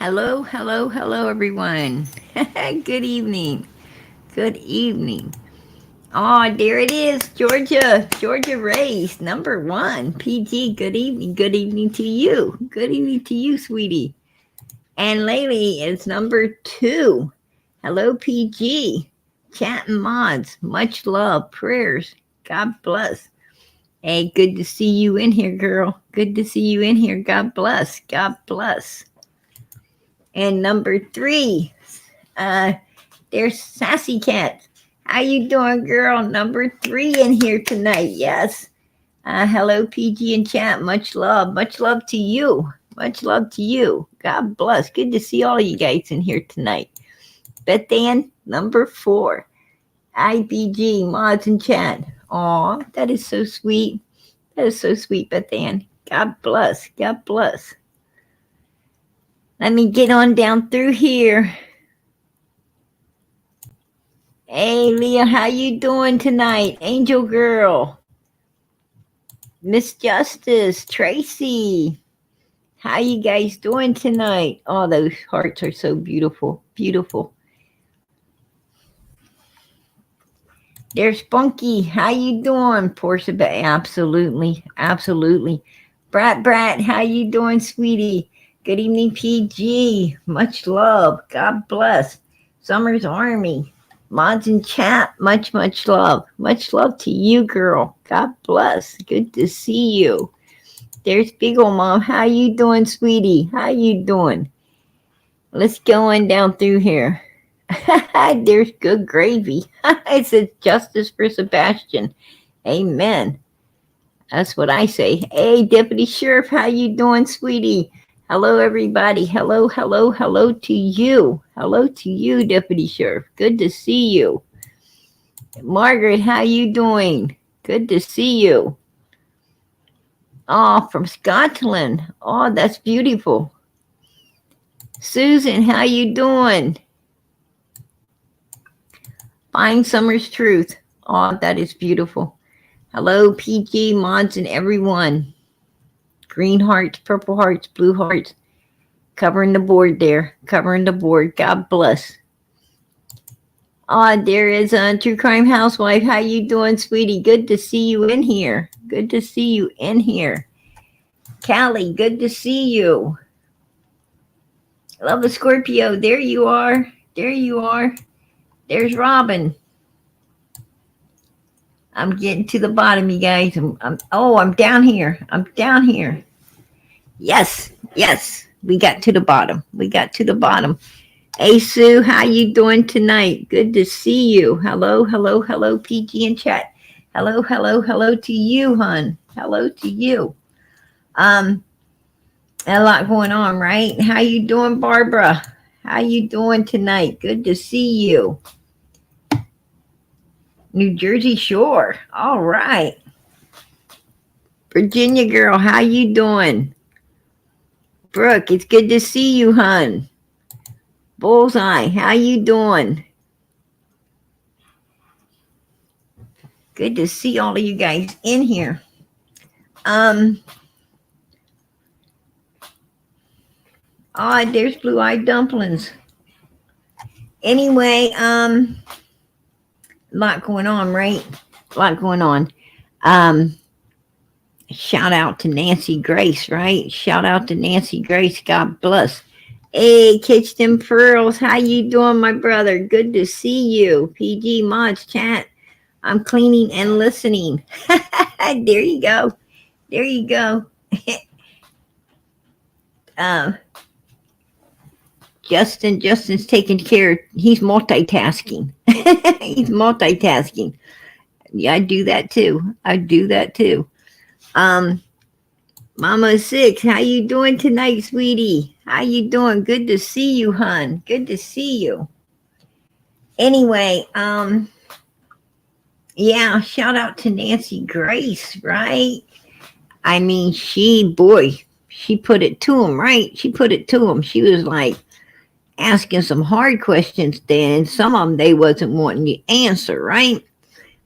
Hello, hello, hello, everyone. Good evening. Good evening. Oh, there it is, Georgia. Georgia Race, number one. PG, good evening. Good evening to you. Good evening to you, sweetie. And Laylee is number two. Hello, PG. Chat and mods. Much love. Prayers. God bless. Hey, good to see you in here, girl. Good to see you in here. God bless. God bless. And number three, uh, there's Sassy Cat. How you doing, girl? Number three in here tonight. Yes. Hello, PG and chat. Much love. Much love to you. Much love to you. God bless. Good to see all of you guys in here tonight. Beth Ann, number four. IBG, mods and chat. Aw, that is so sweet. That is so sweet, Beth Ann. God bless. God bless. Let me get on down through here. Hey, Leah, how you doing tonight? Angel Girl. Miss Justice, Tracy. How you guys doing tonight? Oh, those hearts are so beautiful. Beautiful. There's Spunky. How you doing? Portia, absolutely. Absolutely. Brat, how you doing, sweetie? Good evening, PG. Much love. God bless. Summer's Army. Mods in chat, much love. Much love to you, girl. God bless. Good to see you. There's Big Ol' Mom. How you doing, sweetie? How you doing? Let's go on down through here. There's good gravy. It says justice for Sebastian. Amen. That's what I say. Hey, Deputy Sheriff, how you doing, sweetie? Hello, everybody. Hello to you. Hello to you, Deputy Sheriff. Good to see you. Margaret, how you doing? Good to see you. Oh, from Scotland. Oh, that's beautiful. Susan, how you doing? Find Summer's Truth. Oh, that is beautiful. Hello, PG, mods, and everyone. Green hearts, purple hearts, blue hearts. Covering the board there. Covering the board. God bless. Oh, there is a True Crime Housewife. How you doing, sweetie? Good to see you in here. Good to see you in here. Callie, good to see you. Love a Scorpio. There you are. There you are. There's Robin. I'm getting to the bottom, you guys. I'm down here. I'm down here. Yes. We got to the bottom. Hey, Sue, how you doing tonight? Good to see you. Hello, PG in chat. Hello to you, hun. Hello to you. A lot going on, right? How you doing, Barbara? How you doing tonight? Good to see you. New Jersey Shore. All right. Virginia girl, how you doing? Brooke, it's good to see you, hun. Bullseye, how you doing? Good to see all of you guys in here. There's Blue-Eyed Dumplings. Anyway, a lot going on, right? A lot going on. Shout out to Nancy Grace, right? Shout out to Nancy Grace. God bless. Hey, Catch Them Pearls. How you doing, my brother? Good to see you. PG Mods chat. I'm cleaning and listening. There you go. There you go. Justin's taking care. He's multitasking. He's multitasking. Yeah, I do that too. Mama 6, how you doing tonight, sweetie? How you doing? Good to see you, hun. Good to see you. Anyway, yeah, shout out to Nancy Grace, right? I mean, she put it to him, right? She put it to him. She was like asking some hard questions then. Some of them they wasn't wanting to answer, right?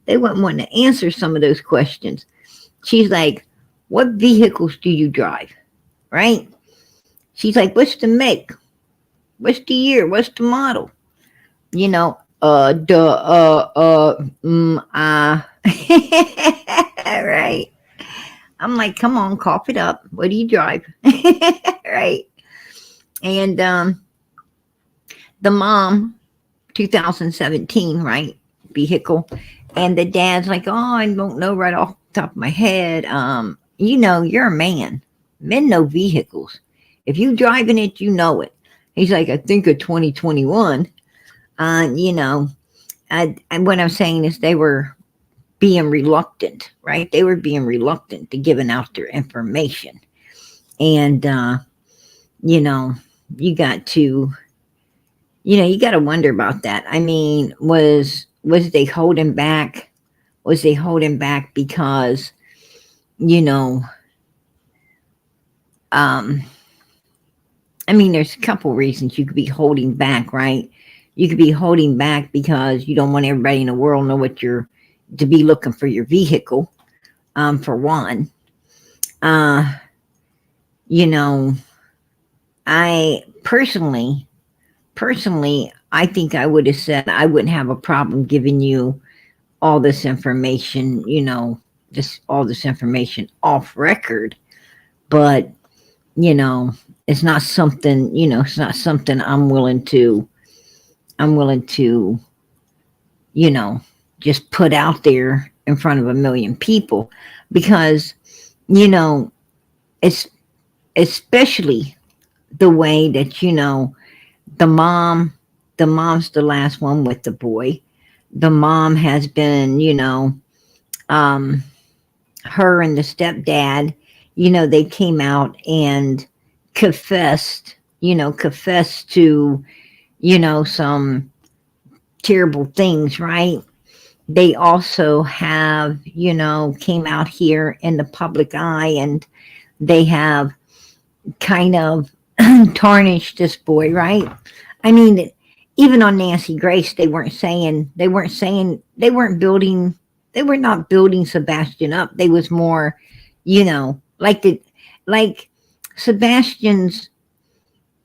They wasn't wanting to answer some of those questions. She's like, what vehicles do you drive? Right? She's like, what's the make? What's the year? What's the model? You know, right. I'm like, come on, cough it up. What do you drive? Right. And the mom, 2017, right? Vehicle. And the dad's like, oh, I don't know right off the top of my head. You're a man. Men know vehicles. If you driving it, you know it. He's like, I think of 2021. And what I'm saying is they were being reluctant, right? They were being reluctant to giving out their information. And, you know, you got to, you got to wonder about that. I mean, was they holding back? Was they holding back because, you know, um, I mean, there's a couple reasons you could be holding back, right? You could be holding back because you don't want everybody in the world know what you're to be looking for your vehicle. For one, uh, you know, I personally, I think I would have said I wouldn't have a problem giving you all this information, just all this information off record, but you know, it's not something I'm willing to, you know, just put out there in front of a million people because, you know, it's especially the way that, the mom, the mom's the last one with the boy. The mom has been, um, her and the stepdad, they came out and confessed, confessed to, some terrible things, right? They also have, came out here in the public eye and they have kind of tarnished this boy, right? I mean, even on Nancy Grace, they weren't building, they were not building Sebastian up. They was more, like Sebastian's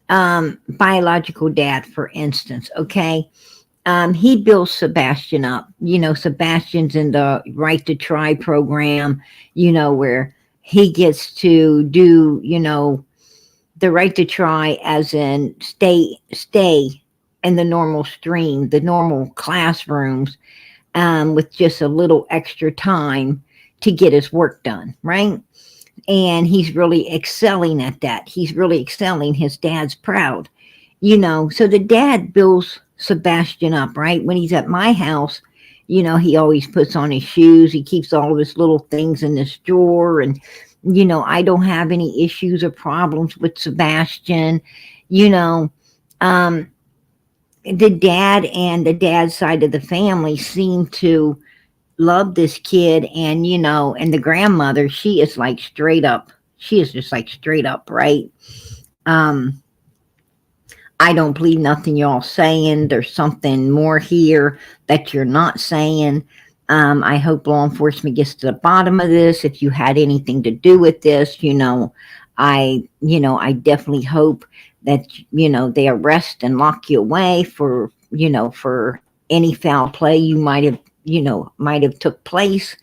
biological dad, for instance, okay? He built Sebastian up. Sebastian's in the Right to Try program, where he gets to do, the right to try as in stay in the normal stream, the normal classrooms, with just a little extra time to get his work done, right? And he's really excelling at that. He's really excelling. His dad's proud, So the dad builds Sebastian up, right? When he's at my house, he always puts on his shoes. He keeps all of his little things in this drawer. And, I don't have any issues or problems with Sebastian. You know, um, the dad and the dad's side of the family seem to love this kid. And, and the grandmother, she is like straight up. She is just like straight up, right? Um, I don't believe nothing y'all saying. There's something more here that you're not saying. I hope law enforcement gets to the bottom of this. If you had anything to do with this, I definitely hope that, they arrest and lock you away for any foul play you might have took place.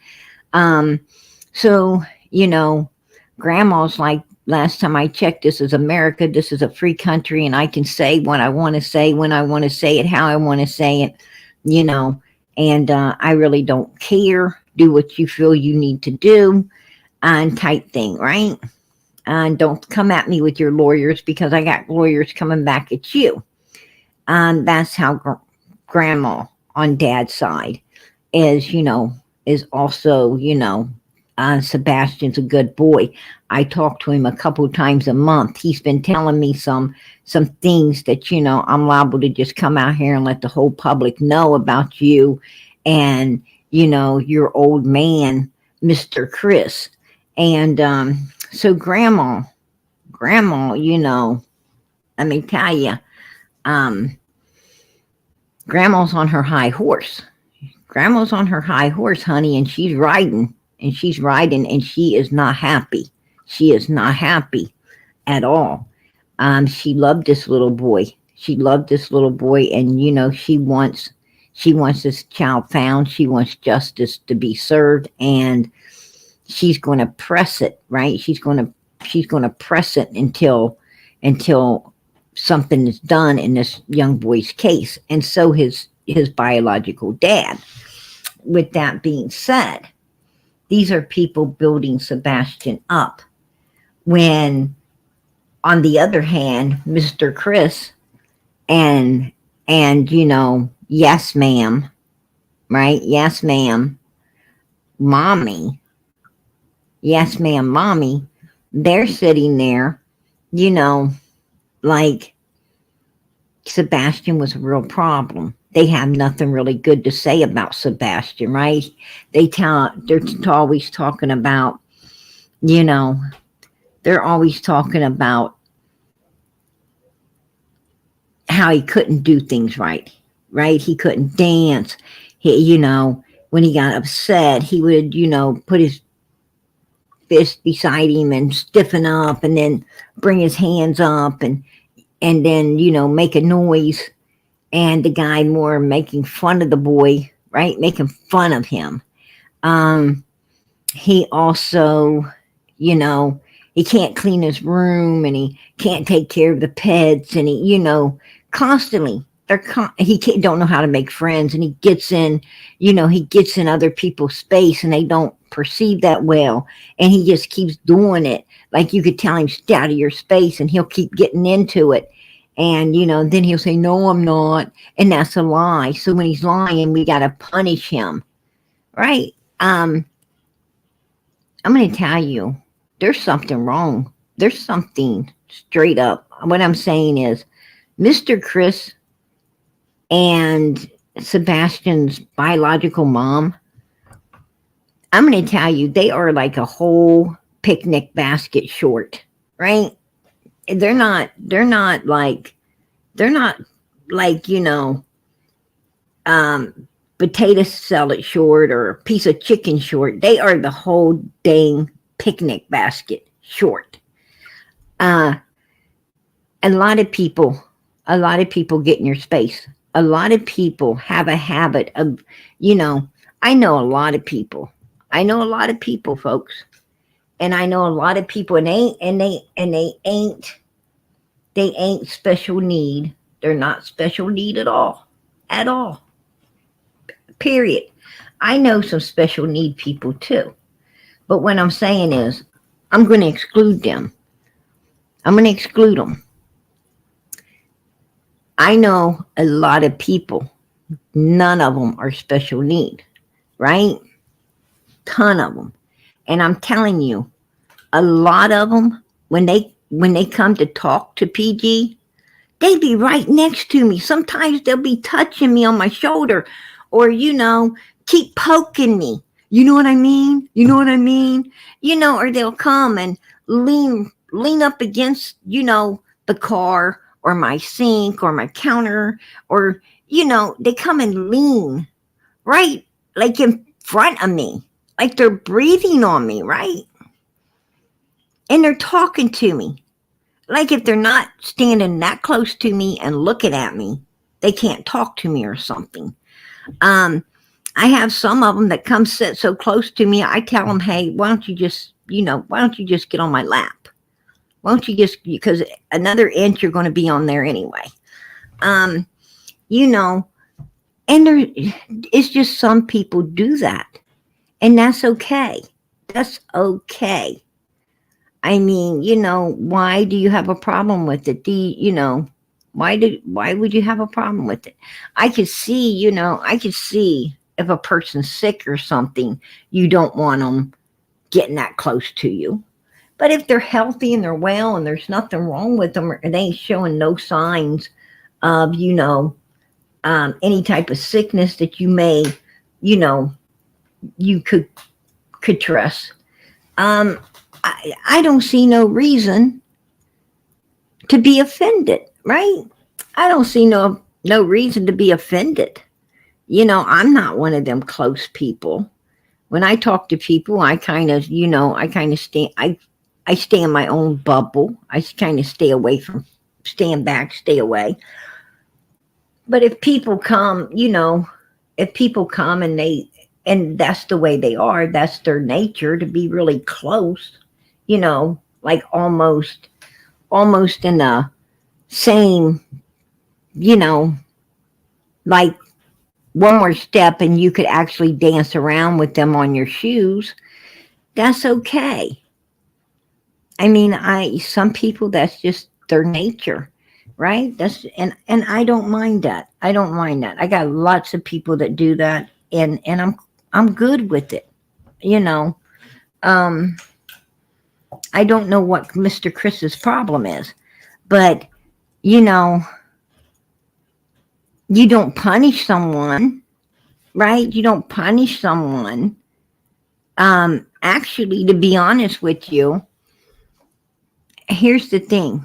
Um, so, grandma's like, last time I checked, this is America. This is a free country, and I can say what I want to say, when I want to say it, how I want to say it, and I really don't care. Do what you feel you need to do, and type thing, right? And don't come at me with your lawyers because I got lawyers coming back at you. And that's how grandma on dad's side is also, Sebastian's a good boy. I talk to him a couple times a month. He's been telling me some things that, I'm liable to just come out here and let the whole public know about you and, your old man, Mr. Chris. And so grandma, let me tell you, um, grandma's on her high horse. Grandma's on her high horse, honey, and she's riding and she is not happy. She is not happy at all. She loved this little boy. She loved this little boy, and she wants this child found. She wants justice to be served, and she's going to press it, right? She's going to press it until something is done in this young boy's case, and so his biological dad. With that being said, these are people building Sebastian up. When, on the other hand, Mr. Chris and yes ma'am, right? Yes ma'am, mommy, yes ma'am, mommy, they're sitting there, like Sebastian was a real problem. They have nothing really good to say about Sebastian, right? They're always talking about, they're always talking about how he couldn't do things right? He couldn't dance. When he got upset, he would, put his fist beside him and stiffen up, and then bring his hands up, and then, make a noise. And the guy more making fun of the boy, right? Making fun of him. He also, he can't clean his room, and he can't take care of the pets, and he, constantly he don't know how to make friends, and he gets in other people's space, and they don't perceive that well, and he just keeps doing it. Like, you could tell him, stay out of your space, and he'll keep getting into it. And, then he'll say, no, I'm not. And that's a lie. So when he's lying, we got to punish him. Right? I'm going to tell you, there's something wrong. There's something straight up. What I'm saying is, Mr. Chris and Sebastian's biological mom, I'm going to tell you, they are like a whole picnic basket short. Right? They're not like potato salad short or a piece of chicken short. They are the whole dang picnic basket short. A lot of people get in your space. A lot of people have a habit of, I know a lot of people, folks. And I know a lot of people, and they ain't special need. They're not special need at all. Period. I know some special need people too. But what I'm saying is, I'm going to exclude them. I know a lot of people. None of them are special need, right? Ton of them. And I'm telling you, a lot of them, when they come to talk to PG, they be right next to me. Sometimes they'll be touching me on my shoulder, or, keep poking me. You know what I mean? Or they'll come and lean up against, the car or my sink or my counter, or, they come and lean right, like in front of me, like they're breathing on me, right? And they're talking to me. Like, if they're not standing that close to me and looking at me, they can't talk to me or something. I have some of them that come sit so close to me. I tell them, hey, why don't you just get on my lap? Why don't you just, because another inch you're going to be on there anyway. And it's just some people do that. And that's okay. I mean, why do you have a problem with it? Why would you have a problem with it? I could see if a person's sick or something, you don't want them getting that close to you. But if they're healthy and they're well and there's nothing wrong with them, or they ain't showing no signs of, any type of sickness that you may, you could trust. I don't see no reason to be offended, right? I don't see no reason to be offended. I'm not one of them close people. When I talk to people, I kind of stay, I stay in my own bubble. I kind of stay away from stand back, stay away. But if people come, if people come and that's the way they are, that's their nature to be really close, like almost in the same, you know, like one more step and you could actually dance around with them on your shoes, that's okay. I mean, some people that's just their nature, right? And I don't mind that. I don't mind that. I got lots of people that do that, and I'm good with it. You know, um, I don't know what Mr. Chris's problem is, but you know, you don't punish someone, right? You don't punish someone. Actually, to be honest with you, here's the thing.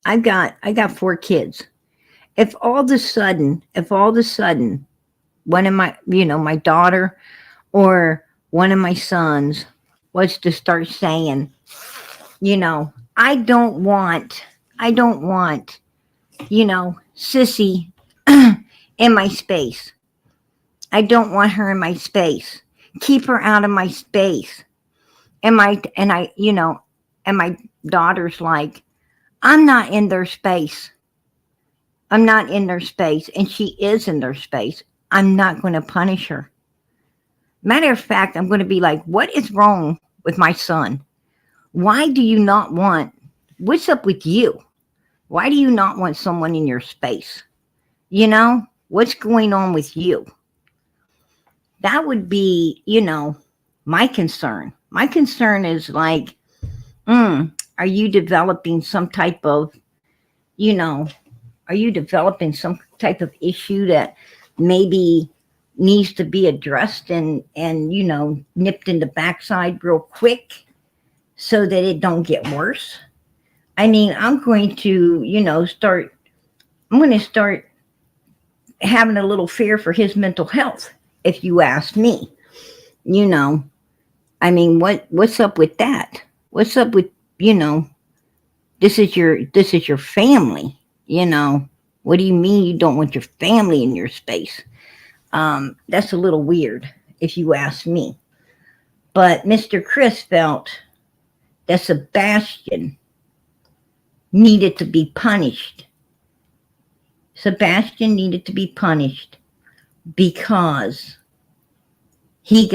I got 4 kids. If all of a sudden one of my, my daughter or one of my sons was to start saying, I don't want, sissy in my space. I don't want her in my space. Keep her out of my space. And my daughter's like, I'm not in their space. I'm not in their space. And she is in their space. I'm not going to punish her. Matter of fact, I'm going to be like, what is wrong with my son? Why do you not want, what's up with you? Why do you not want someone in your space? What's going on with you? That would be, my concern. My concern is like, are you developing some type of, are you developing some type of issue that maybe needs to be addressed and nipped in the backside real quick so that it don't get worse? I mean, I'm going to start having a little fear for his mental health, if you ask me. I mean, what's up with that? What's up with, this is your family, What do you mean you don't want your family in your space? That's a little weird, if you ask me. But Mr. Chris felt that Sebastian needed to be punished. Sebastian needed to be punished because he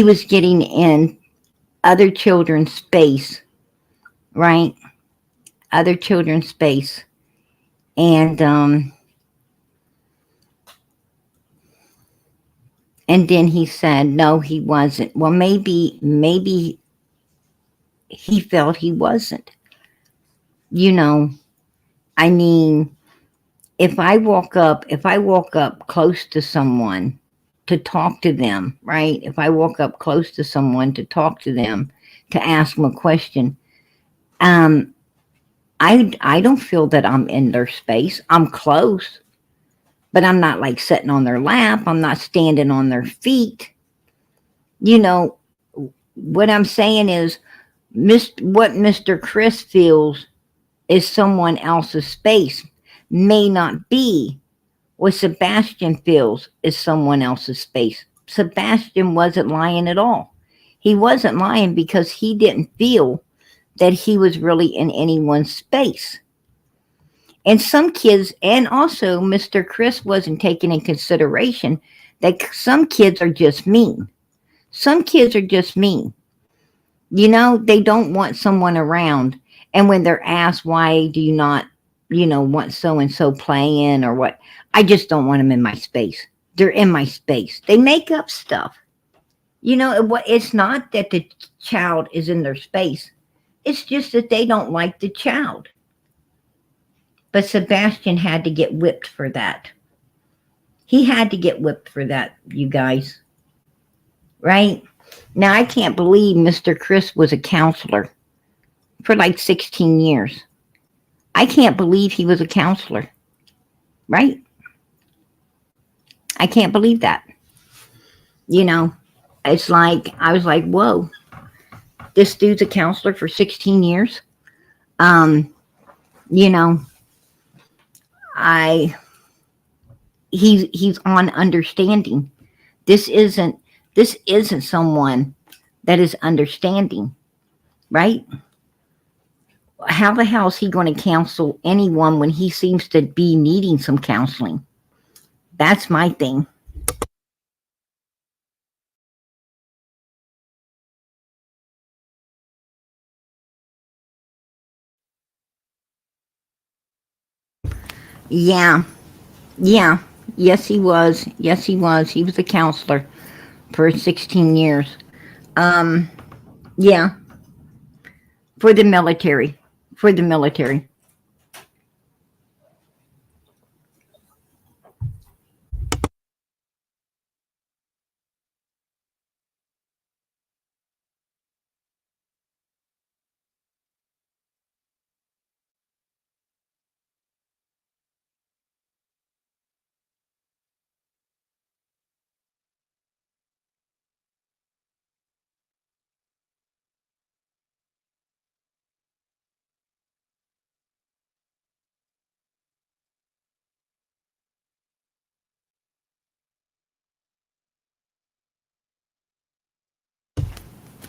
was getting in other children's space, right? Other children's space. And then he said, no, he wasn't. Well, maybe he felt he wasn't. I mean, if I walk up close to someone to talk to them, right? If I walk up close to someone to talk to them, to ask them a question, I don't feel that I'm in their space. I'm close, but I'm not like sitting on their lap. I'm not standing on their feet. What I'm saying is, what Mr. Chris feels is someone else's space may not be what Sebastian feels is someone else's space. Sebastian wasn't lying at all. He wasn't lying because he didn't feel that he was really in anyone's space. And some kids, and also Mr. Chris wasn't taking in consideration that some kids are just mean. Some kids are just mean. They don't want someone around. And when they're asked, why do you not, want so-and-so playing or what? I just don't want them in my space. They're in my space. They make up stuff. It's not that the child is in their space. It's just that they don't like the child. But Sebastian had to get whipped for that. He had to get whipped for that, you guys. Right? Now, I can't believe Mr. Chris was a counselor for like 16 years. I can't believe he was a counselor. Right? I can't believe that. It's like, I was like, whoa, this dude's a counselor for 16 years. you know, I he's on understanding. This isn't this isn't someone that is understanding, right? How the hell is he going to counsel anyone when he seems to be needing some counseling? That's my thing. Yeah, yeah, yes, he was. Yes, he was. He was a counselor for 16 years. Um, yeah, for the military. For the military.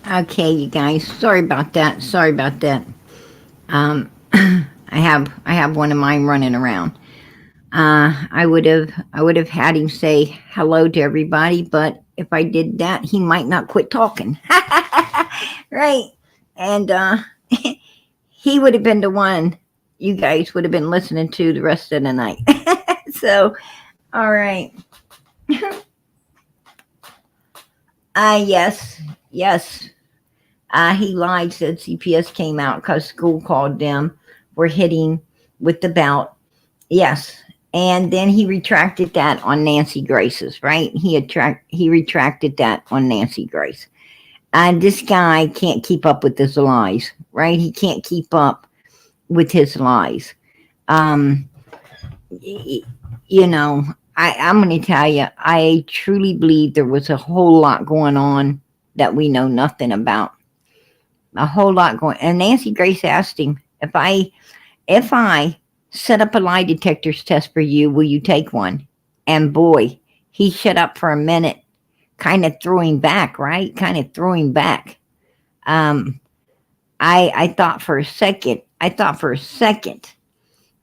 Okay, you guys. Sorry about that. Sorry about that. Um, I have one of mine running around. I would have had him say hello to everybody, but if I did that, he might not quit talking. Right? And he would have been the one you guys would have been listening to the rest of the night. So, all right. Yes, yes. He lied, said CPS came out because school called them. We're hitting with the belt. Yes. And then he retracted that on Nancy Grace's, right? He retracted that on Nancy Grace. And this guy can't keep up with his lies, right? He can't keep up with his lies. Um, you know, I'm going to tell you, I truly believe there was a whole lot going on that we know nothing about. A whole lot going. And Nancy Grace asked him, if I set up a lie detectors test for you, will you take one? And boy, he shut up for a minute, kind of throwing back, right? Kind of throwing back. Um, I thought for a second,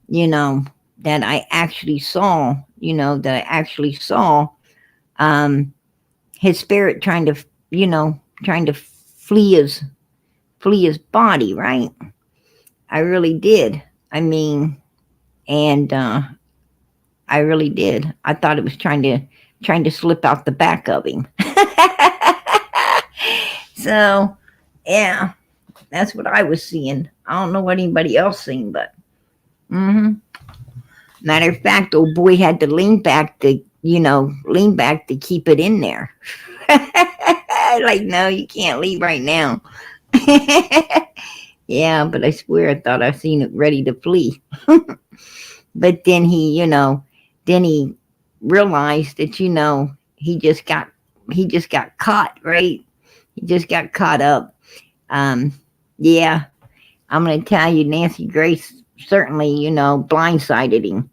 you know, that I actually saw, um, his spirit trying to, trying to flee his body, right? I really did. I mean, and I really did. I thought it was trying to slip out the back of him. So, yeah, that's what I was seeing. I don't know what anybody else seen, but matter of fact, old boy had to lean back to keep it in there. Like, no, you can't leave right now. Yeah, but I swear I thought I seen it ready to flee. But then he realized that he just got caught, right? He just got caught up. Um, yeah, I'm gonna tell you, Nancy Grace certainly, blindsided him,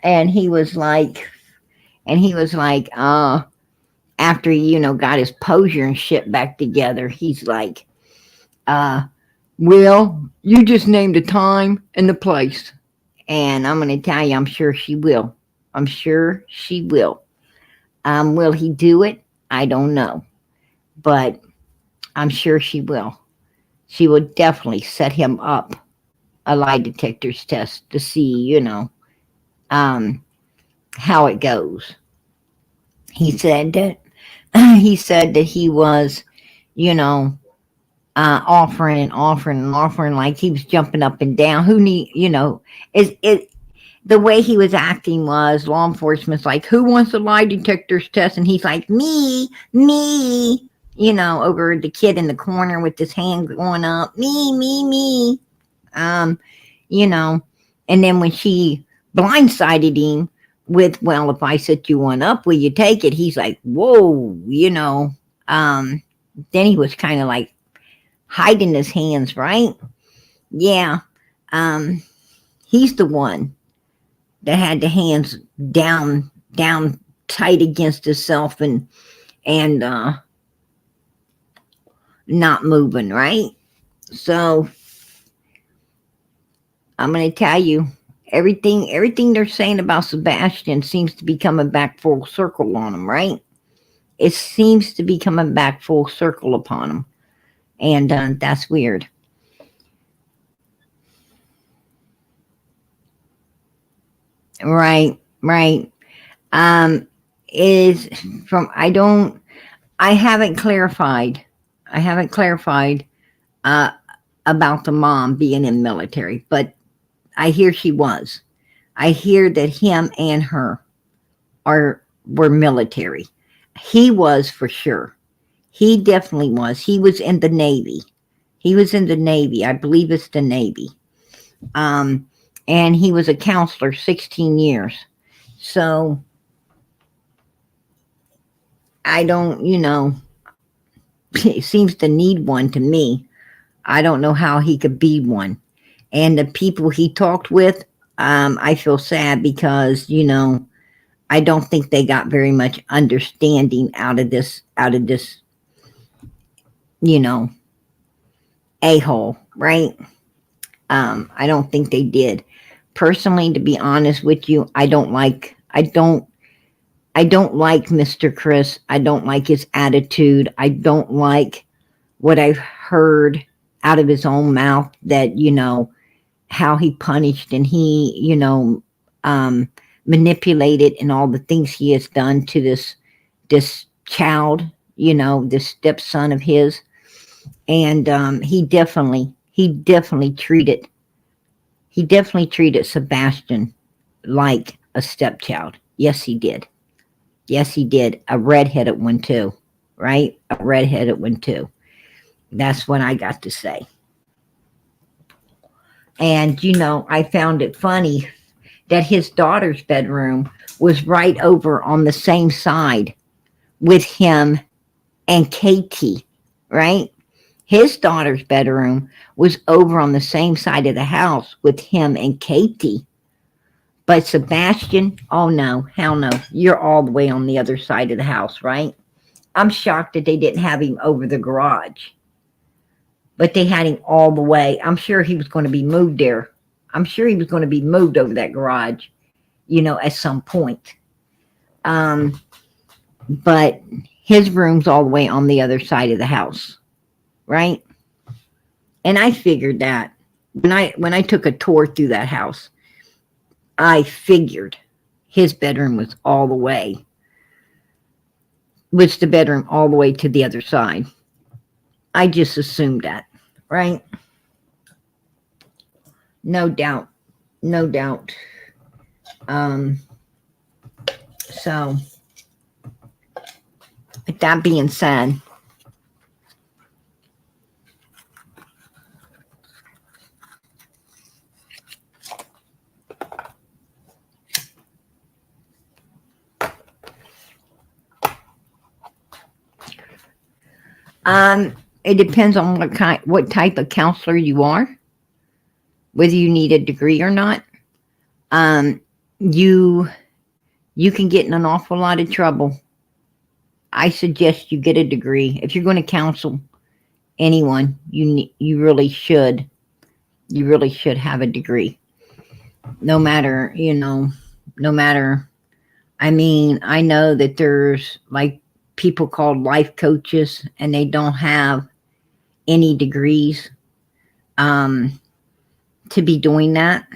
and he was like, after he, got his posure and shit back together, he's like, uh, well, you just named the time and the place. And I'm going to tell you, I'm sure she will. I'm sure she will. Will he do it? I don't know. But I'm sure she will. She will definitely set him up a lie detector's test to see, um, how it goes. He said that he was, you know, offering and offering and offering, like he was jumping up and down. Who need, is it? The way he was acting was law enforcement's like, who wants a lie detector's test? And he's like, me, over the kid in the corner with his hand going up, me. Um, you know, and then when she blindsided him with, well, if I set you one up, will you take it? He's like, whoa, then he was kind of like hiding his hands, right? Yeah. Um, he's the one that had the hands down tight against himself and not moving, right? So I'm going to tell you, everything they're saying about Sebastian seems to be coming back full circle on him, right? It seems to be coming back full circle upon him, and that's weird. Right, right. Um, is from I haven't clarified. I haven't clarified uh, about the mom being in military, but I hear she was. I hear that him and her were military. He was for sure. He definitely was. He was in the Navy. He was in the Navy. I believe it's the Navy. Um, and he was a counselor 16 years. So I don't, he seems to need one to me. I don't know how he could be one. And the people he talked with, I feel sad because, I don't think they got very much understanding out of this, you know, a-hole, right? I don't think they did. Personally, to be honest with you, I don't like Mr. Chris. I don't like his attitude. I don't like what I've heard out of his own mouth that, how he punished and he, manipulated and all the things he has done to this child, this stepson of his. And he definitely treated Sebastian like a stepchild. Yes, he did. Yes, he did. A redheaded one too, right? A redheaded one too. That's what I got to say. And I found it funny that his daughter's bedroom was right over on the same side with him and Katie, right? His daughter's bedroom was over on the same side of the house with him and Katie. But Sebastian, oh no, hell no. You're all the way on the other side of the house, right? I'm shocked that they didn't have him over the garage. But they had him all the way. I'm sure he was going to be moved there. I'm sure he was going to be moved over that garage, at some point. Um, but his room's all the way on the other side of the house, right? And I figured that when I took a tour through that house, I figured his bedroom was the bedroom all the way to the other side. I just assumed that, right? No doubt, no doubt. Um, so, with that being said, it depends on what type of counselor you are, whether you need a degree or not. Um, you you can get in an awful lot of trouble. I suggest you get a degree if you're going to counsel anyone. You really should have a degree. No matter no matter. I mean, I know that there's like people called life coaches, and they don't have any degrees um, to be doing that,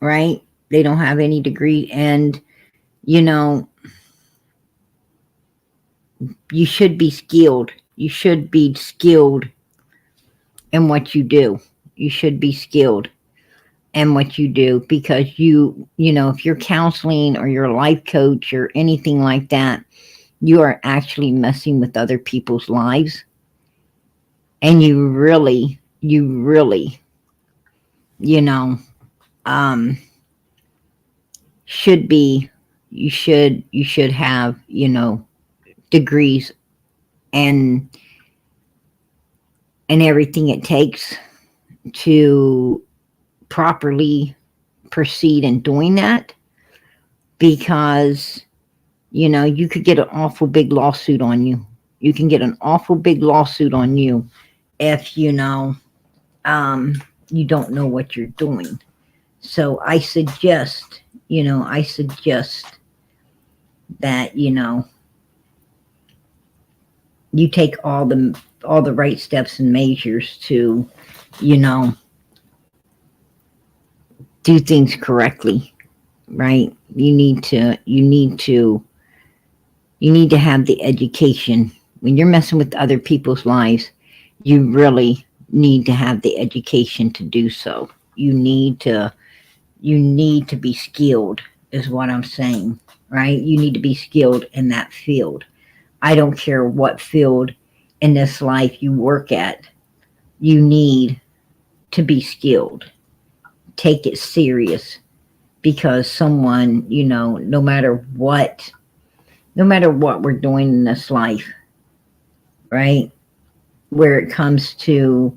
right? They don't have any degree, and you know, you should be skilled. You should be skilled in what you do. You should be skilled in what you do because if you're counseling or you're a life coach or anything like that, you are actually messing with other people's lives, and you really, you know, um, should be, you should have, degrees and everything it takes to properly proceed in doing that, because you could get an awful big lawsuit on you. You can get an awful big lawsuit on you if um, you don't know what you're doing. So I suggest that you take all the right steps and measures to you know do things correctly, right? You need to have the education. When you're messing with other people's lives, you really need to have the education to do so. You need to be skilled, is what I'm saying, right? You need to be skilled in that field. I don't care what field in this life you work at, you need to be skilled. Take it serious, because someone, no matter what we're doing in this life, right? Where it comes to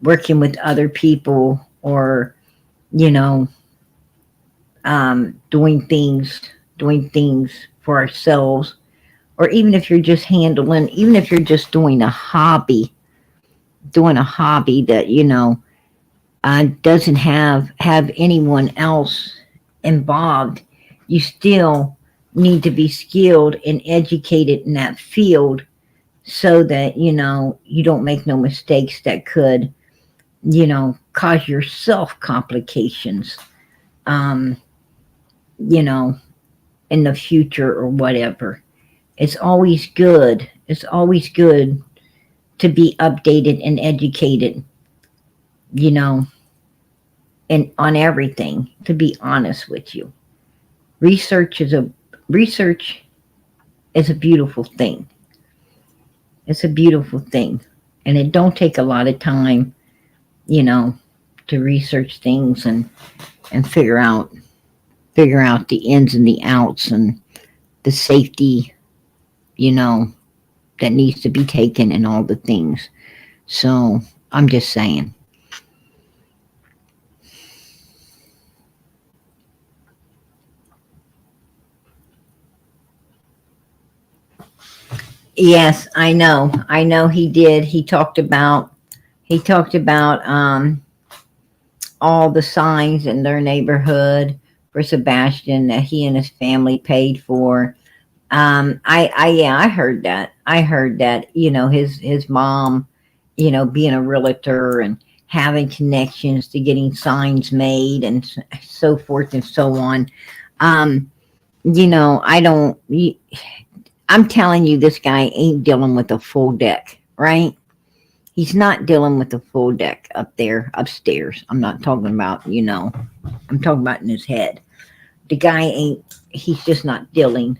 working with other people, or, you know, doing things for ourselves, or even if you're just doing a hobby that, doesn't have anyone else involved, you still need to be skilled and educated in that field, so that you don't make no mistakes that could cause yourself complications, um you know in the future or whatever. It's always good to be updated and educated, you know and on everything, to be honest with you. Research is a beautiful thing. It's a beautiful thing. And it don't take a lot of time, you know, to research things, and figure out the ins and the outs, and the safety, you know, that needs to be taken, and all the things. So I'm just saying. Yes, I know. I know he did. He talked about all the signs in their neighborhood for Sebastian that he and his family paid for. Yeah, I heard that. I heard that, his mom, being a realtor and having connections to getting signs made, and so forth and so on. Um, I don't. I'm telling you, this guy ain't dealing with a full deck, right? He's not dealing with the full deck up there, upstairs. I'm not talking about, I'm talking about in his head. The guy ain't. He's just not dealing.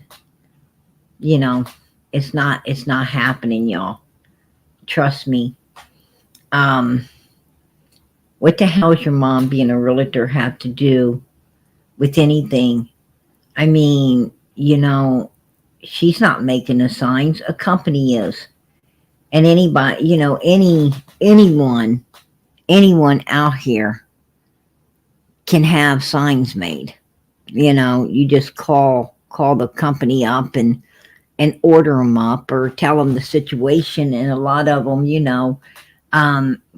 You know, it's not happening, y'all. Trust me. Um, what the hell is your mom being a realtor have to do with anything? I mean, she's not making the signs. A company is. And anybody, anyone out here can have signs made. You just call the company up, and order them up, or tell them the situation. And a lot of them,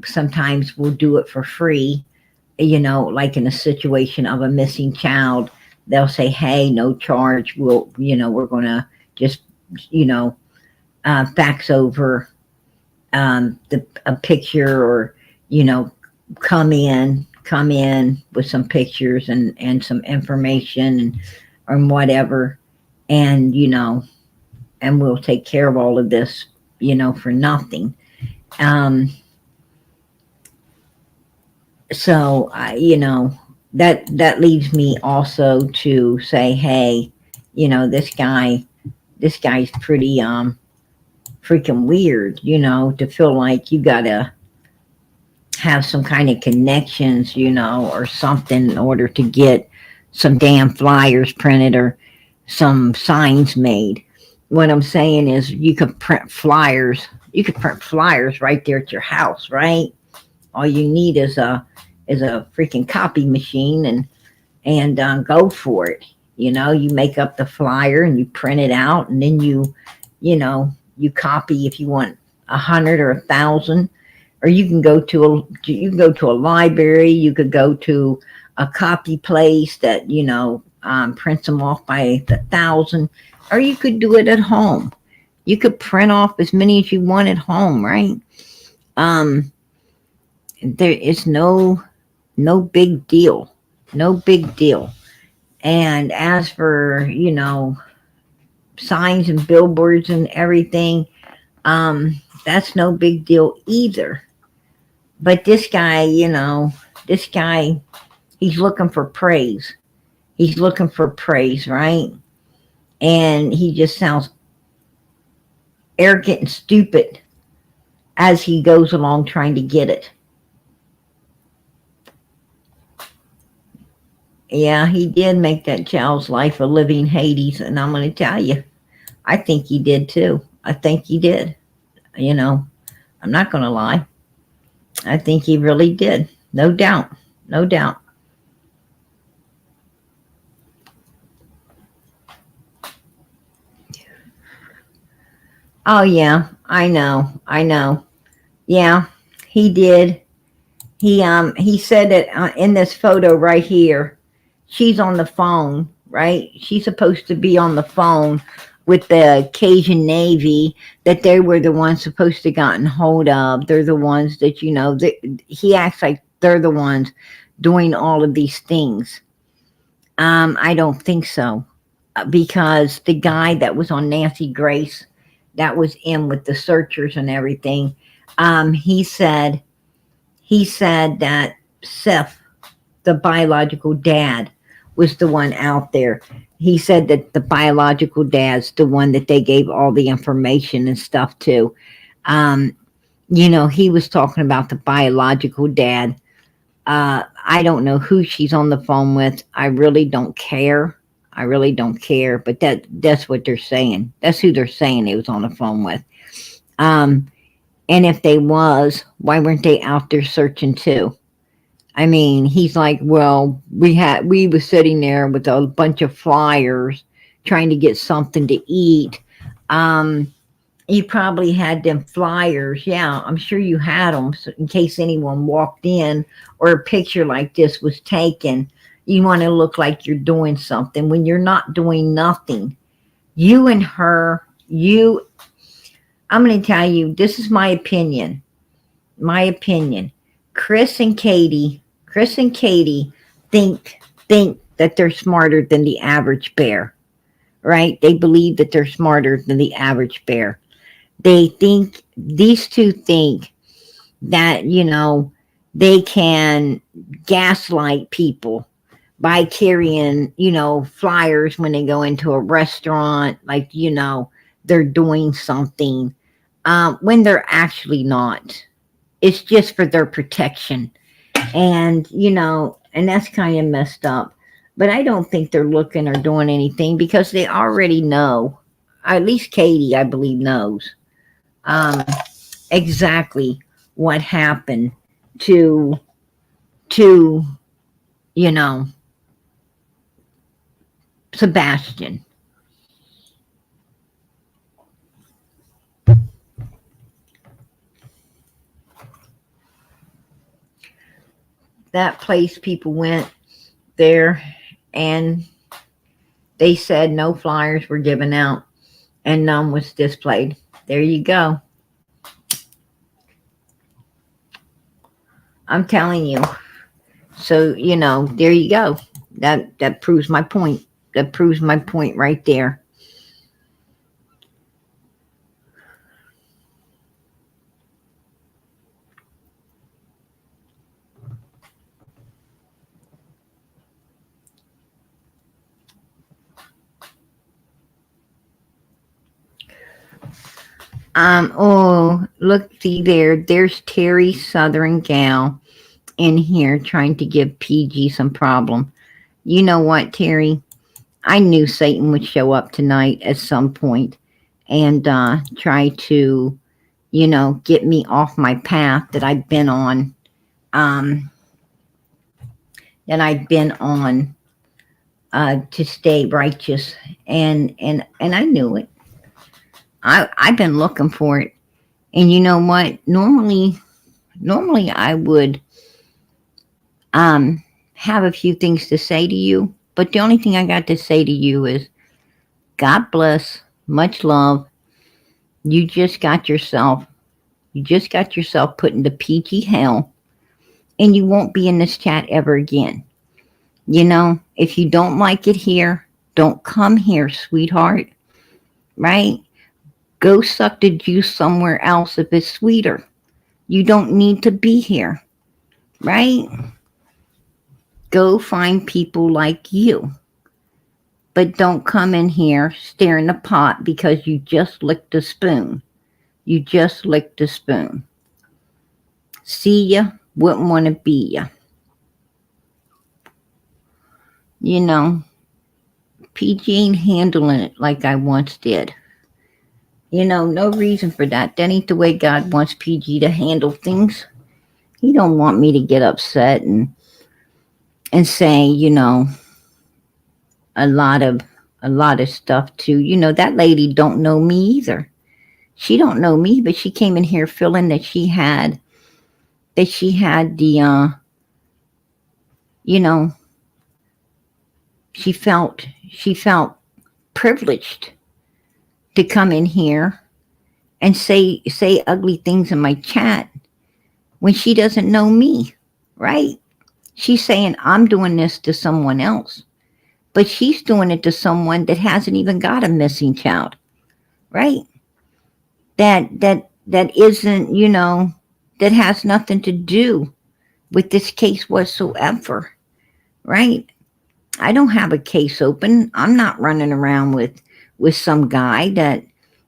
sometimes will do it for free. Like in a situation of a missing child, they'll say, "Hey, no charge. We're gonna just, you know, fax over a picture, or you know, come in with some pictures, and some information, and whatever, and and we'll take care of all of this, for nothing." Um, so that leaves me also to say, hey, this guy's pretty freaking weird, to feel like you gotta have some kind of connections, or something, in order to get some damn flyers printed, or some signs made. What I'm saying is, you could print flyers right there at your house, right? All you need is a freaking copy machine, and go for it. You make up the flyer and you print it out, and then you copy if you want 100 or 1,000, or you can go to a library. You could go to a copy place that prints them off by the thousand, or you could do it at home. You could print off as many as you want at home, right? Um, there is no big deal, no big deal. And as for signs and billboards and everything, that's no big deal either. But this guy, he's looking for praise. He's looking for praise, right? And he just sounds arrogant and stupid as he goes along trying to get it. Yeah, he did make that child's life a living Hades, and I'm going to tell you, I think he did too. I think he did. You know, I'm not going to lie. I think he really did. No doubt. No doubt. Oh, yeah, I know. I know. Yeah, he did. He said that in this photo right here, she's on the phone, right? She's supposed to be on the phone with the Cajun Navy, that they were the ones supposed to gotten hold of. They're the ones that, he acts like they're the ones doing all of these things. I don't think so. Because the guy that was on Nancy Grace, that was in with the searchers and everything, he said that Seth, the biological dad, was the one out there. He said that the biological dad's the one that they gave all the information and stuff to. Um, he was talking about the biological dad. I don't know who she's on the phone with. I really don't care. I really don't care. But that's what they're saying. That's who they're saying he was on the phone with. Um, and if they was, why weren't they out there searching too? I mean, he's like, well, we was sitting there with a bunch of flyers trying to get something to eat. Um, you probably had them flyers. Yeah, I'm sure you had them so in case anyone walked in or a picture like this was taken. You want to look like you're doing something when you're not doing nothing. You and her, I'm going to tell you, this is my opinion. My opinion. Chris and Katie think that they're smarter than the average bear, right? They believe that they're smarter than the average bear. These two think that, they can gaslight people by carrying, flyers when they go into a restaurant, like, they're doing something, when they're actually not. It's just for their protection. And that's kind of messed up. But I don't think they're looking or doing anything because they already know. At least Katie, I believe, knows um, exactly what happened to to you know Sebastian. That place, people went there and they said no flyers were given out and none was displayed. There you go. I'm telling you. So, there you go. That proves my point. That proves my point right there. Oh, look, see there. There's Terry Southern Gal in here trying to give PG some problem. You know what, Terry? I knew Satan would show up tonight at some point and try to, get me off my path that I've been on um, that I've been on to stay righteous, and I knew it. I've been looking for it, and you know what? Normally I would have a few things to say to you, but the only thing I got to say to you is God bless, much love. You just got yourself put into PG hell, and you won't be in this chat ever again. You know, if you don't like it here, don't come here, sweetheart. Right? Go suck the juice somewhere else if it's sweeter. You don't need to be here. Right? Go find people like you. But don't come in here stirring the pot because you just licked a spoon. You just licked a spoon. See ya, wouldn't want to be ya. You know, PG ain't handling it like I once did. You know, no reason for that. That ain't the way God wants PG to handle things. He don't want me to get upset and say, you know, a lot of stuff too. You know, that lady don't know me either. She don't know me, but she came in here feeling that she had the you know, she felt privileged to come in here and say ugly things in my chat when she doesn't know me, right? She's saying I'm doing this to someone else, but she's doing it to someone that hasn't even got a missing child, right? That isn't, you know, that has nothing to do with this case whatsoever, right? I don't have a case open. I'm not running around with some guy that,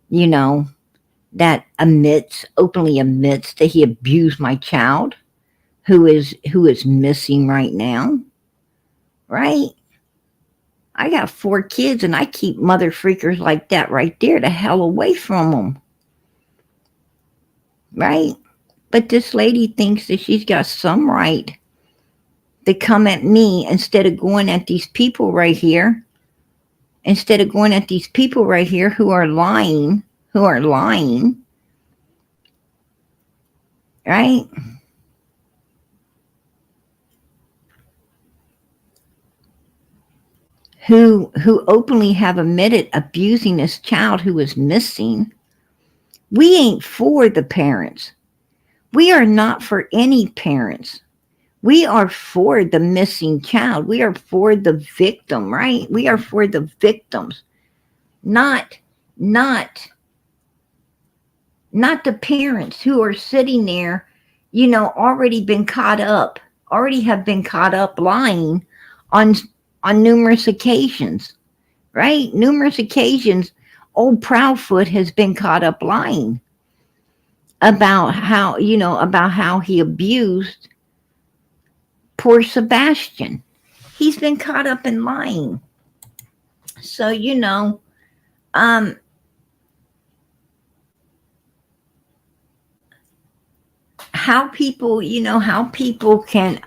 you know, that openly admits that he abused my child who is missing right now, right? I got 4 kids and I keep mother freakers like that right there the hell away from them, right? But this lady thinks that she's got some right to come at me instead of going at these people right here. Instead of going at these people right here who are lying, right? Who openly have admitted abusing this child who is missing. We ain't for the parents. We are not for any parents. We are for the missing child. We are for the victim, right? We are for the victims, not the parents who are sitting there, you know, already have been caught up lying on numerous occasions, right? Numerous occasions, old Proudfoot has been caught up lying about how he abused poor Sebastian. He's been caught up in lying. So, you know, how people can,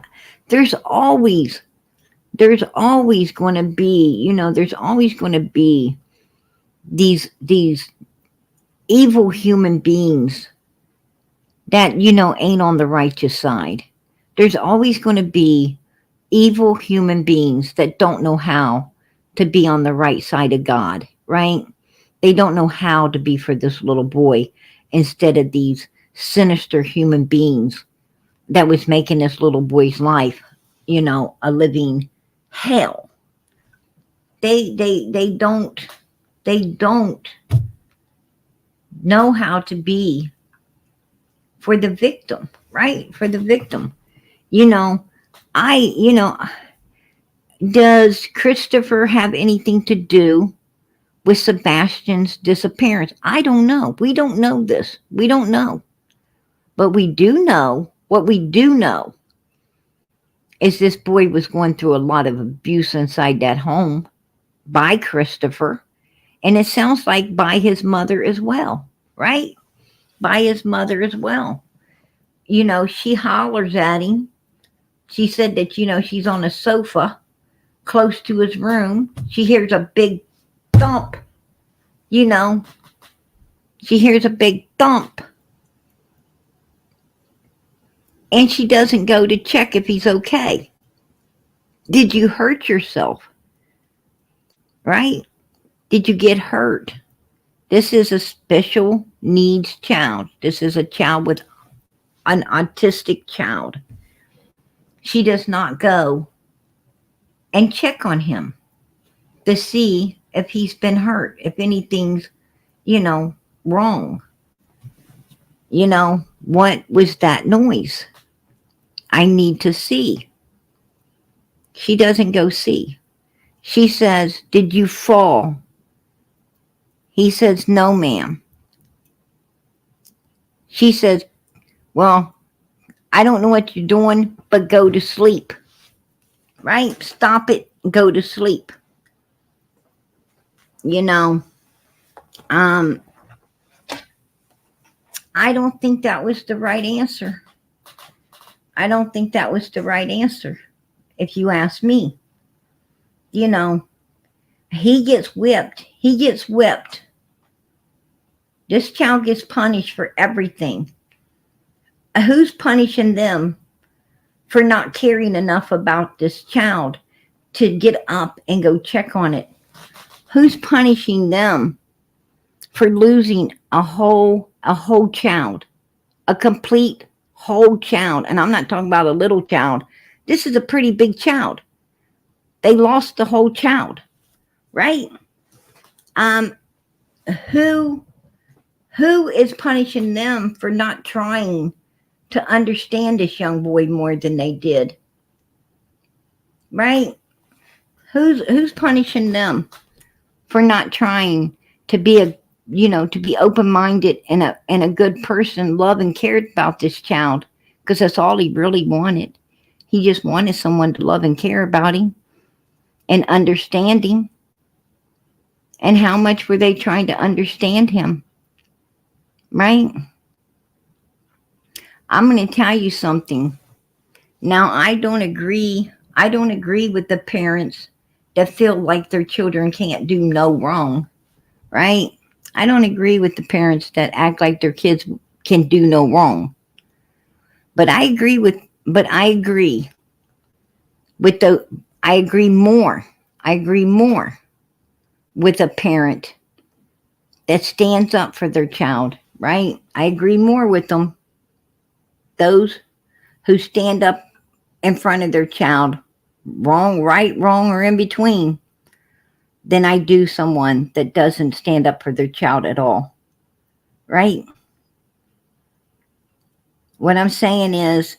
there's always going to be, you know, there's always going to be these evil human beings that, you know, ain't on the righteous side. There's always going to be evil human beings that don't know how to be on the right side of God, right? They don't know how to be for this little boy instead of these sinister human beings that was making this little boy's life, you know, a living hell. They don't know how to be for the victim, right? For the victim. You know, does Christopher have anything to do with Sebastian's disappearance? I don't know. We don't know this. We don't know. But we do know, what we do know is this boy was going through a lot of abuse inside that home by Christopher. And it sounds like by his mother as well, right? By his mother as well. she hollers at him. She said that, she's on a sofa close to his room. She hears a big thump, you know. She hears a big thump. And she doesn't go to check if he's okay. Did you hurt yourself? Right? Did you get hurt? This is a special needs child. This is a child with an autistic child. She does not go and check on him to see if he's been hurt, if anything's, wrong. What was that noise? I need to see. She doesn't go see. She says, did you fall? He says, no, ma'am. She says, well, I don't know what you're doing, but go to sleep. Right? Stop it. Go to sleep. I don't think that was the right answer. I don't think that was the right answer, if you ask me. He gets whipped. He gets whipped. This child gets punished for everything. Who's punishing them for not caring enough about this child to get up and go check on it? Who's punishing them for losing a whole child, a complete whole child? And I'm not talking about a little child. This is a pretty big child. They lost the whole child, right? Who is punishing them for not trying to understand this young boy more than they did? Right? Who's punishing them for not trying to be to be open-minded and a good person, love and cared about this child, because that's all he really wanted. He just wanted someone to love and care about him and understand him. And how much were they trying to understand him? Right? I'm going to tell you something. Now, I don't agree with the parents that feel like their children can't do no wrong. Right? I don't agree with the parents that act like their kids can do no wrong. But I agree more with a parent that stands up for their child, right? I agree more with them, those who stand up in front of their child, wrong, right, wrong, or in between, than I do someone that doesn't stand up for their child at all, right? What I'm saying is,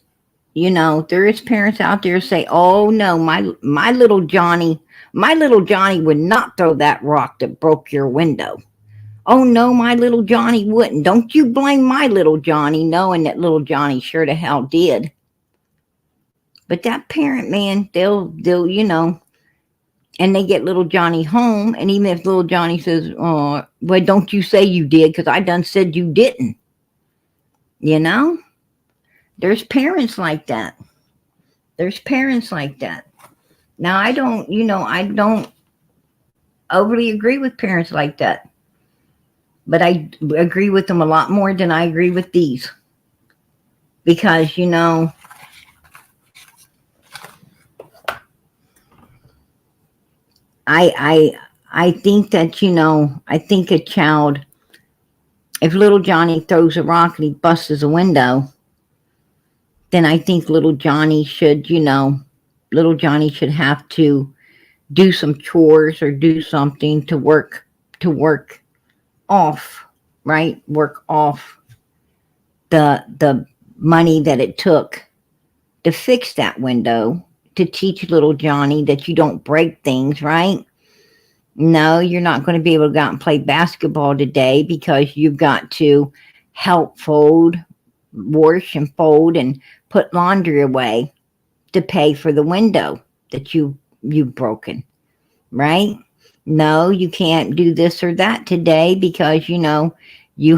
there is parents out there say, oh no, my little Johnny would not throw that rock that broke your window. Oh no, my little Johnny wouldn't. Don't you blame my little Johnny, knowing that little Johnny sure to hell did. But that parent, man, they'll and they get little Johnny home, and even if little Johnny says, oh, well, don't you say you did, because I done said you didn't. There's parents like that. Now, I don't overly agree with parents like that. But I agree with them a lot more than I agree with these. Because, I think that, I think a child, if little Johnny throws a rock and he busts a window, then I think little Johnny should have to do some chores or do something to work off, right? Work off the money that it took to fix that window, to teach little Johnny that you don't break things, right? No, you're not going to be able to go out and play basketball today because you've got to help wash and fold and put laundry away to pay for the window that you've broken, right? No, you can't do this or that today because, you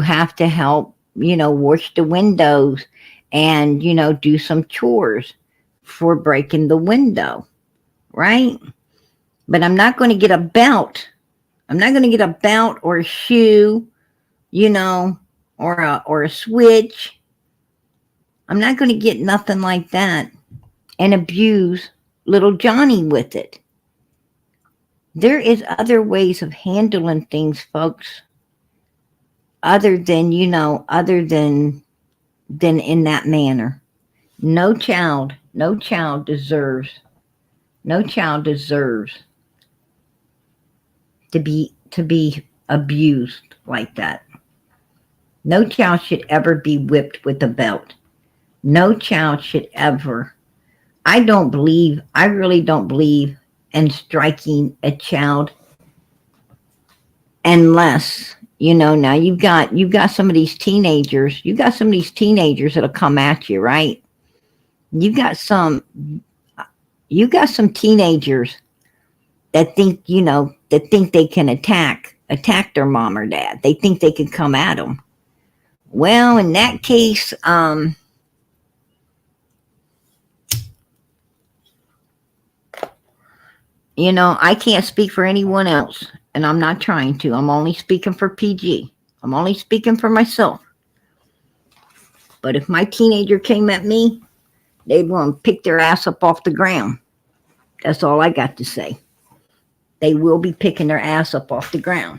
have to help, wash the windows and, do some chores for breaking the window, right? But I'm not going to get a belt. I'm not going to get a belt or a shoe, or a switch. I'm not going to get nothing like that and abuse little Johnny with it. There is other ways of handling things, folks, other than in that manner. No child deserves to be abused like that. No child should ever be whipped with a belt. No child should ever. I really don't believe in striking a child unless, now you've got some of these teenagers, that'll come at you, right? You've got some teenagers that think they can attack their mom or dad. They think they can come at them. Well, in that case, I can't speak for anyone else, and I'm not trying to. I'm only speaking for PG. I'm only speaking for myself. But if my teenager came at me, they'd want to pick their ass up off the ground. That's all I got to say. They will be picking their ass up off the ground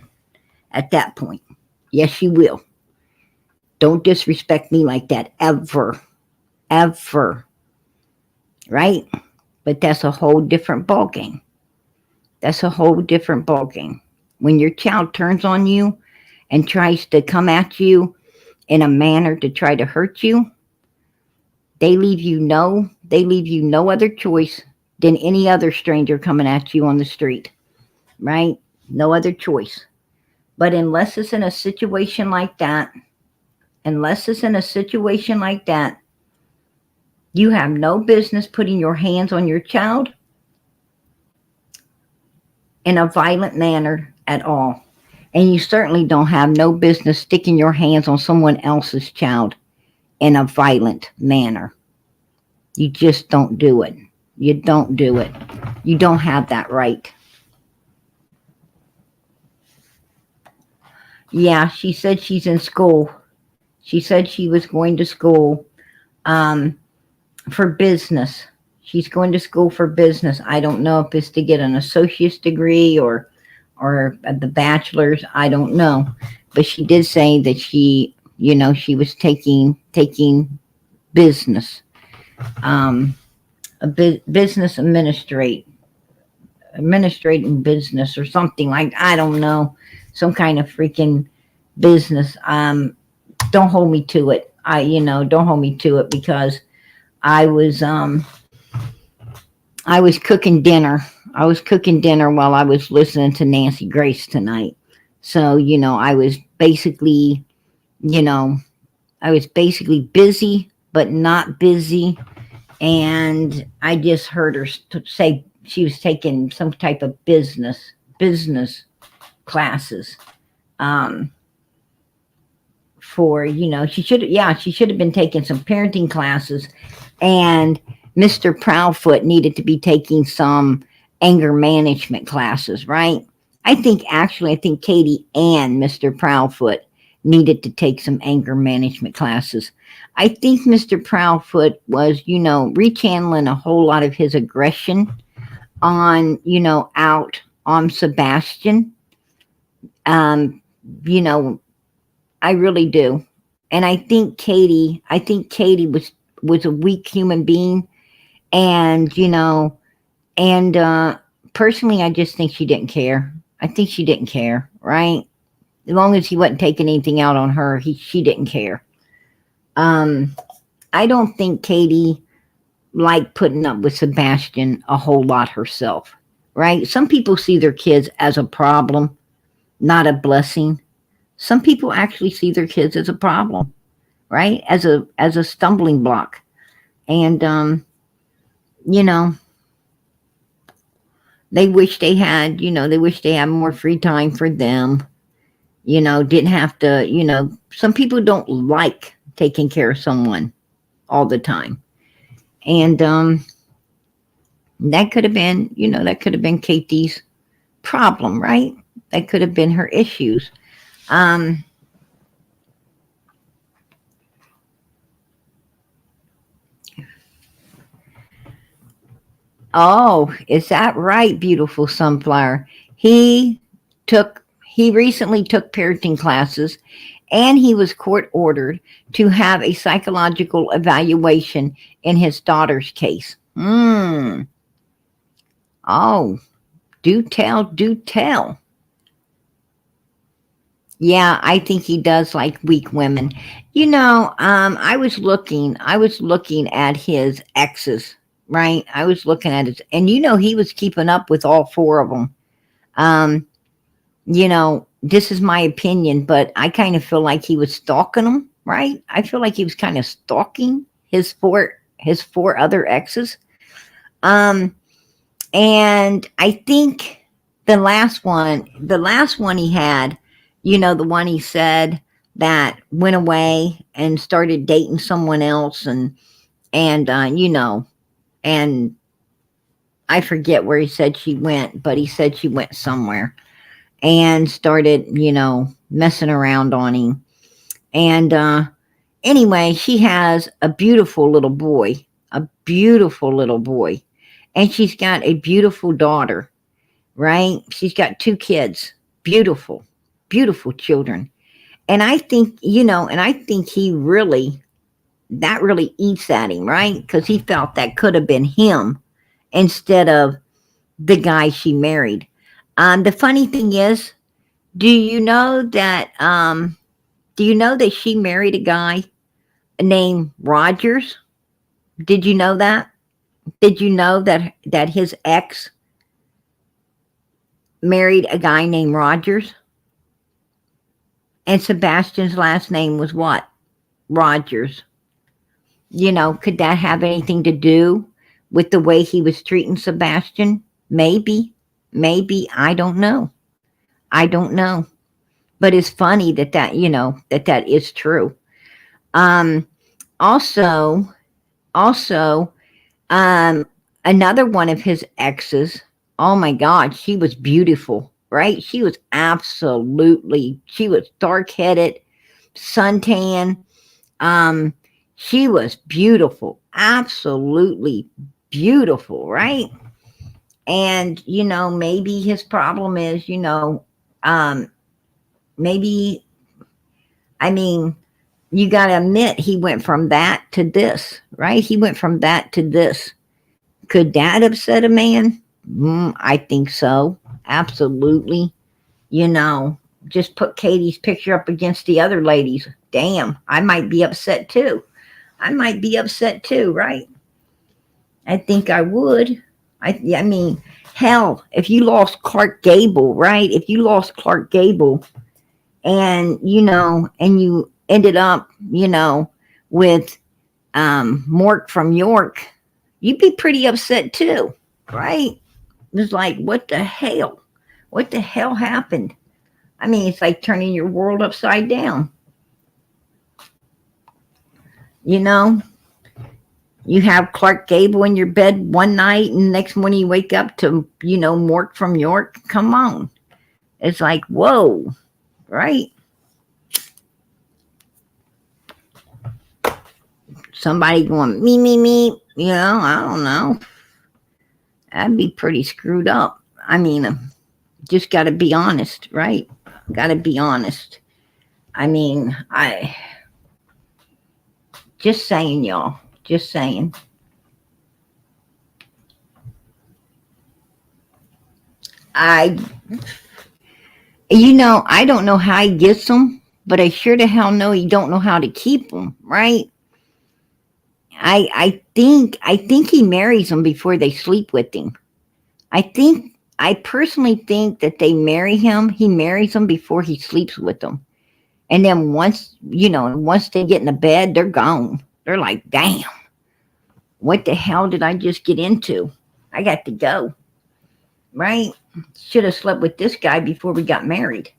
at that point. Yes, you will. Don't disrespect me like that ever. Ever. Right? But that's a whole different ballgame. That's a whole different ballgame. When your child turns on you and tries to come at you in a manner to try to hurt you, they leave you no other choice than any other stranger coming at you on the street. Right? No other choice. But unless it's in a situation like that, you have no business putting your hands on your child in a violent manner at all. And you certainly don't have no business sticking your hands on someone else's child in a violent manner. You just don't do it. You don't do it. You don't have that right. Yeah, she said she's in school. She said she was going to school for business. She's going to school for business. I don't know if it's to get an associate's degree or the bachelor's. I don't know. But she did say that she was taking business, business administrating business or something like, I don't know, some kind of freaking business. Don't hold me to it. Don't hold me to it, because I was cooking dinner. I was cooking dinner while I was listening to Nancy Grace tonight. So, I was basically busy, but not busy. And I just heard her say she was taking some type of business classes. She should have been taking some parenting classes, and Mr. Proudfoot needed to be taking some anger management classes, right? I think Katie and Mr. Proudfoot needed to take some anger management classes. I think Mr. Proudfoot was, rechanneling a whole lot of his aggression on, out on Sebastian. I really do. And I think Katie was a weak human being. And, personally, I just think she didn't care. I think she didn't care, right? As long as he wasn't taking anything out on her, she didn't care. I don't think Katie liked putting up with Sebastian a whole lot herself, right? Some people see their kids as a problem, not a blessing. Some people actually see their kids as a problem, right? As a stumbling block. And, they wish they had more free time for them. Didn't have to, some people don't like taking care of someone. all the time. And that could have been, that could have been Katie's problem, right? That could have been her issues. Um, oh, is that right, beautiful sunflower? He he recently took parenting classes, and he was court ordered to have a psychological evaluation in his daughter's case. Hmm. Oh, do tell, do tell. Yeah, I think he does like weak women. I was looking at his exes, right? I was looking at his, and he was keeping up with all four of them. Um, this is my opinion, but I kind of feel like he was stalking them, right? I feel like he was kind of stalking his four other exes. Um, and I think the last one he had, the one he said that went away and started dating someone else, and I forget where he said she went, but he said she went somewhere and started, messing around on him. And anyway, she has a beautiful little boy, and she's got a beautiful daughter, right? She's got two kids, beautiful, beautiful children. And I think that really eats at him, right? Because he felt that could have been him instead of the guy she married. The funny thing is, do you know that? Do you know that she married a guy named Rogers? Did you know that? Did you know that his ex married a guy named Rogers? And Sebastian's last name was what? Rogers. Could that have anything to do with the way he was treating Sebastian? Maybe. Maybe. I don't know. I don't know. But it's funny that is true. Um, also, also, um, another one of his exes, oh my God, she was beautiful, right? She was dark headed, suntan. Um, she was beautiful, absolutely beautiful, right? And maybe his problem is, um, maybe, I mean, you got to admit he went from that to this, right? He went from that to this. Could that upset a man? I think so. Absolutely. You know, just put Katie's picture up against the other ladies. Damn, I might be upset too. I might be upset too, right? I think I would. I mean, hell, if you lost Clark Gable, right? If you lost Clark Gable, and and you ended up, with Mork from York, you'd be pretty upset too, right? It's like, what the hell? What the hell happened? I mean, it's like turning your world upside down. You know, you have Clark Gable in your bed one night, and the next morning you wake up to, Mork from York. Come on. It's like, whoa, right? Somebody going, me, I don't know. That'd be pretty screwed up. I mean, just got to be honest, right? Got to be honest. I mean, just saying, y'all. Just saying. I, I don't know how he gets them, but I sure to hell know he don't know how to keep them, right? I think he marries them before they sleep with him. I personally think that they marry him. He marries them before he sleeps with them, and then once they get in the bed, they're gone. They're like, damn, what the hell did I just get into? I got to go, right? Should have slept with this guy before we got married.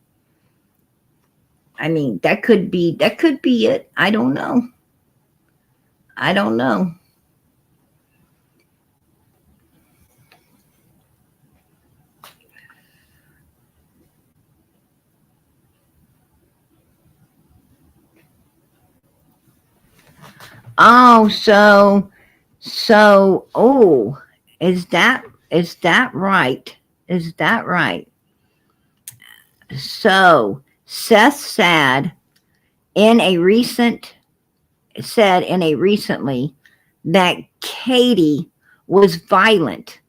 I mean, that could be it. I don't know. I don't know. Oh, oh, is that right? Is that right? So Seth in a recent said in a recently that Katie was violent,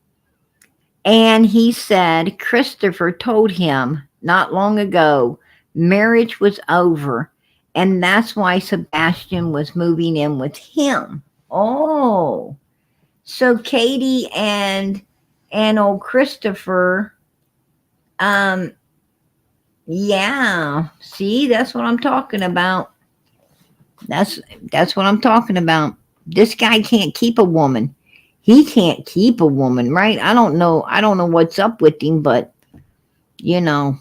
and he said Christopher told him not long ago marriage was over, and that's why Sebastian was moving in with him. Oh, so Katie and old Christopher, um, yeah. See, that's what I'm talking about. That's that's what I'm talking about. This guy can't keep a woman. He can't keep a woman, right? I don't know. I don't know what's up with him, but you know,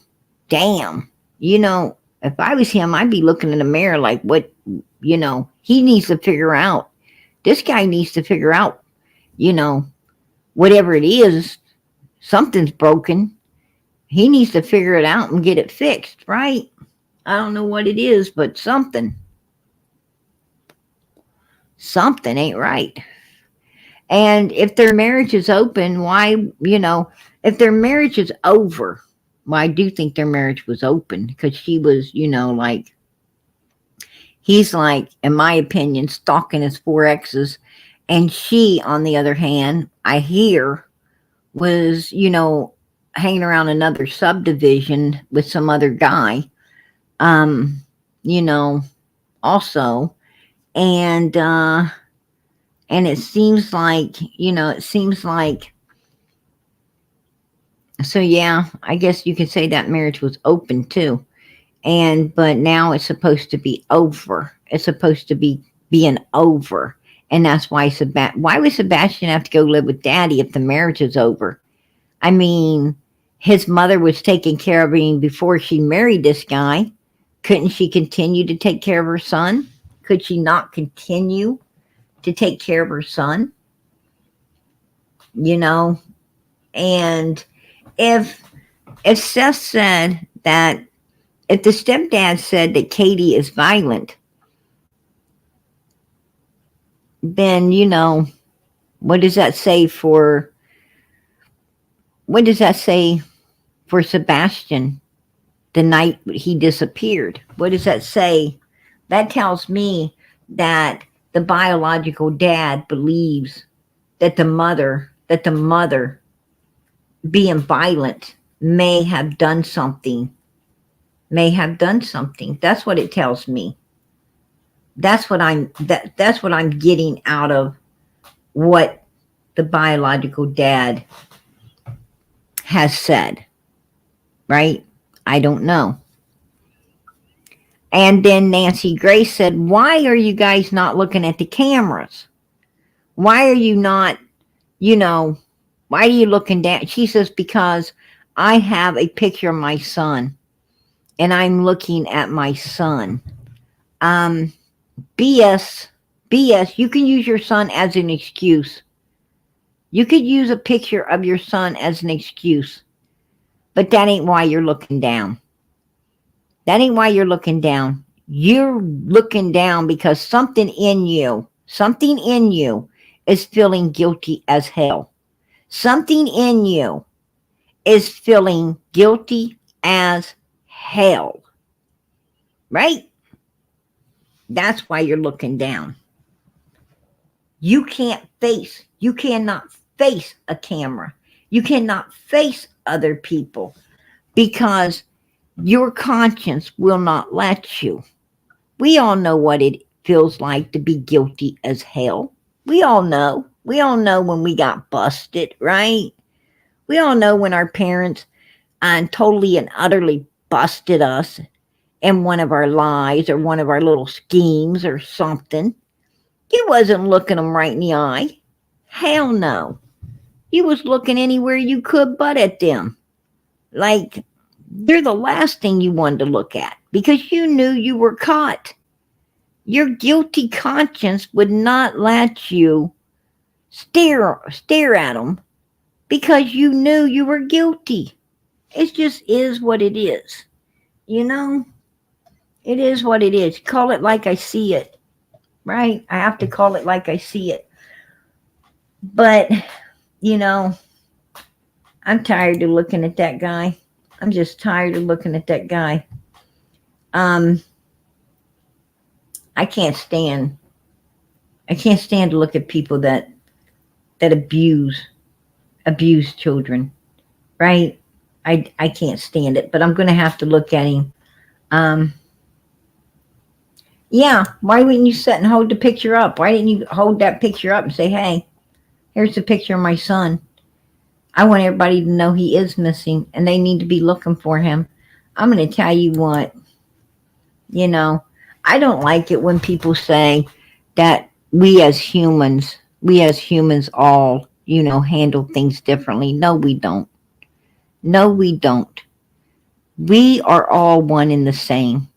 damn. If I was him, I'd be looking in the mirror like, what? He needs to figure out. This guy needs to figure out. You know, whatever it is, something's broken. He needs to figure it out and get it fixed, right? I don't know what it is, but something ain't right. And if their marriage is open, why, if their marriage is over, well, I do think their marriage was open because she was, like, he's like, in my opinion, stalking his four exes. And she, on the other hand, I hear, was, hanging around another subdivision with some other guy, um, you know, also. And it seems like, so yeah, I guess you could say that marriage was open too. But now it's supposed to be over. It's supposed to be being over. And that's why why would Sebastian have to go live with daddy if the marriage is over? I mean, his mother was taking care of him before she married this guy. Couldn't she continue to take care of her son? Could she not continue to take care of her son? You know, and if Seth said that, if the stepdad said that Katie is violent, then what does that say for Sebastian the night he disappeared? What does that say? That tells me that the biological dad believes that the mother being violent may have done something. That's what it tells me. That's what I'm getting out of what the biological dad has said, right? I don't know. And then Nancy Grace said, why are you guys not looking at the cameras? Why are you not, why are you looking down? She says, because I have a picture of my son and I'm looking at my son. BS, you can use your son as an excuse. You could use a picture of your son as an excuse, but that ain't why you're looking down. That ain't why you're looking down. You're looking down because something in you is feeling guilty as hell. Something in you is feeling guilty as hell. Right? That's why you're looking down. You cannot face a camera. You cannot face other people because your conscience will not let you. We all know what it feels like to be guilty as hell. We all know. We all know when we got busted, right? We all know when our parents totally and utterly busted us in one of our lies or one of our little schemes or something. You wasn't looking them right in the eye. Hell no. You was looking anywhere you could but at them. Like, they're the last thing you wanted to look at because you knew you were caught. Your guilty conscience would not let you stare at them because you knew you were guilty. It just is what it is. You know, it is what it is. Call it like I see it, right? I have to call it like I see it. But, you know, I'm tired of looking at that guy. I'm just tired of looking at that guy. Um, I can't stand. I can't stand to look at people that abuse children, right? I can't stand it, but I'm going to have to look at him. Um, yeah, why wouldn't you sit and hold the picture up? Why didn't you hold that picture up and say, hey, here's the picture of my son. I want everybody to know he is missing and they need to be looking for him. I'm going to tell you what, you know, I don't like it when people say that we as humans all, handle things differently. No, we don't. No, we don't. We are all one and the same.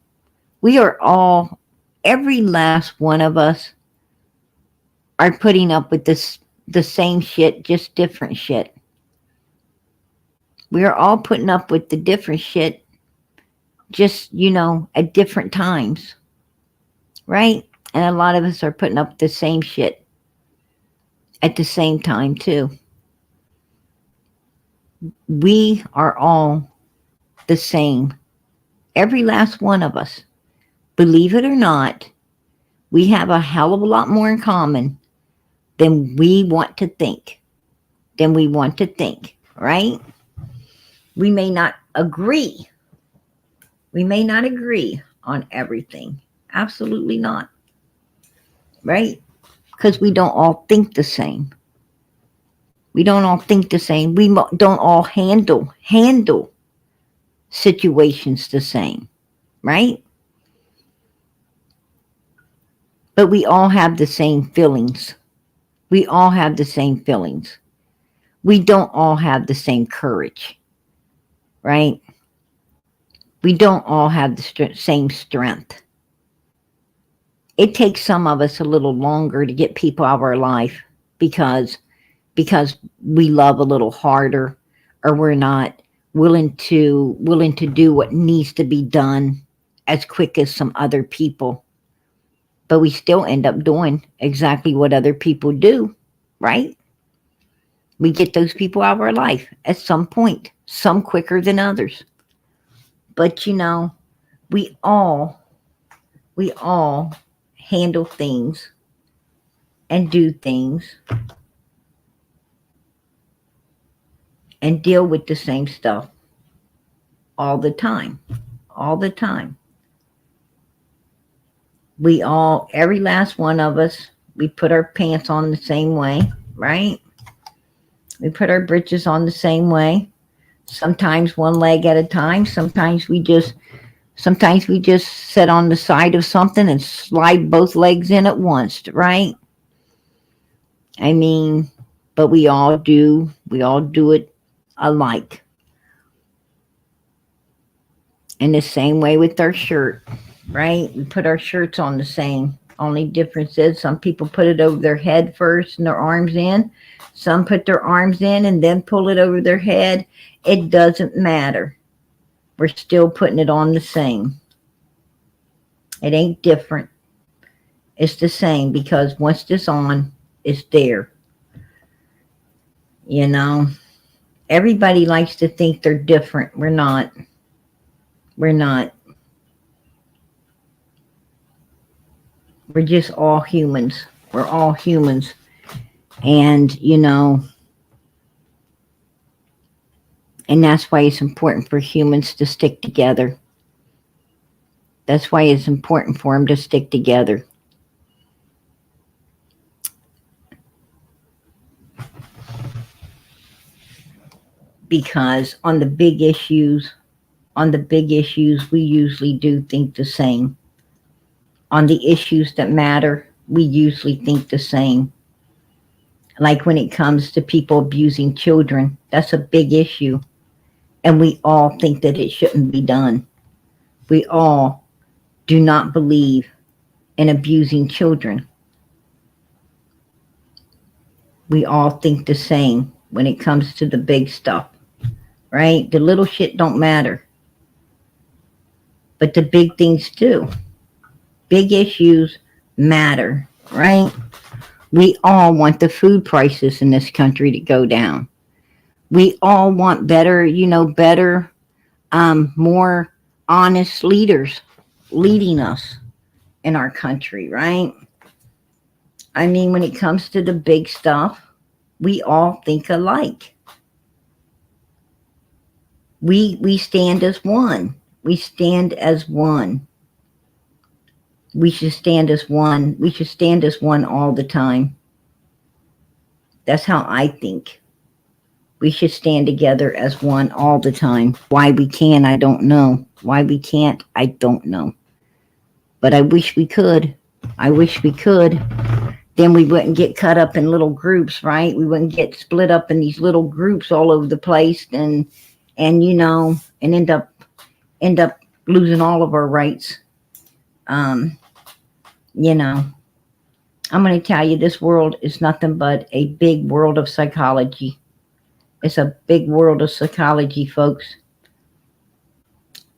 We are all, every last one of us are putting up with the same shit, just different shit. We are all putting up with the different shit, just, at different times, right? And a lot of us are putting up the same shit at the same time, too. We are all the same. Every last one of us. Believe it or not, we have a hell of a lot more in common than we want to think. Right? We may not agree. We may not agree on everything. Absolutely not. Right? Because we don't all think the same. We don't all think the same. We don't all handle situations the same. Right? But we all have the same feelings. We all have the same feelings. We don't all have the same courage. Right? We don't all have the same strength. It takes some of us a little longer to get people out of our life because we love a little harder, or we're not willing to do what needs to be done as quick as some other people. But we still end up doing exactly what other people do, right? We get those people out of our life at some point, some quicker than others. But we all handle things and do things and deal with the same stuff all the time. All the time. We all, every last one of us, we put our pants on the same way, right? We put our britches on the same way. Sometimes one leg at a time. Sometimes we just sit on the side of something and slide both legs in at once, right? I mean, but we all do it alike. In the same way with our shirt, right? We put our shirts on the same. Only difference is some people put it over their head first and their arms in. Some put their arms in and then pull it over their head. It doesn't matter. We're still putting it on the same. It ain't different. It's the same because once it's on, it's there. Everybody likes to think they're different. We're not. We're not. We're just all humans. We're all humans. And, and that's why it's important for humans to stick together. That's why it's important for them to stick together. Because on the big issues, we usually do think the same. On the issues that matter, we usually think the same. Like when it comes to people abusing children, that's a big issue. And we all think that it shouldn't be done. We all do not believe and abusing children. We all think the same when it comes to the big stuff, right? The little shit don't matter, but the big things do. Big issues matter, right? We all want the food prices in this country to go down. We all want better, better, more honest leaders leading us in our country, right? I mean, when it comes to the big stuff, we all think alike. We stand as one. We stand as one. We should stand as one. We should stand as one all the time. That's how I think. We should stand together as one all the time. Why we can, I don't know. Why we can't, I don't know. But I wish we could. I wish we could. Then we wouldn't get cut up in little groups, right? We wouldn't get split up in these little groups all over the place and end up losing all of our rights. I'm going to tell you, this world is nothing but a big world of psychology. It's a big world of psychology, folks.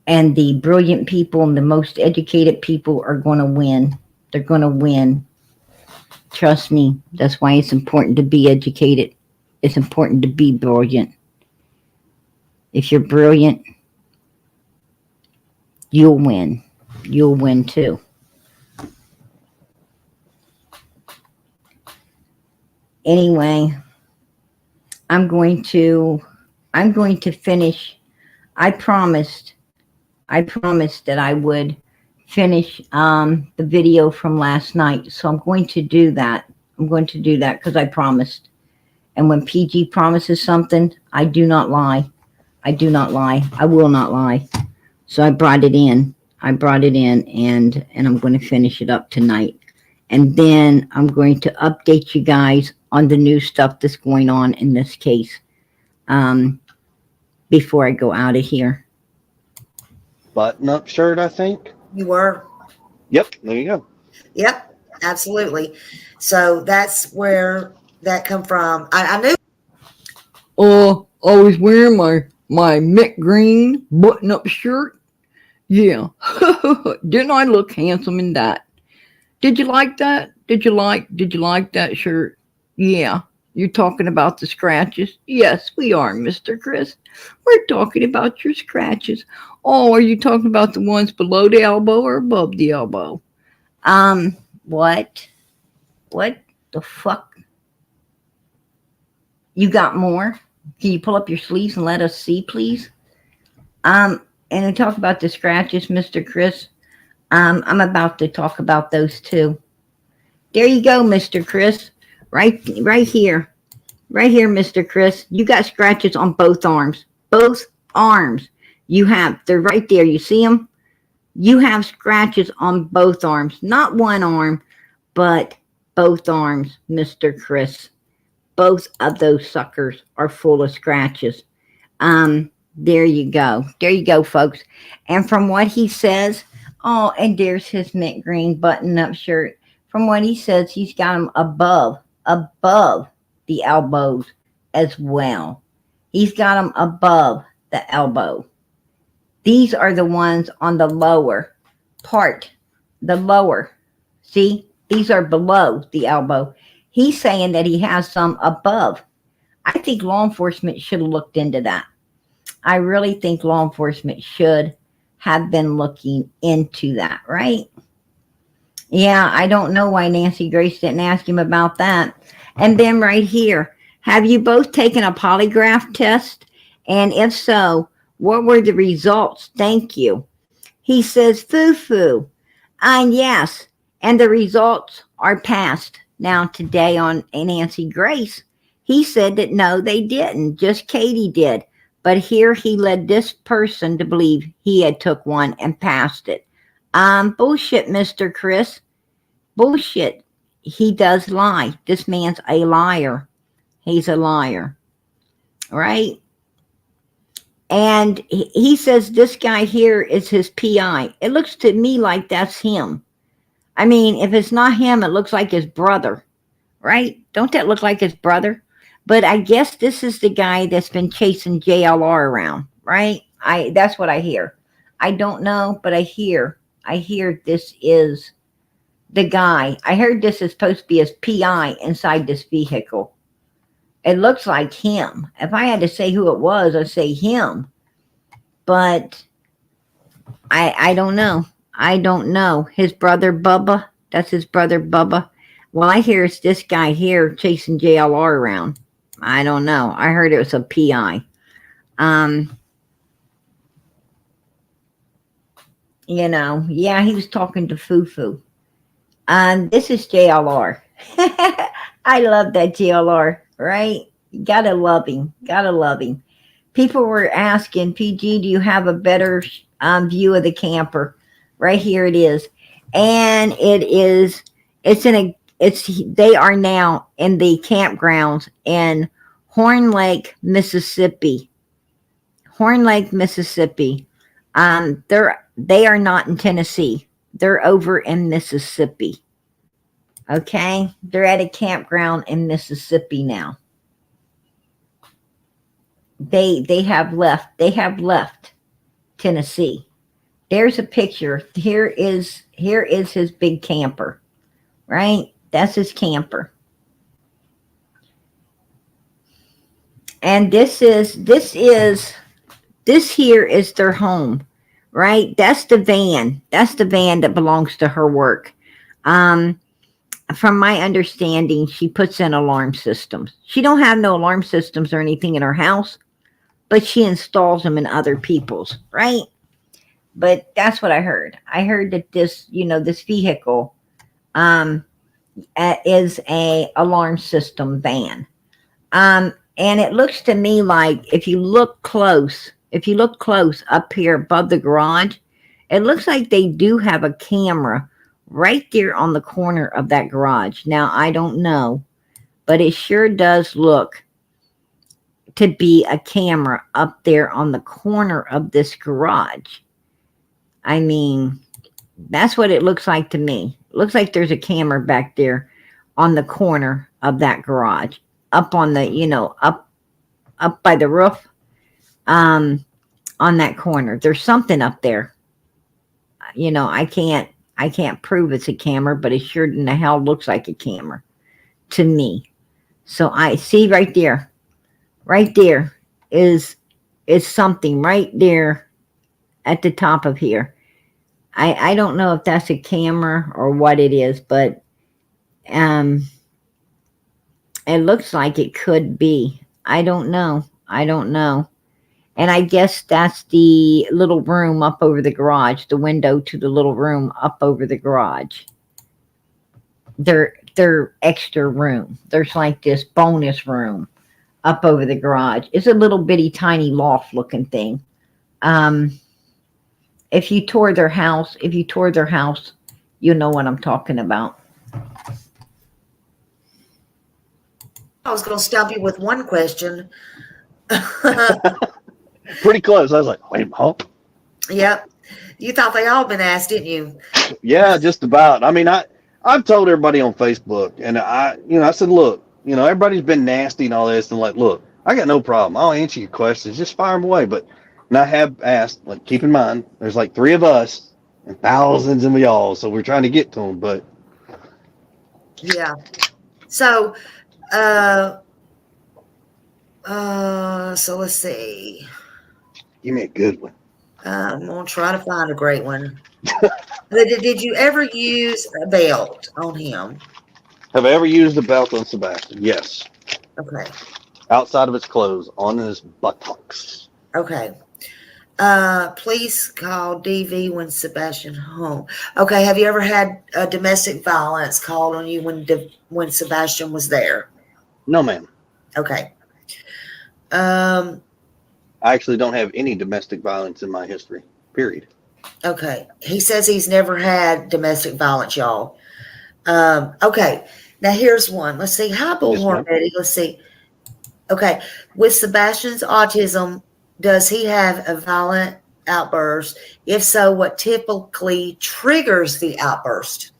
And the brilliant people and the most educated people are going to win. They're going to win. Trust me. That's why it's important to be educated. It's important to be brilliant. If you're brilliant, you'll win. You'll win too. Anyway, I'm going to finish. I promised that I would finish the video from last night. So I'm going to do that. I'm going to do that because I promised. And when PG promises something, I do not lie. I do not lie. I will not lie. So I brought it in. and I'm going to finish it up tonight. And then I'm going to update you guys on the new stuff that's going on in this case before I go out of here. Button-up shirt, I think. You were? Yep, there you go. Yep, absolutely. So that's where that come from. I knew. I was wearing my mint green button-up shirt. Yeah. Didn't I look handsome in that? Did you like that? Did you like that shirt? Yeah. You're talking about the scratches? Yes, we are, Mr. Chris. We're talking about your scratches. Oh, are you talking about the ones below the elbow or above the elbow? What? What the fuck? You got more? Can you pull up your sleeves and let us see, please? And to talk about the scratches, Mr. Chris, I'm about to talk about those too. There you go, Mr. Chris. Right here. Right here, Mr. Chris. You got scratches on both arms. Both arms. They're right there. You see them? You have scratches on both arms. Not one arm, but both arms, Mr. Chris. Both of those suckers are full of scratches. There you go. There you go, folks. And from what he says, and there's his mint green button-up shirt. From what he says, he's got them above the elbows as well. He's got them above the elbow. These are the ones on the lower part. The lower. See? These are below the elbow. He's saying that he has some above. I think law enforcement should have looked into that. I really think law enforcement should have been looking into that, right? Yeah, I don't know why Nancy Grace didn't ask him about that. And then right here, have you both taken a polygraph test? And if so, what were the results? Thank you. He says, foo-foo. Yes, and the results are passed. Now, today on Nancy Grace, he said that no, they didn't. Just Katie did. But here he led this person to believe he had took one and passed it. Bullshit, Mr. Chris. Bullshit. He does lie. This man's a liar. He's a liar. Right? And he says this guy here is his PI. It looks to me like that's him. I mean, if it's not him, it looks like his brother, right? Don't that look like his brother? But I guess this is the guy that's been chasing JLR around, right? I That's what I hear. I don't know, but I hear this is the guy. I heard this is supposed to be his PI inside this vehicle. It looks like him. If I had to say who it was, I'd say him. But I don't know. I don't know. His brother Bubba. That's his brother Bubba. Well, I hear it's this guy here chasing JLR around. I don't know. I heard it was a PI. Um, yeah, he was talking to Fufu. This is JLR. I love that JLR, right? Gotta love him. Gotta love him. People were asking, PG, do you have a better view of the camper? Right here it is. And they are now in the campgrounds in Horn Lake, Mississippi. Horn Lake, Mississippi. They are not in Tennessee. They're over in Mississippi. Okay? They're at a campground in Mississippi now. They have left. They have left Tennessee. There's a picture. Here is his big camper. Right? That's his camper. And this here is their home. Right? That's the van. That's the van that belongs to her work. From my understanding, she puts in alarm systems. She don't have no alarm systems or anything in her house, but she installs them in other people's, right? But that's what I heard. I heard that this vehicle is a alarm system van. And it looks to me like if you look close up here above the garage, it looks like they do have a camera right there on the corner of that garage. Now, I don't know, but it sure does look to be a camera up there on the corner of this garage. I mean, that's what it looks like to me. It looks like there's a camera back there on the corner of that garage, up on the, up by the roof, on that corner. There's something up there. I can't prove it's a camera, but it sure in the hell looks like a camera to me. So I see right there is something right there at the top of here. I don't know if that's a camera or what it is, but it looks like it could be. I don't know. And I guess that's the little room up over the garage, the window to the little room up over the garage. Their extra room. There's like this bonus room up over the garage. It's a little bitty tiny loft looking thing. If you tour their house, you know what I'm talking about. I was going to stop you with one question. Pretty close. I was like, wait a minute. Yep. You thought they all been asked, didn't you? Yeah, just about. I mean, I've told everybody on Facebook, and I said, look, everybody's been nasty and all this, and like, look, I got no problem. I'll answer your questions. Just fire them away. And I have asked, like, keep in mind, there's like 3 of us and thousands of y'all, so we're trying to get to them. But yeah. So, so let's see. give me a good one. I'm gonna try to find a great one. Did you ever use a belt on him? Have I ever used a belt on Sebastian? Yes. Okay. Outside of his clothes, on his buttocks. Okay. Please call DV when Sebastian home. Okay. Have you ever had domestic violence called on you when Sebastian was there? No, ma'am. Okay. I actually don't have any domestic violence in my history, period. Okay. He says he's never had domestic violence, y'all. Okay. Now here's one. Let's see. Hi, Bullhorn Betty. Let's see. Okay. With Sebastian's autism, does he have a violent outburst? If so, what typically triggers the outburst?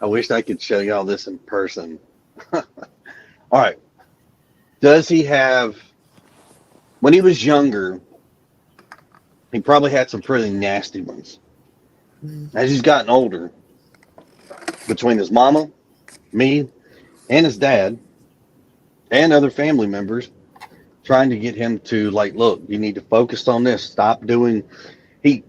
I wish I could show y'all this in person. All right. Does he have, when he was younger, he probably had some pretty nasty ones. As he's gotten older, between his mama, me, and his dad, and other family members, trying to get him to, like, look, you need to focus on this. Stop doing, he,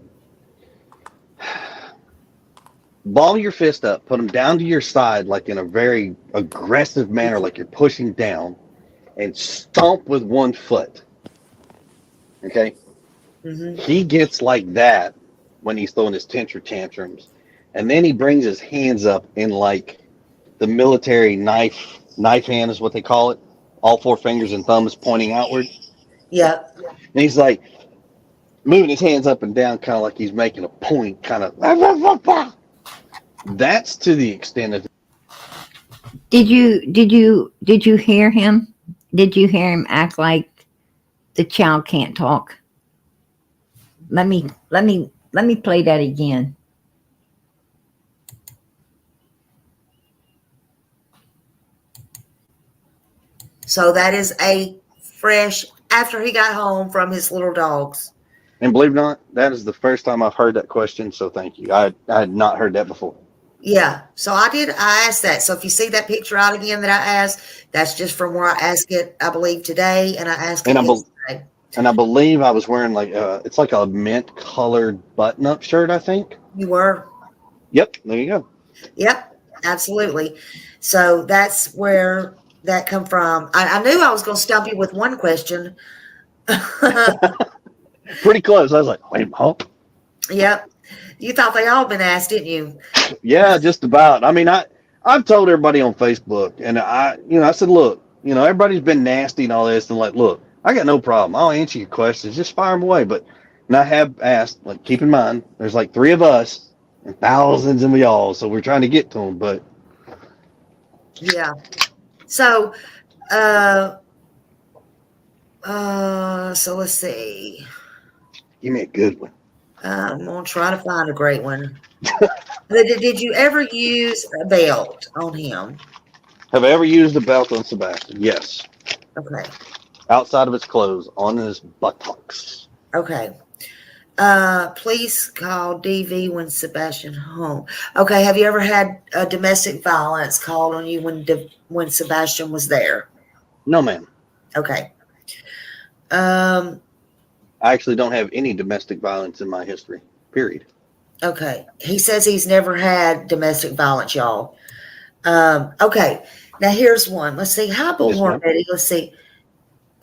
ball your fist up, put them down to your side, like in a very aggressive manner, like you're pushing down, and stomp with one foot. Okay? Mm-hmm. He gets like that when he's throwing his temper tantrums. And then he brings his hands up in like the military knife hand is what they call it. All four fingers and thumbs pointing outward. Yeah. And he's like moving his hands up and down, kind of like he's making a point, kind of. That's to the extent of. Did you hear him? Did you hear him act like the child can't talk? Let me play that again. So that is a fresh after he got home from his little dogs. And believe it or not, that is the first time I've heard that question. So thank you. I had not heard that before. Yeah. So I asked that. So if you see that picture out again that I asked, that's just from where I asked it, I believe today, and I asked it yesterday. And I believe I was wearing like it's like a mint colored button up shirt, I think. You were? Yep, there you go. Yep, absolutely. So that's where that come from. I knew I was going to stump you with one question. Pretty close. I was like, wait, huh? Yep. You thought they all been asked, didn't you? Yeah, just about. I mean, I've told everybody on Facebook, and I said, look, everybody's been nasty and all this, and like, look, I got no problem. I'll answer your questions. Just fire them away. But, and I have asked, like, keep in mind, there's like 3 of us and thousands of y'all, so we're trying to get to them. But yeah. So, so let's see. give me a good one. I'm gonna try to find a great one. Did you ever use a belt on him? Have I ever used a belt on Sebastian? Yes. Okay. Outside of his clothes, on his buttocks. Okay. Please call DV when Sebastian home. Okay. Have you ever had domestic violence called on you when Sebastian was there? No, ma'am. Okay. I actually don't have any domestic violence in my history. Period. Okay. He says he's never had domestic violence, y'all. Okay. Now here's one. Let's see. Hi, Bullhorn Betty. Let's see.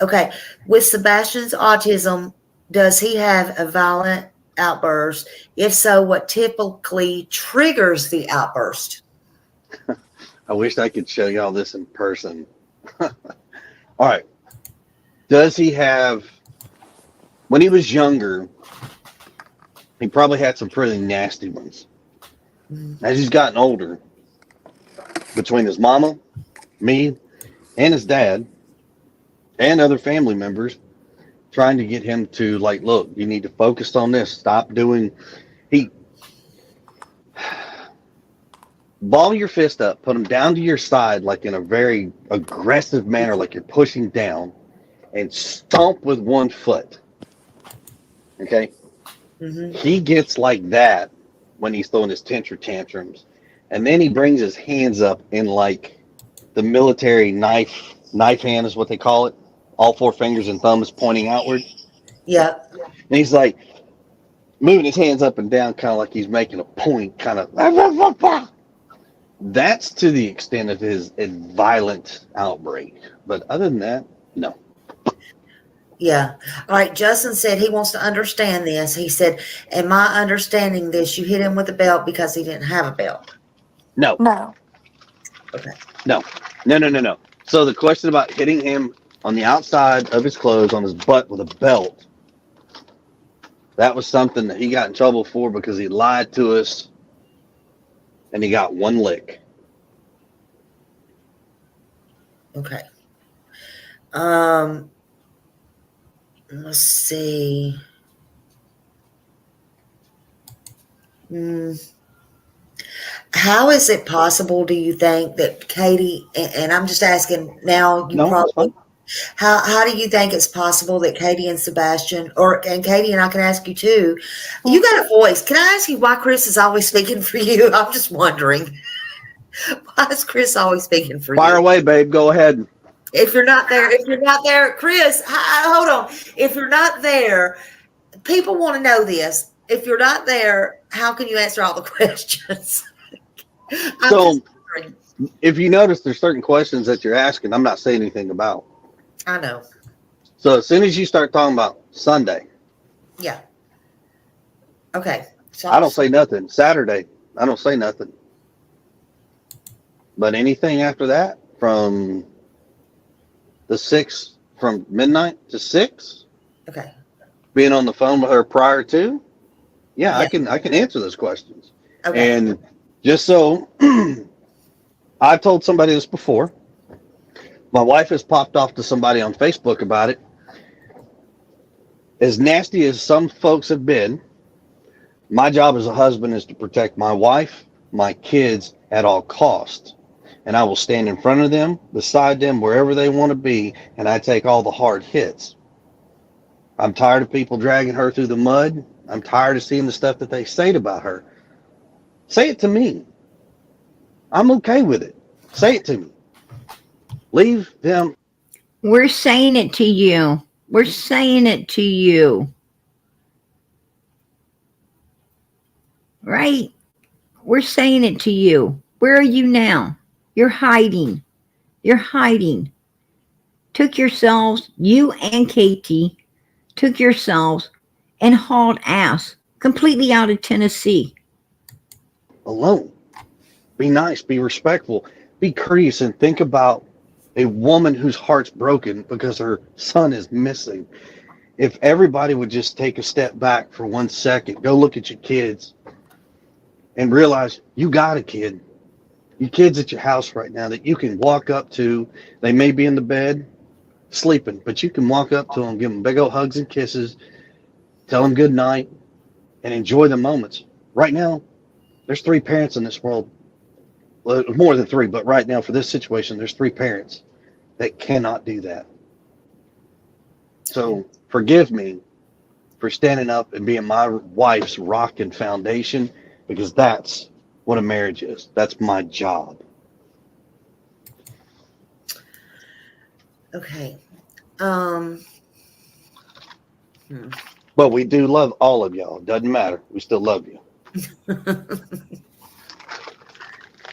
Okay. With Sebastian's autism, does he have a violent outburst? If so, what typically triggers the outburst? I wish I could show y'all this in person. All right. Does he have, when he was younger, he probably had some pretty nasty ones. As he's gotten older, between his mama, me, and his dad, and other family members, trying to get him to, like, look, you need to focus on this. Stop doing, ball your fist up, put them down to your side, like in a very aggressive manner, like you're pushing down, and stomp with one foot. Okay? Mm-hmm. He gets like that when he's throwing his temper tantrums. And then he brings his hands up in like the military knife hand is what they call it. All 4 fingers and thumbs pointing outward. Yeah. And he's like moving his hands up and down, kind of like he's making a point, kind of. That's to the extent of his violent outbreak. But other than that, no. Yeah. All right. Justin said he wants to understand this. He said, am I understanding this? You hit him with a belt because he didn't have a belt. No. No. Okay. No. So the question about hitting him on the outside of his clothes, on his butt with a belt, that was something that he got in trouble for because he lied to us and he got 1 lick. Okay. Let's see. How is it possible, do you think, that Katie, and I'm just asking now, you No, it's probably, fine. how do you think it's possible that Katie and Sebastian, and Katie, and I can ask you too, you Mm. got a voice. Can I ask you why Chris is always speaking for you? I'm just wondering. Why is Chris always speaking for Fire you? away, babe. Go ahead. If you're not there, Chris, hold on. If you're not there, people want to know this. If you're not there, how can you answer all the questions? I'm just So, wondering. if you notice, there's certain questions that you're asking, I'm not saying anything about. I know. So, as soon as you start talking about Sunday, Yeah. Okay. I So, don't say nothing. Saturday, I don't say nothing. But anything after that, from the 6th, from midnight to 6, okay. being on the phone with her prior to, yeah, Yeah. I can answer those questions. Okay. And just so I've told somebody this before, my wife has popped off to somebody on Facebook about it. As nasty as some folks have been, my job as a husband is to protect my wife, my kids at all costs. And I will stand in front of them, beside them, wherever they want to be, and I take all the hard hits. I'm tired of people dragging her through the mud. I'm tired of seeing the stuff that they say about her. Say it to me. I'm okay with it. Say it to me. Leave them. We're saying it to you. We're saying it to you. Right? We're saying it to you. Where are you now? You're hiding. You're hiding. Took yourselves, you and Katie, took yourselves and hauled ass completely out of Tennessee. Alone. Be nice. Be respectful. Be courteous and think about a woman whose heart's broken because her son is missing. If everybody would just take a step back for 1 second, go look at your kids and realize you got a kid. Your kid's at your house right now that you can walk up to. They may be in the bed sleeping, but you can walk up to them, give them big old hugs and kisses, tell them good night, and enjoy the moments. Right now, there's 3 parents in this world. Well, more than 3, but right now for this situation, there's 3 parents that cannot do that. So forgive me for standing up and being my wife's rock and foundation because that's what a marriage is. That's my job. Okay. Um. But we do love all of y'all. Doesn't matter. We still love you.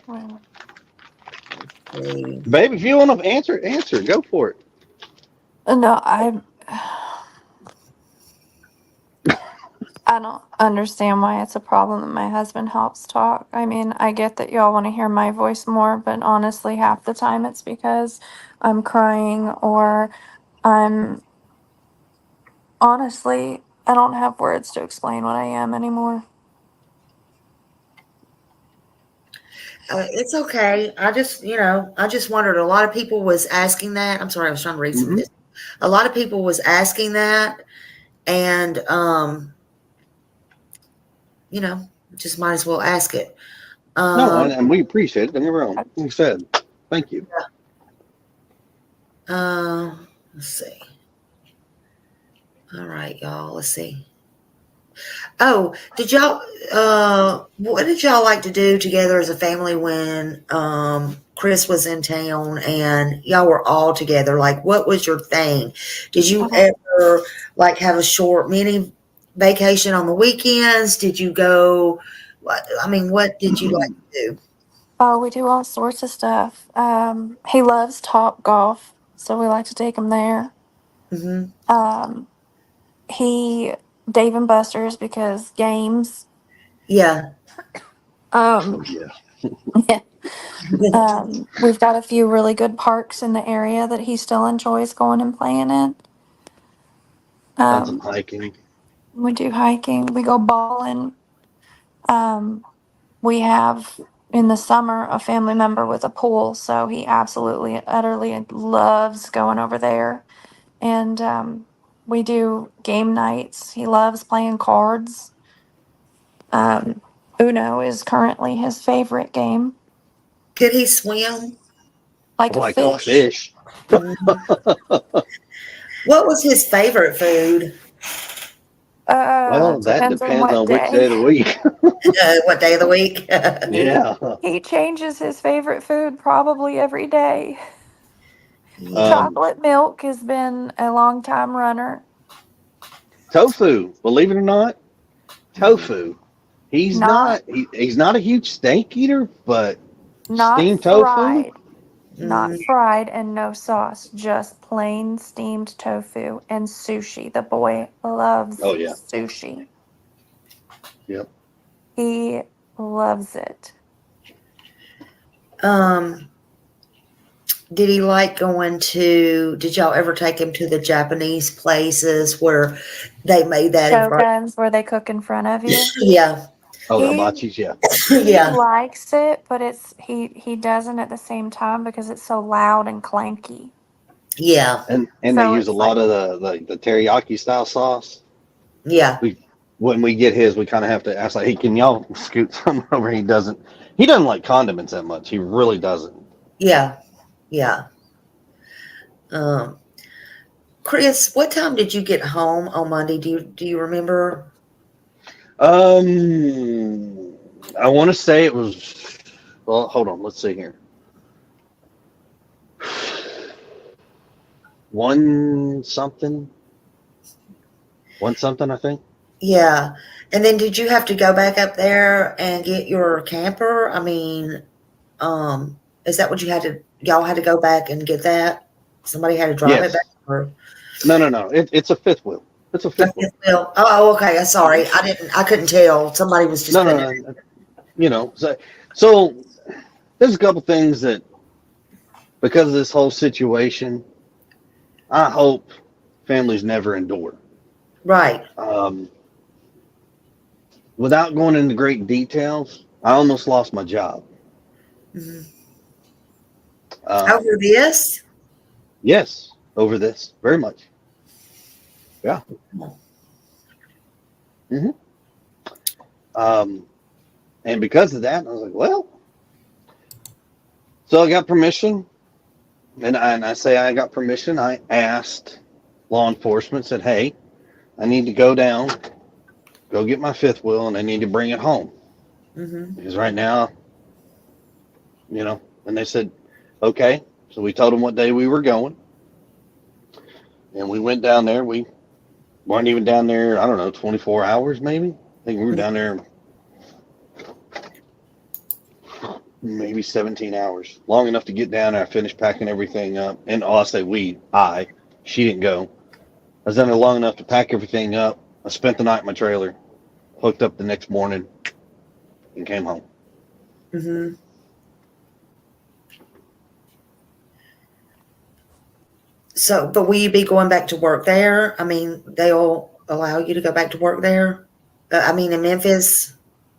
Well, Baby, if you want to answer. Go for it. no, I don't understand why it's a problem that my husband helps talk. I mean, I get that y'all want to hear my voice more, but honestly, half the time it's because I'm crying or I'm honestly, I don't have words to explain what I am anymore. It's okay. I just wondered. A lot of people was asking that. I'm sorry, I was trying to read some of Mm-hmm. this. A lot of people was asking that, and just might as well ask it. No, Um, and we appreciate it. Don't get me wrong. Like you said, thank you. let's see. All right, y'all. Let's see. Oh, what did y'all like to do together as a family when Chris was in town and y'all were all together? Like, what was your thing? Did you Uh, ever like have a short mini vacation on the weekends? Did you go? I mean, what did you like to do? Oh, we do all sorts of stuff. He loves Top Golf, so we like to take him there. Hmm. Um, he Dave and Buster's because games. Yeah. Oh Um, yeah, we've got a few really good parks in the area that he still enjoys going and playing in. done some Um, hiking. we do hiking. We go bowling. Um, we have in the summer a family member with a pool, so he absolutely, utterly loves going over there. And we do game nights. He loves playing cards. Um, Uno is currently his favorite game. Could he swim? Like a Like a fish. fish. What was his favorite food? Well, that Depends on depends what on which day day. of the week. What day of the week? Yeah. He changes his favorite food probably every day. Yeah. Um, Chocolate milk has been a long time runner. Tofu, believe it or not, tofu. Not He's not a huge steak eater, but not steamed tofu. fried. Not Mm, fried and no sauce, just plain steamed tofu and sushi. The boy Oh loves yeah. sushi. Yep. He loves it. Um, did he like going to, did y'all ever take him to the Japanese places where they made that in front? Shoguns where they cook in front of you. Yeah. Oh, He hibachis, yeah. he Yeah. likes it, but he doesn't at the same time because it's so loud and clanky. Yeah. And they So use a it's like, lot of the teriyaki style sauce. Yeah. When we get his, we kind of have to ask like, hey, can y'all scoot some over? He doesn't like condiments that much. He really doesn't. Yeah. Yeah. Um, Chris, what time did you get home on Monday? Do you remember? I want to say it was. Well, hold on. Let's see here. One something. I think. Yeah. And then did you have to go back up there and get your camper? I mean, is that what y'all had to go back and get that? Somebody had to drive it back? Yes. Or No. It's a fifth wheel. It's a fifth wheel. Oh, okay. Sorry. I couldn't tell. Somebody was just No, putting no, it. no. So there's a couple things that because of this whole situation, I hope families never endure. Right. Without going into great details, I almost lost my job. Mhm. Um, Over this? yes, over this, very much. Yeah. hmm and because of that, I was like, well, so I got permission, and I say I got permission. I asked law enforcement, said, hey, I need to go down, go get my fifth wheel, and I need to bring it home Mm-hmm. because right now, and they said, okay. So we told them what day we were going, and we went down there. We weren't even down there, I don't know, 24 hours maybe. I think we were down there maybe 17 hours, long enough to get down there. I finished packing everything up. And I say she didn't go. I was down there long enough to pack everything up. I spent the night in my trailer, hooked up the next morning, and came home. Mm-hmm. So, but will you be going back to work there? I mean, they'll allow you to go back to work there? In Memphis?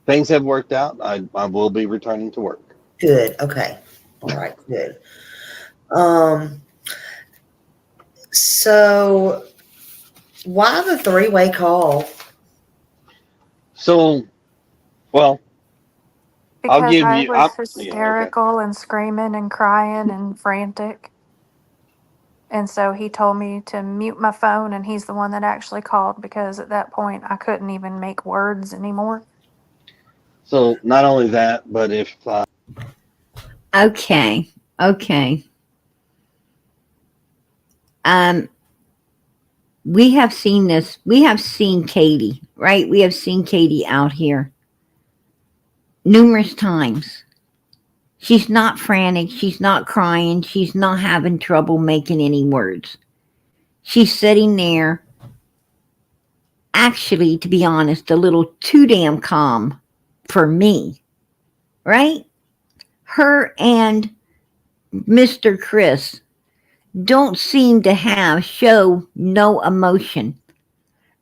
Things have worked out. I will be returning to work. Good. Okay. All right. Good. Um, so why the three-way call? So, well, I'll because give I you. was Yeah, okay. hysterical and screaming and crying and frantic. And so he told me to mute my phone, and he's the one that actually called because at that point I couldn't even make words anymore. So not only that, but if Okay. We have seen this. We have seen Katie, right? We have seen Katie out here numerous times. She's not frantic. She's not crying. She's not having trouble making any words. She's sitting there, actually, to be honest, a little too damn calm for me, right? Her and Mr. Chris don't seem to show no emotion.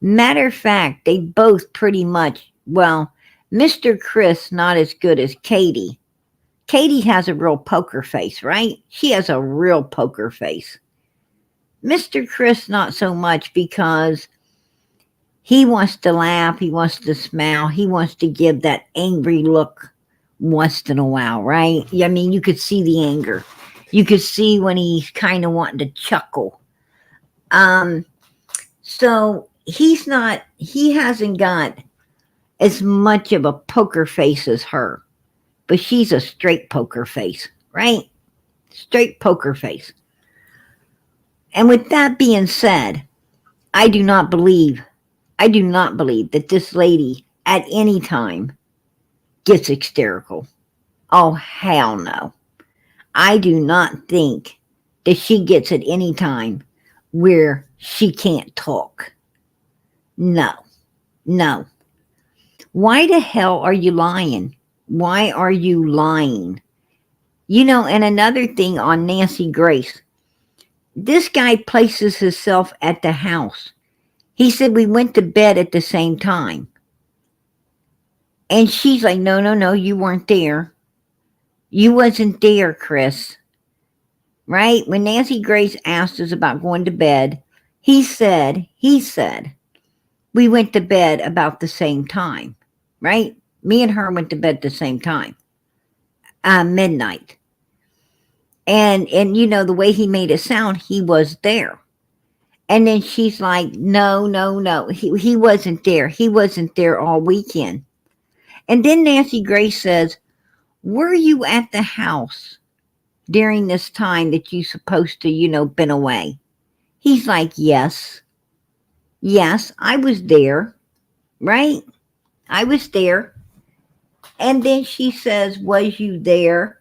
Matter of fact, they both pretty much, well, Mr. Chris not as good as Katie. Katie has a real poker face, right? She has a real poker face. Mr. Chris not so much because He wants to laugh. He wants to smile. He wants to give that angry look once in a while, right? I mean, you could see the anger. You could see when he's kind of wanting to chuckle. So he hasn't got as much of a poker face as her, but she's a straight poker face, right? Straight poker face. And with that being said, I do not believe that this lady at any time gets hysterical. Oh, hell no. I do not think that she gets at any time where she can't talk. No. Why the hell are you lying? Why are you lying? And another thing on Nancy Grace, this guy places himself at the house. He said we went to bed at the same time. And she's like, no, you weren't there. You wasn't there, Chris. Right? When Nancy Grace asked us about going to bed, he said, we went to bed about the same time. Right? Me and her went to bed at the same time. Midnight. And the way he made it sound, he was there. And then she's like, no. He wasn't there. He wasn't there all weekend. And then Nancy Grace says, were you at the house during this time that you supposed to, been away? He's like, yes, I was there, right? I was there. And then she says, was you there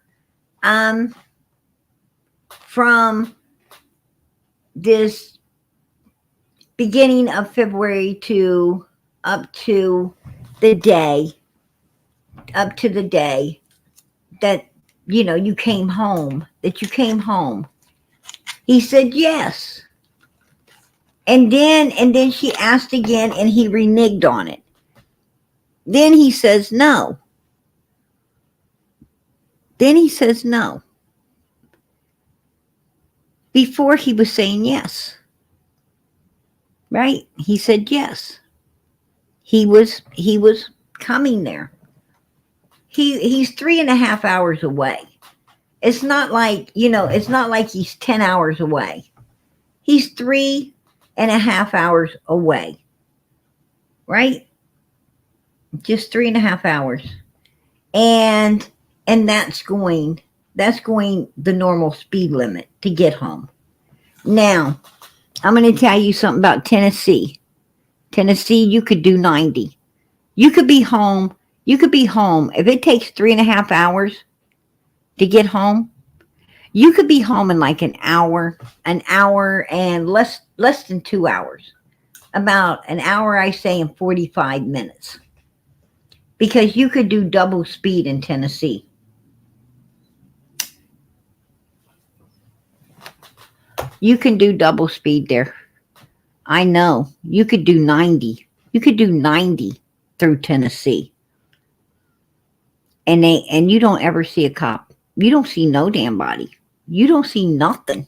from this beginning of February to up to the day that you came home, He said yes. And then she asked again, and he reneged on it. Then he says no. Before he was saying yes. Right? He said yes. He was coming there. He's 3.5 hours away. It's not like, he's 10 hours away. He's 3.5 hours away. Right? Just 3.5 hours. And that's going the normal speed limit to get home. Now, I'm going to tell you something about Tennessee. Tennessee, you could do 90. You could be home. If it takes 3.5 hours to get home, you could be home in like an hour and less than 2 hours. About an hour, I say, and 45 minutes. Because you could do double speed in Tennessee. You can do double speed there. I know. You could do 90. You could do 90 through Tennessee. And you don't ever see a cop. You don't see no damn body. You don't see nothing.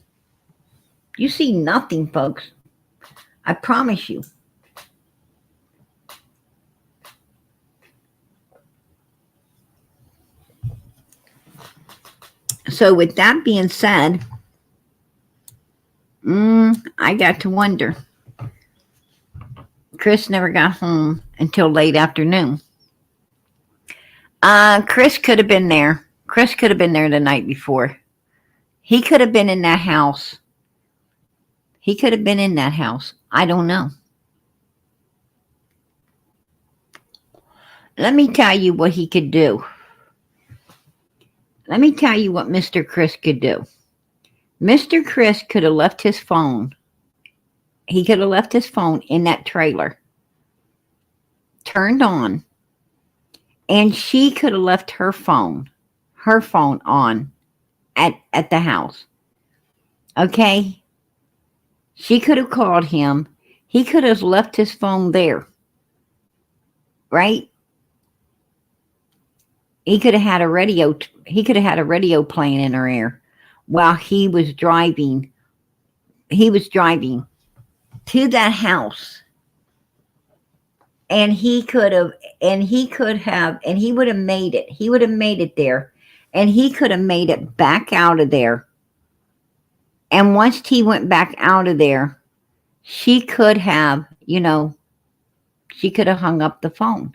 You see nothing, folks. I promise you. So with that being said, I got to wonder. Chris never got home until late afternoon. Chris could have been there. Chris could have been there the night before. He could have been in that house. I don't know. Let me tell you what he could do. Let me tell you what Mr. Chris could do. Mr. Chris could have left his phone. He could have left his phone in that trailer, turned on, and she could have left her phone on at the house. Okay? She could have called him. He could have left his phone there. Right? He could have had a radio playing in her ear while he was driving. He was driving to that house and he could have, and he would have made it. He would have made it there, and he could have made it back out of there. And once he went back out of there, she could have, she could have hung up the phone,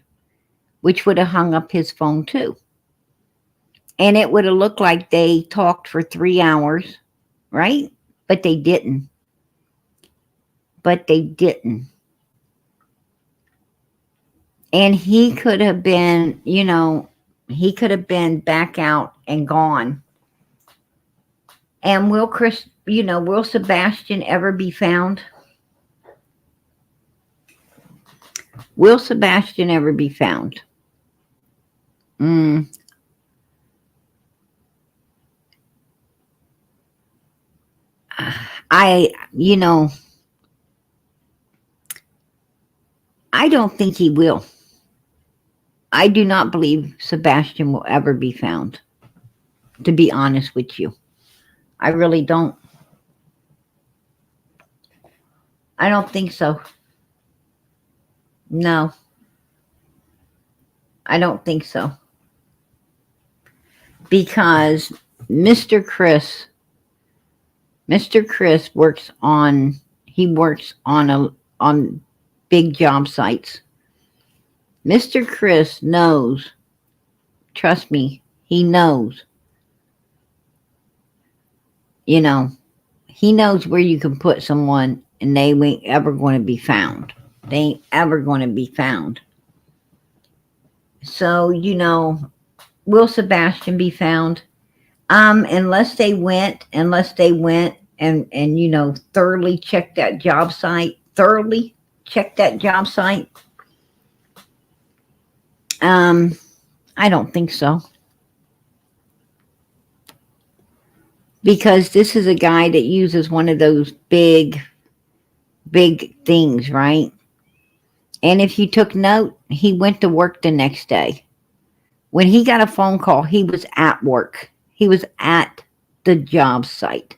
which would have hung up his phone too. And it would have looked like they talked for 3 hours, right? But they didn't. And he could have been, he could have been back out and gone. And will Sebastian ever be found? Will Sebastian ever be found? I don't think he will. I do not believe Sebastian will ever be found, to be honest with you. I really don't. I don't think so. No. I don't think so. Because Mr. Chris works on big job sites. Mr. Chris knows, trust me, he knows. He knows where you can put someone and they ain't ever going to be found. They ain't ever going to be found. So, will Sebastian be found? Unless they went and thoroughly checked that job site. I don't think so. Because this is a guy that uses one of those big things, right? And if you took note, he went to work the next day. When he got a phone call, he was at work. He was at the job site.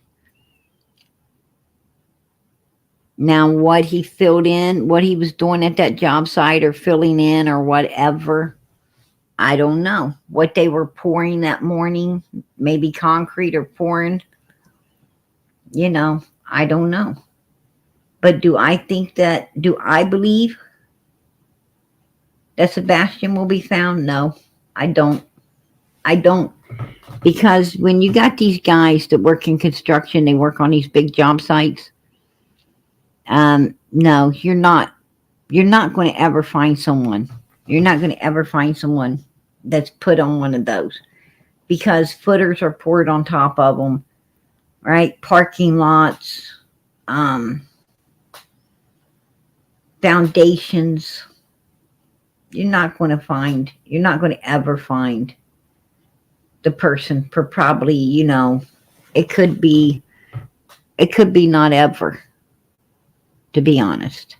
Now, what he filled in, what he was doing at that job site or filling in or whatever, I don't know. What they were pouring that morning, maybe concrete or pouring, I don't know. But do I believe that Sebastian will be found? No, I don't. Because when you got these guys that work in construction, they work on these big job sites. No, you're not going to ever find someone. You're not going to ever find someone that's put on one of those, because footers are poured on top of them, right? Parking lots, foundations. You're not going to ever find the person for probably, it could be not ever, to be honest.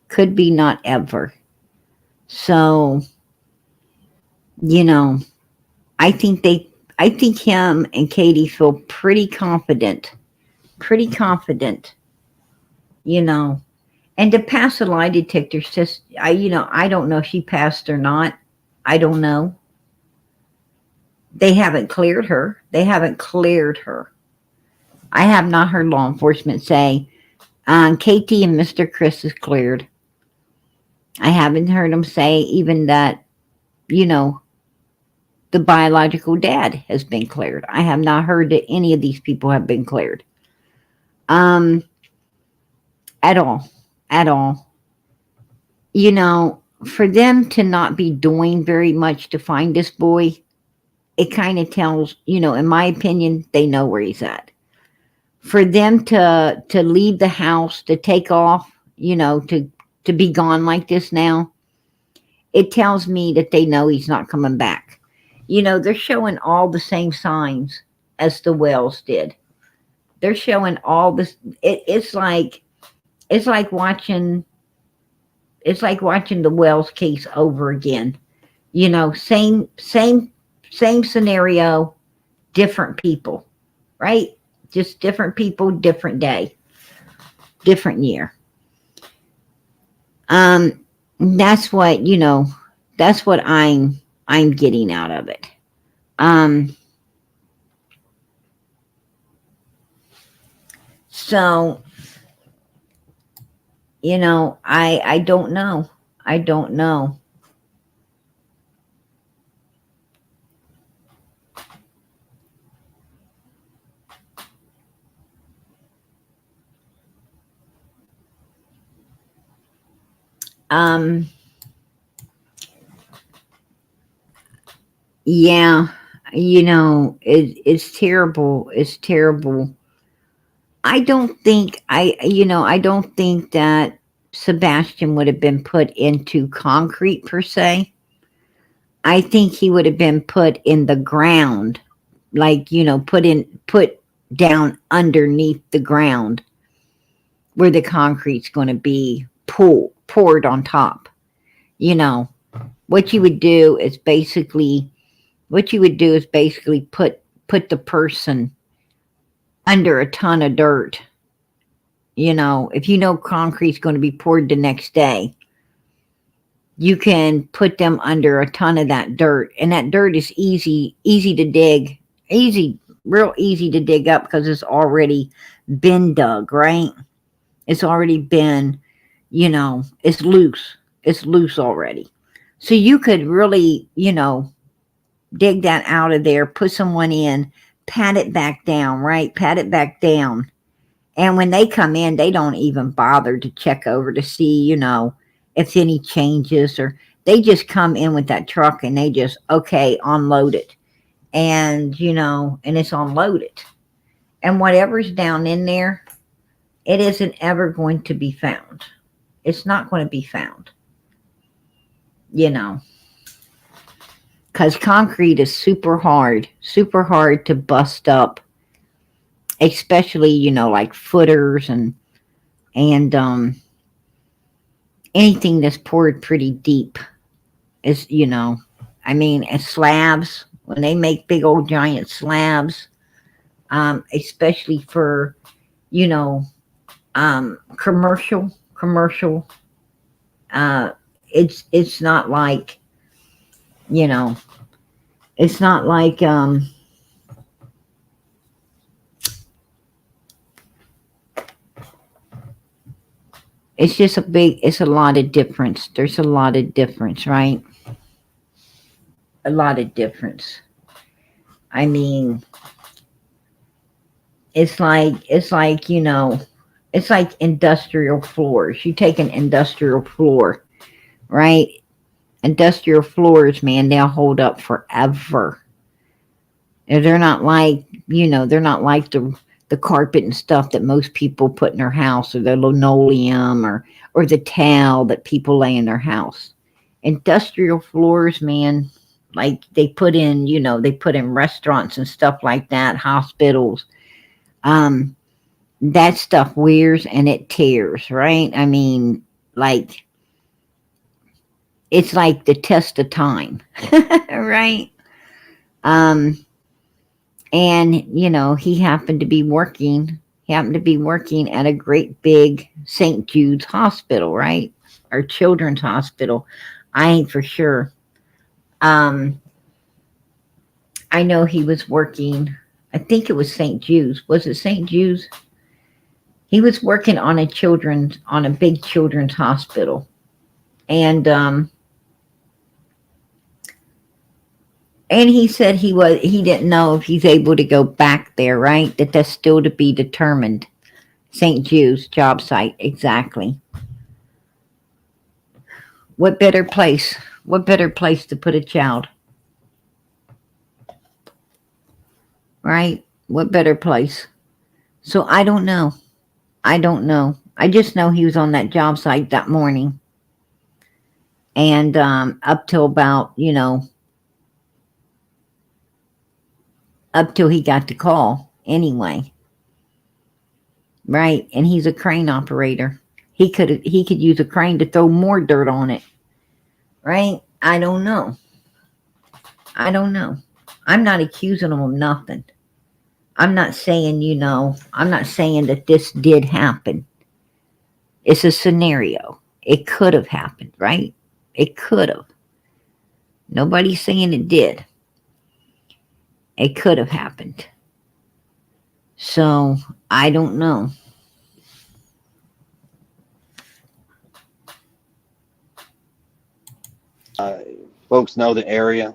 Could be not ever. So, I think him and Katie feel pretty confident, and to pass a lie detector test, I don't know if she passed or not. I don't know. They haven't cleared her. I have not heard law enforcement say, Katie and Mr. Chris is cleared. I haven't heard them say even that, the biological dad has been cleared. I have not heard that any of these people have been cleared. At all. For them to not be doing very much to find this boy, it kind of tells, in my opinion, they know where he's at. For them to leave the house, to take off, to be gone like this now, it tells me that they know he's not coming back. They're showing all the same signs as the Wells did. They're showing all this. It's like watching the Wells case over again. Same scenario, different people, right? Just different people, different day, different year. that's what, that's what I'm getting out of it. So, I don't know. I don't know. Um, yeah, it's terrible. It's terrible. I don't think that Sebastian would have been put into concrete per se. I think he would have been put in the ground, like, put down underneath the ground where the concrete's going to be poured on top. You know, what you would do is basically, put the person under a ton of dirt. If concrete's going to be poured the next day, you can put them under a ton of that dirt, and that dirt is easy to dig, real easy to dig up because it's already been dug, right? It's already been, it's loose already. So you could really, dig that out of there, put someone in, pat it back down, right? Pat it back down. And when they come in, they don't even bother to check over to see, if any changes, or they just come in with that truck and they just, okay, unload it. And, and it's unloaded. And whatever's down in there, it isn't ever going to be found. It's not going to be found. Because concrete is super hard to bust up, especially, like footers and anything that's poured pretty deep is, and slabs, when they make big old giant slabs, especially for, commercial, it's not like, it's not like, it's a lot of difference. There's a lot of difference, right? A lot of difference. I mean, it's like, it's like industrial floors. You take an industrial floor, right? Industrial floors, man, they'll hold up forever. And they're not like, they're not like the carpet and stuff that most people put in their house, or the linoleum, or the towel that people lay in their house. Industrial floors, man, like they put in, they put in restaurants and stuff like that, hospitals. That stuff wears and it tears, right? I mean, like, it's like the test of time, right? And he happened to be working. He happened to be working at a great big St. Jude's hospital, right? Or children's hospital. I ain't for sure. I know he was working. I think it was St. Jude's. Was it St. Jude's? He was working on a big children's hospital, and he said he didn't know if he's able to go back there, right? That's still to be determined. St. Jude's job site, exactly. What better place? What better place to put a child? Right? What better place? So I don't know. I don't know. I just know he was on that job site that morning. And up till about, up till he got the call anyway. Right? And he's a crane operator. He could use a crane to throw more dirt on it. Right? I don't know. I'm not accusing him of nothing. I'm not saying, I'm not saying that this did happen. It's a scenario. It could have happened, right? It could have. Nobody's saying it did. It could have happened. So I don't know. Folks know the area.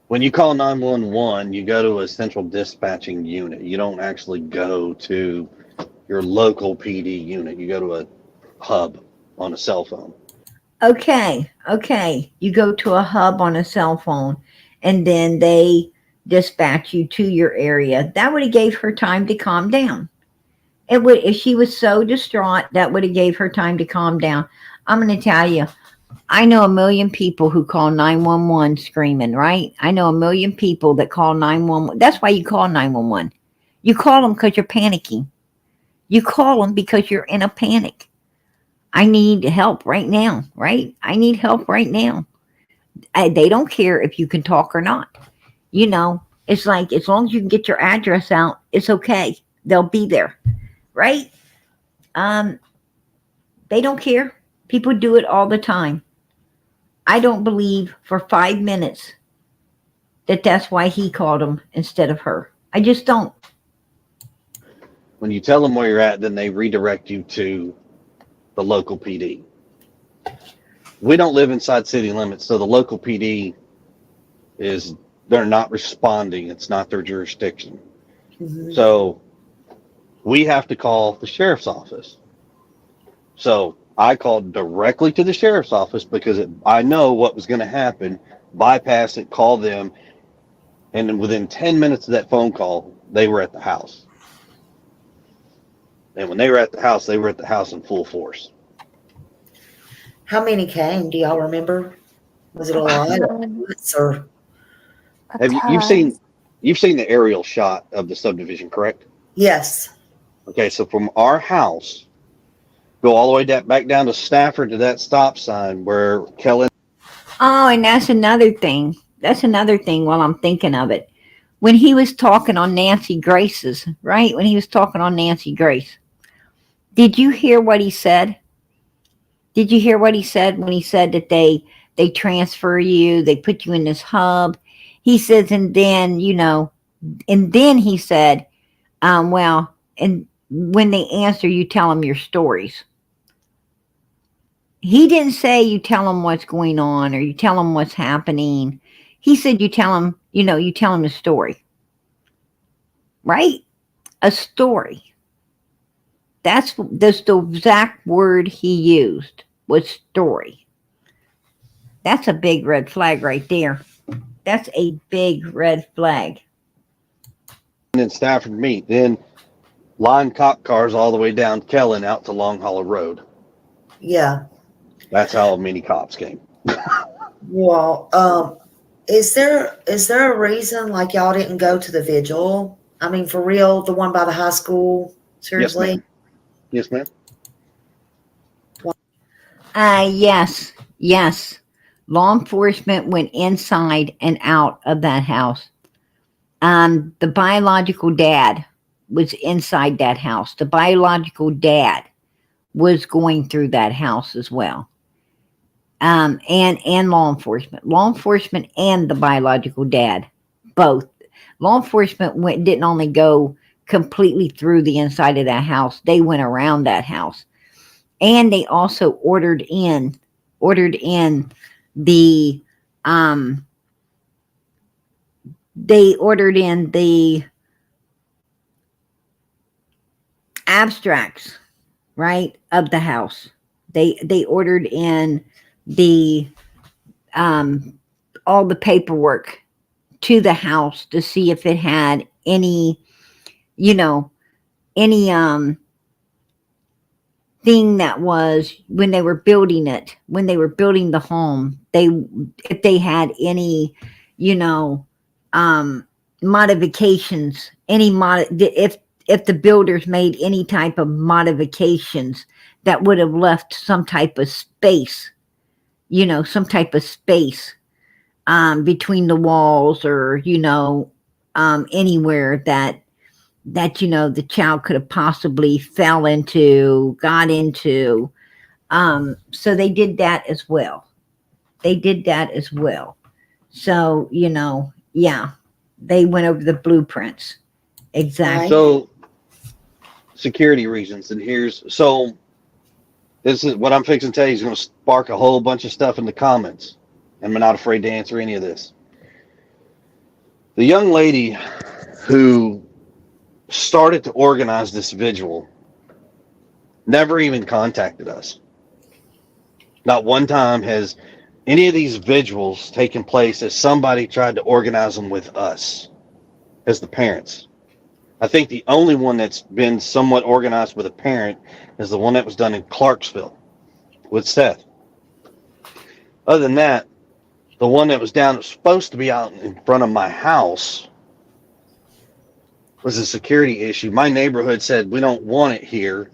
When you call 911, you go to a central dispatching unit. You don't actually go to your local PD unit. You go to a hub on a cell phone. Okay. You go to a hub on a cell phone, and then they dispatch you to your area. That would have gave her time to calm down. It would, if she was so distraught, that would have gave her time to calm down. I'm going to tell you, I know a million people who call 911 screaming, right? I know a million people that call 911. That's why you call 911. You call them because you're panicking. You call them because you're in a panic. I need help right now, right? I need help right now. They don't care if you can talk or not. You know, it's like as long as you can get your address out, it's okay. They'll be there, right? Um, they don't care. People do it all the time. I don't believe for 5 minutes that that's why he called him instead of her. I just don't. When you tell them where you're at, then they redirect you to the local PD. We don't live inside city limits, so the local PD they're not responding. It's not their jurisdiction. Mhm. So we have to call the sheriff's office. So I called directly to the sheriff's office because I know what was going to happen. Bypass it, call them, and then within 10 minutes of that phone call, they were at the house. And when they were at the house, they were at the house in full force. How many came? Do y'all remember? Was it a lot? Or Have you've seen the aerial shot of the subdivision, correct? yes. Okay, so from our house, go all the way back down to Stafford to that stop sign where Kellen. Oh, and that's another thing. That's another thing while I'm thinking of it. When he was talking on Nancy Grace's, right? When he was talking on Nancy Grace, did you hear what he said? Did you hear what he said when he said that they transfer you, they put you in this hub? He says, and then he said, well, and when they answer, you tell them your stories. He didn't say you tell them what's going on or you tell them what's happening. He said you tell them, you tell them a story. Right? A story. That's the exact word he used, was story. That's a big red flag right there. That's a big red flag. And then Stafford meet. Then line cop cars all the way down Kellen out to Long Hollow Road. Yeah. That's how many cops came. Well, is there a reason like y'all didn't go to the vigil? I mean, for real, the one by the high school? Seriously? Yes, ma'am. Yes. Law enforcement went inside and out of that house. The biological dad was inside that house. The biological dad was going through that house as well. And law enforcement and the biological dad, both. Law enforcement didn't only go completely through the inside of that house, they went around that house. And they also ordered in the abstracts, right, of the house. They ordered in the all the paperwork to the house to see if it had any any thing that was when they were building the home, if they had any modifications, if the builders made any type of modifications that would have left some type of space, between the walls, or anywhere that the child could have possibly got into, So they did that as well. They did that as well. So, yeah, they went over the blueprints. Right. Exactly. So security reasons, and this is what I'm fixing to tell you is going to spark a whole bunch of stuff in the comments. And I'm not afraid to answer any of this. The young lady who started to organize this vigil never even contacted us. Not one time has any of these vigils taken place as somebody tried to organize them with us as the parents. I think the only one that's been somewhat organized with a parent is the one that was done in Clarksville with Seth. Other than that, the one that was supposed to be out in front of my house was a security issue. My neighborhood said we don't want it here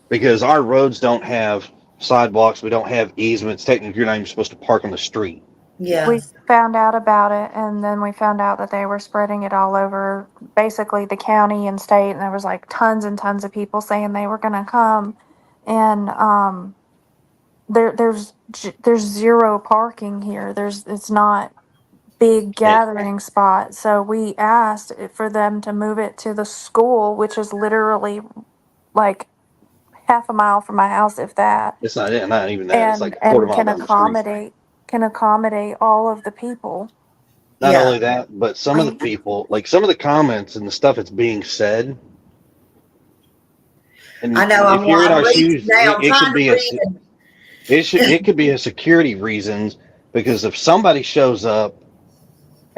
because our roads don't have sidewalks. We don't have easements. Technically, you're not even supposed to park on the street. Yeah. We found out about it, and then we found out that they were spreading it all over basically the county and state, and there was like tons and tons of people saying they were going to come. And there's zero parking here. It's not big And gathering spot. So we asked for them to move it to the school, which is literally like half a mile from my house, if that, it's not even that. It's like and a quarter mile can down the street. accommodate all of the people. Not Yeah. only that, but some of the Right. people, like some of the comments and the stuff that's being said, I and know. if you're in I'm our reading shoes, now. I'm it trying could to be read. it could be a security reasons because if somebody shows up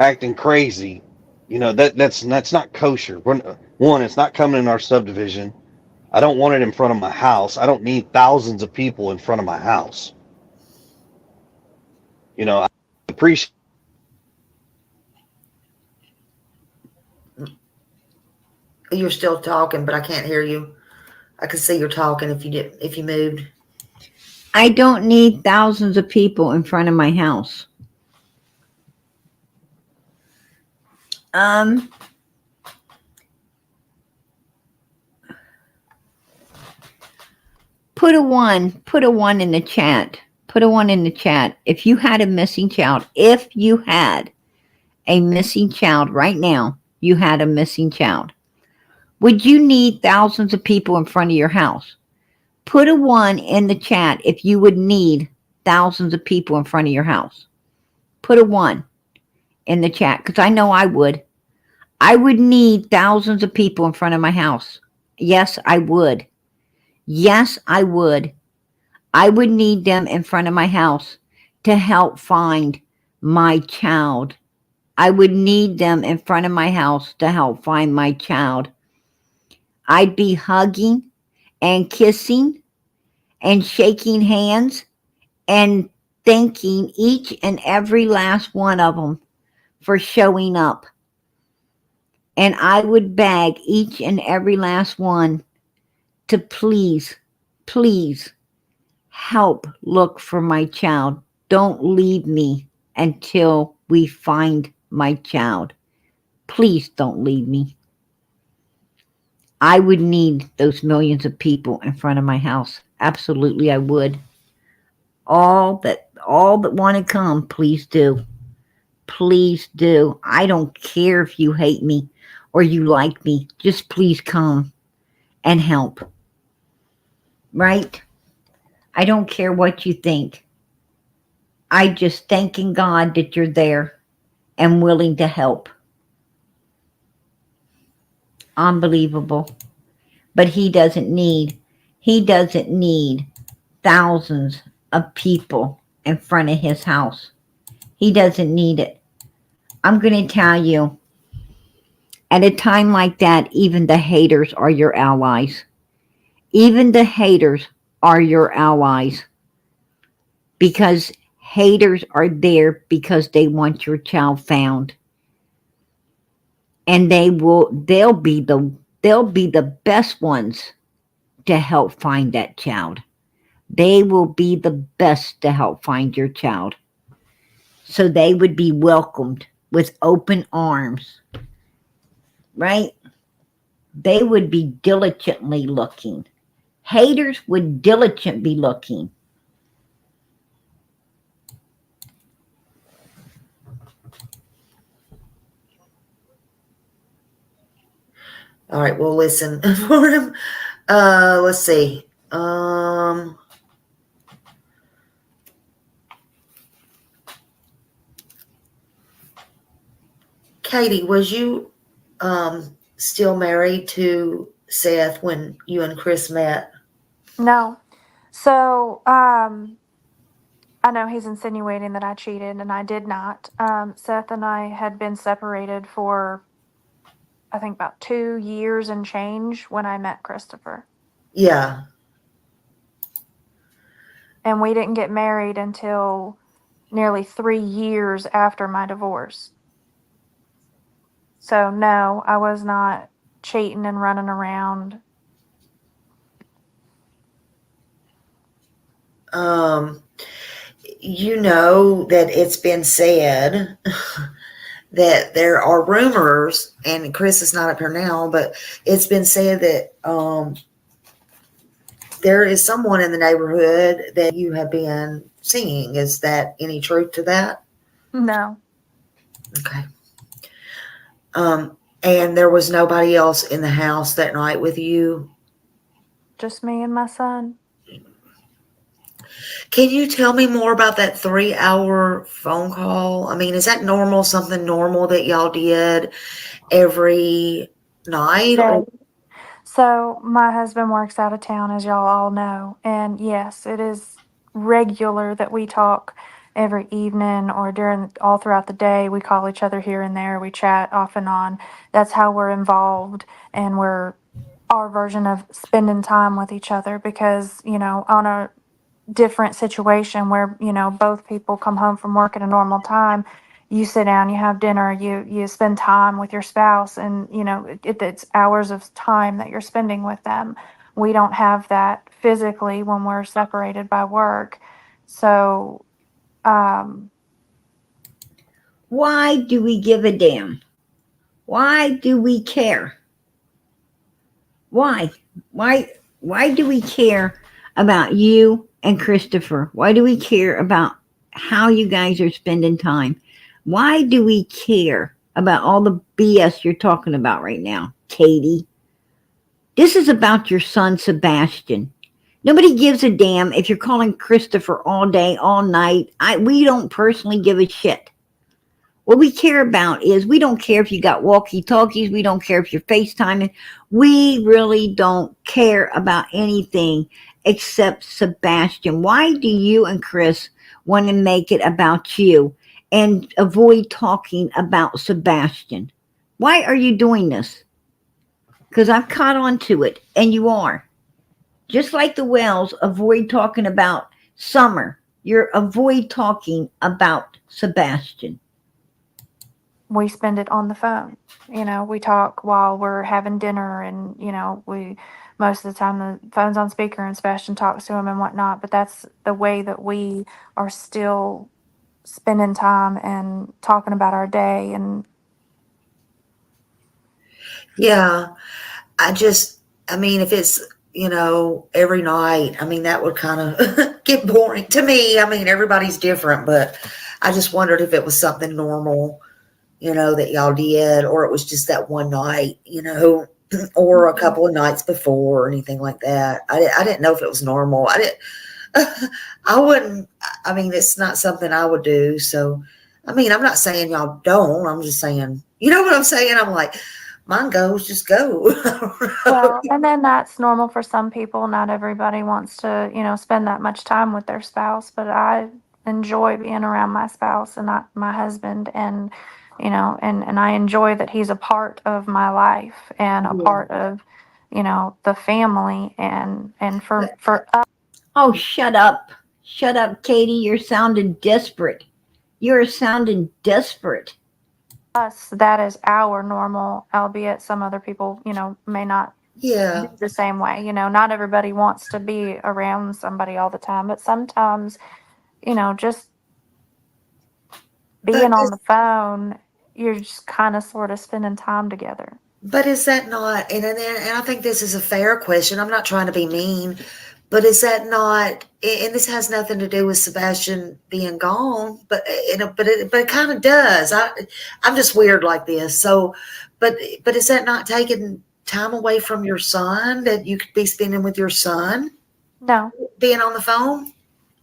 acting crazy, that's not kosher. One, it's not coming in our subdivision. I don't want it in front of my house. I don't need thousands of people in front of my house. I appreciate. You're still talking, but I can't hear you. I can see you're talking if you moved. I don't need thousands of people in front of my house. Um, put a one in the chat. Put a one in the chat. If you had a missing child, right now, you had a missing child, would you need thousands of people in front of your house? Put a one in the chat if you would need thousands of people in front of your house. Put a one in the chat because I know I would. I would need thousands of people in front of my house. Yes, I would. Yes, I would. I would need them in front of my house to help find my child. I would need them in front of my house to help find my child. I'd be hugging and kissing and shaking hands and thanking each and every last one of them for showing up. And I would beg each and every last one to please, please help look for my child. Don't leave me until we find my child. Please don't leave me. I would need those millions of people in front of my house. Absolutely, I would. All that want to come, please do. Please do. I don't care if you hate me or you like me. Just please come and help. Right? I don't care what you think. I just thanking God that you're there and willing to help. Unbelievable. But he doesn't need thousands of people in front of his house. He doesn't need it. I'm going to tell you, at a time like that, even the haters are your allies. Even the haters are your allies. Because haters are there because they want your child found. And they'll be the best ones to help find that child. They will be the best to help find your child. So they would be welcomed with open arms. Right? They would be diligently looking, Haters would diligent be looking. All right, well, listen for him. Let's see. Katie, was you still married to Seth when you and Chris met? No. So, I know he's insinuating that I cheated, and I did not. Seth and I had been separated for, I think, about 2 years and change when I met Christopher. Yeah. And we didn't get married until nearly 3 years after my divorce. So, no, I was not cheating and running around. You know that it's been said that there are rumors, and Chris is not up here now, but it's been said that there is someone in the neighborhood that you have been seeing. Is that any truth to that? No. Okay. And there was nobody else in the house that night with you? Just me and my son. Can you tell me more about that 3-hour phone call? I mean, is that normal, something normal that y'all did every night? Day. So my husband works out of town, as y'all all know, and yes, it is regular that we talk every evening or during all throughout the day. We call each other here and there. We chat off and on. That's how we're involved, and we're our version of spending time with each other because, on a different situation where, both people come home from work at a normal time, you sit down, you have dinner, you spend time with your spouse, and it's hours of time that you're spending with them. We don't have that physically when we're separated by work. So Why do we give a damn? Why do we care? Why? Why do we care about you and Christopher? Why do we care about how you guys are spending time? Why do we care about all the BS you're talking about right now, Katie? This is about your son, Sebastian. Nobody gives a damn if you're calling Christopher all day, all night. We don't personally give a shit. What we care about is we don't care if you got walkie talkies. We don't care if you're FaceTiming. We really don't care about anything except Sebastian. Why do you and Chris want to make it about you and avoid talking about Sebastian? Why are you doing this? Because I've caught on to it, and you are. Just like the Wells avoid talking about Summer, you avoid talking about Sebastian. we spend it on the phone. We talk while we're having dinner, and we most of the time the phone's on speaker and Sebastian talks to him and whatnot. But that's the way that we are still spending time and talking about our day. And Yeah. I mean, if it's, every night, I mean, that would kind of get boring to me. I mean, everybody's different, but I just wondered if it was something normal, that y'all did, or it was just that one night, or a couple of nights before or anything like that. I didn't know if it was normal. I wouldn't, I mean, it's not something I would do. So, I mean, I'm not saying y'all don't. I'm just saying, you know what I'm saying? I'm like, mine goes, just go. well, and then that's normal for some people. Not everybody wants to, spend that much time with their spouse, but I enjoy being around my spouse and not my husband. And, and I enjoy that he's a part of my life and a part of, the family and for us. Oh, shut up. Shut up, Katie. You're sounding desperate. You're sounding desperate. That is our normal, albeit some other people, may not Yeah. the same way. Not everybody wants to be around somebody all the time, but sometimes, just But being on the phone, you're just kind of sort of spending time together. But is that not, and I think this is a fair question. I'm not trying to be mean, but is that not, and this has nothing to do with Sebastian being gone, but it kind of does. I'm just weird like this. So, but is that not taking time away from your son that you could be spending with your son, No. being on the phone?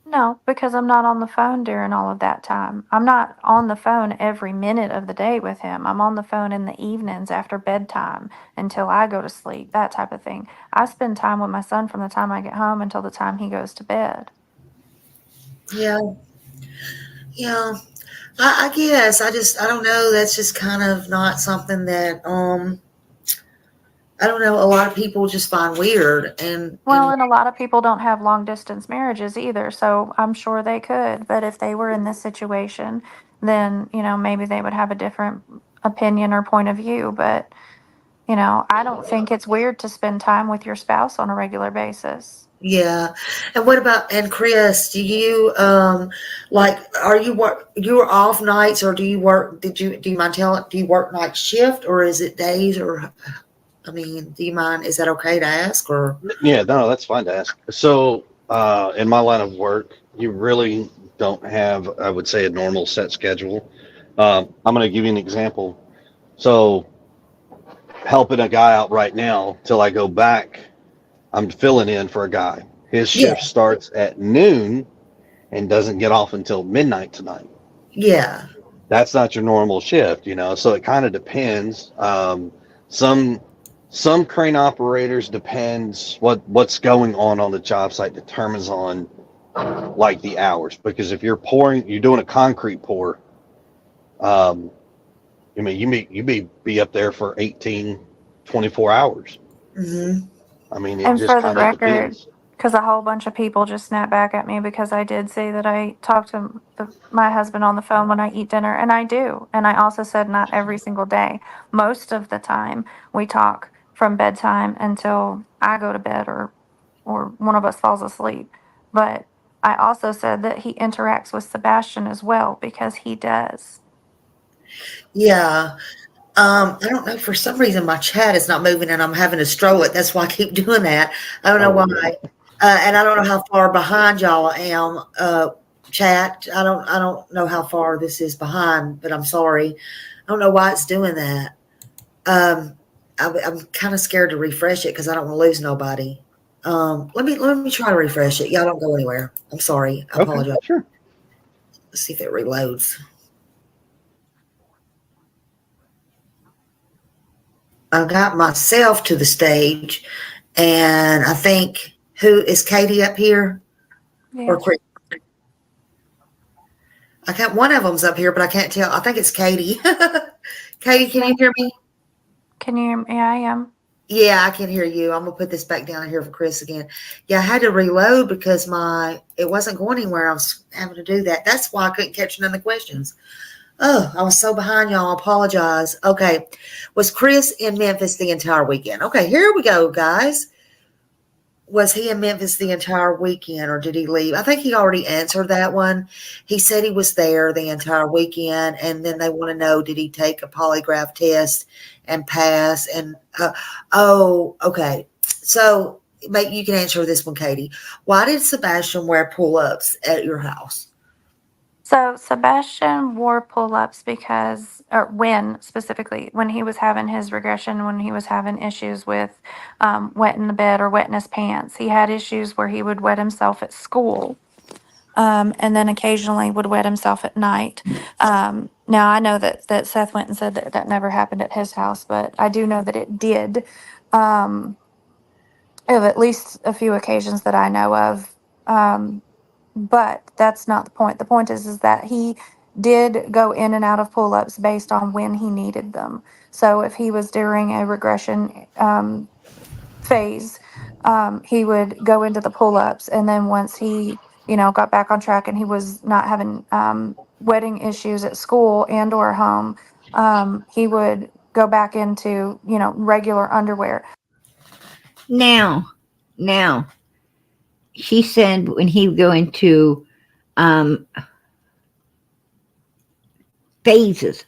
No, because I'm not on the phone during all of that time. I'm not on the phone every minute of the day with him. I'm on the phone in the evenings after bedtime until I go to sleep, that type of thing. I spend time with my son from the time I get home until the time he goes to bed. Yeah, yeah. I guess I don't know. That's just kind of not something that I don't know. A lot of people just find weird, Well, and and a lot of people don't have long distance marriages either, so I'm sure they could. But if they were in this situation, then, maybe they would have a different opinion or point of view. But, I don't think it's weird to spend time with your spouse on a regular basis. yeah. And what about, and Chris? Do you like, are you work? You are off nights, or do you work? Do you mind telling? Do you work night shift, or is it days? Or I mean, do you mind? Is that okay to ask? Or Yeah, no, that's fine to ask. So, in my line of work, you really don't have, I would say, a normal set schedule. I'm going to give you an example. So, helping a guy out right now till I go back, I'm filling in for a guy. His yeah, shift starts at noon and doesn't get off until midnight tonight. yeah, That's not your normal shift, so it kind of depends. Some some crane operators, depends what's going on the job site, determines on like the hours, because if you're doing a concrete pour, um you may be up there for 18, 24 hours. hmm, I mean, it And just for the kind of record, depends. because a whole bunch of people just snapped back at me because I did say that I talk to my husband on the phone when I eat dinner, and I do. And I also said not every single day. Most of the time, we talk from bedtime until I go to bed or one of us falls asleep. But I also said that he interacts with Sebastian as well because he does. yeah. I don't know. For some reason, my chat is not moving, and I'm having to stroll it. That's why I keep doing that. I don't know Oh, why. And I don't know how far behind y'all I am. Chat. I don't know how far this is behind, but I'm sorry. I don't know why it's doing that. Um, I'm kind of scared to refresh it because I don't want to lose nobody. Let me try to refresh it. Y'all don't go anywhere. I'm sorry. I okay, apologize. sure. Let's see if it reloads. I got myself to the stage, and I think, who is Katie up here or Yeah. Chris? I can't. One of them's up here, but I can't tell. I think it's Katie. Katie, can you hear me? Can you hear me? Yeah, I am. Yeah, I can hear you. I'm gonna put this back down here for Chris again. Yeah, I had to reload because it wasn't going anywhere. I was having to do that. That's why I couldn't catch none of the questions. Oh, I was so behind y'all. I apologize. Okay. Was Chris in Memphis the entire weekend? Okay, here we go, guys. Was he in Memphis the entire weekend, or did he leave? I think he already answered that one. He said he was there the entire weekend, and then they want to know, did he take a polygraph test and pass? And oh, okay. So you can answer this one, Katie. Why did Sebastian wear pull-ups at your house? So Sebastian wore pull-ups because, or when specifically, when he was having his regression, when he was having issues with wetting the bed or wetting his pants, he had issues where he would wet himself at school, and then occasionally would wet himself at night. Now I know that Seth went and said that that never happened at his house, but I do know that it did. Um, of at least a few occasions that I know of. But that's not the point. The point is that he did go in and out of pull-ups based on when he needed them. So if he was during a regression phase, he would go into the pull-ups, and then once he, got back on track and he was not having wedding issues at school and or home, he would go back into, regular underwear. Now, she said when he would go into um, phases,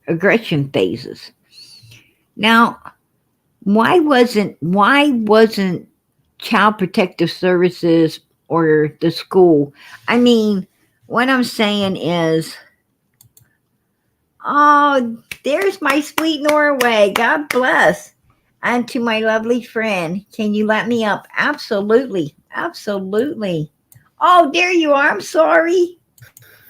aggression phases. Now, why wasn't Child Protective Services or the school? I mean, what I'm saying is, oh, there's my sweet Norway. God bless. And to my lovely friend, can you let me up? Absolutely. Absolutely. Oh, there you are. I'm sorry.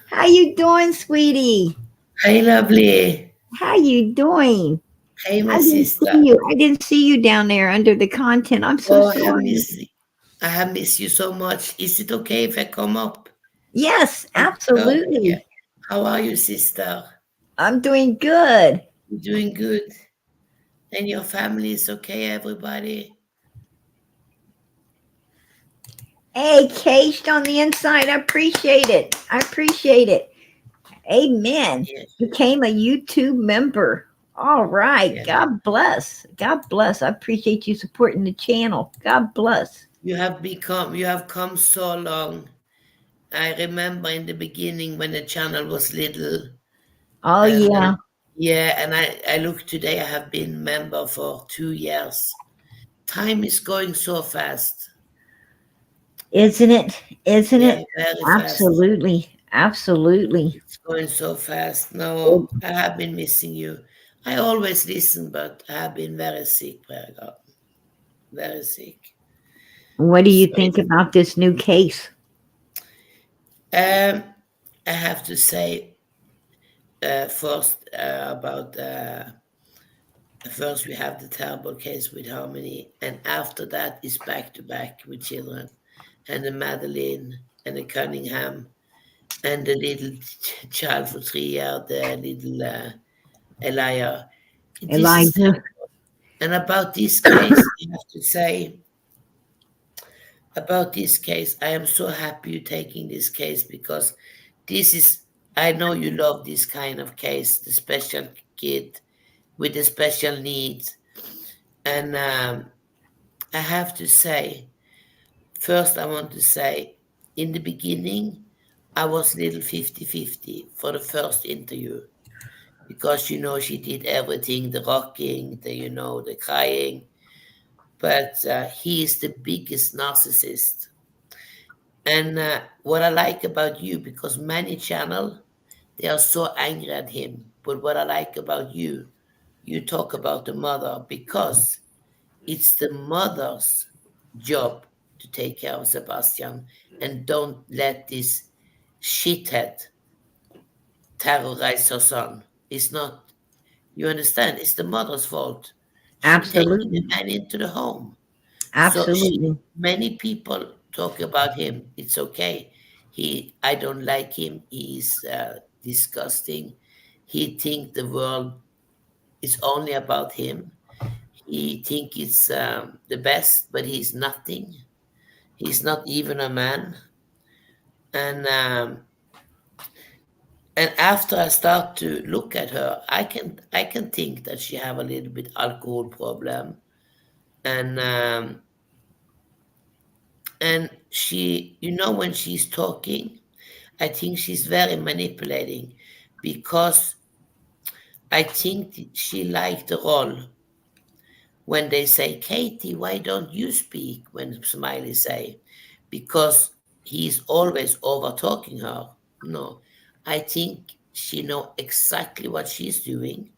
How you doing, sweetie? Hi, lovely. How you doing? Hey, I my didn't see sister. you. I didn't see you down there under the content. I'm so Oh, sorry. I have missed you so much. Is it okay if I come up? Yes, Oh, yeah. absolutely. How are you, sister? I'm doing good. You doing good? And your family is okay, everybody? Hey, caged on the inside. I appreciate it. I appreciate it. Amen. Yeah, Became a YouTube member. All right. yeah. God bless. God bless. I appreciate you supporting the channel. God bless. You have come so long. I remember in the beginning when the channel was little, Oh, and yeah. yeah, and I look today, I have been member for 2 years. Time is going so fast. Isn't it? Isn't Yeah, it? very fast. Absolutely. Absolutely. It's going so fast. No, I have been missing you. I always listen, but I have been very sick, Berger. Very sick. What do you So think about this new case? um, I have to say first about first we have the terrible case with Harmony, and after that is back to back with children, and the Madeline and the Cunningham and the little child for 3 years, the little Elia. This is Elijah? and about this case, I have to say, about this case, I am so happy you're taking this case because this is, I know you love this kind of case, the special kid with the special needs. And I have to say, first, I want to say, in the beginning, I was little 50-50 for the first interview because, she did everything, the rocking, the crying. But he is the biggest narcissist. And what I like about you, because many channel, they are so angry at him. But what I like about you, you talk about the mother because it's the mother's job to take care of Sebastian and don't let this shithead terrorize her son. It's not, you understand, it's the mother's fault. She taking the Absolutely. man into the home. So Absolutely. many people talk about him. It's okay. I don't like him. He's disgusting. He think the world is only about him. He think it's the best, but he's nothing. He's not even a man. And after I start to look at her, I can think that she have a little bit alcohol problem, and she, when she's talking, I think she's very manipulating because I think she liked the role when they say, Katie, why don't you speak? When Smiley say, because he's always over talking her. No, I think she know exactly what she's doing.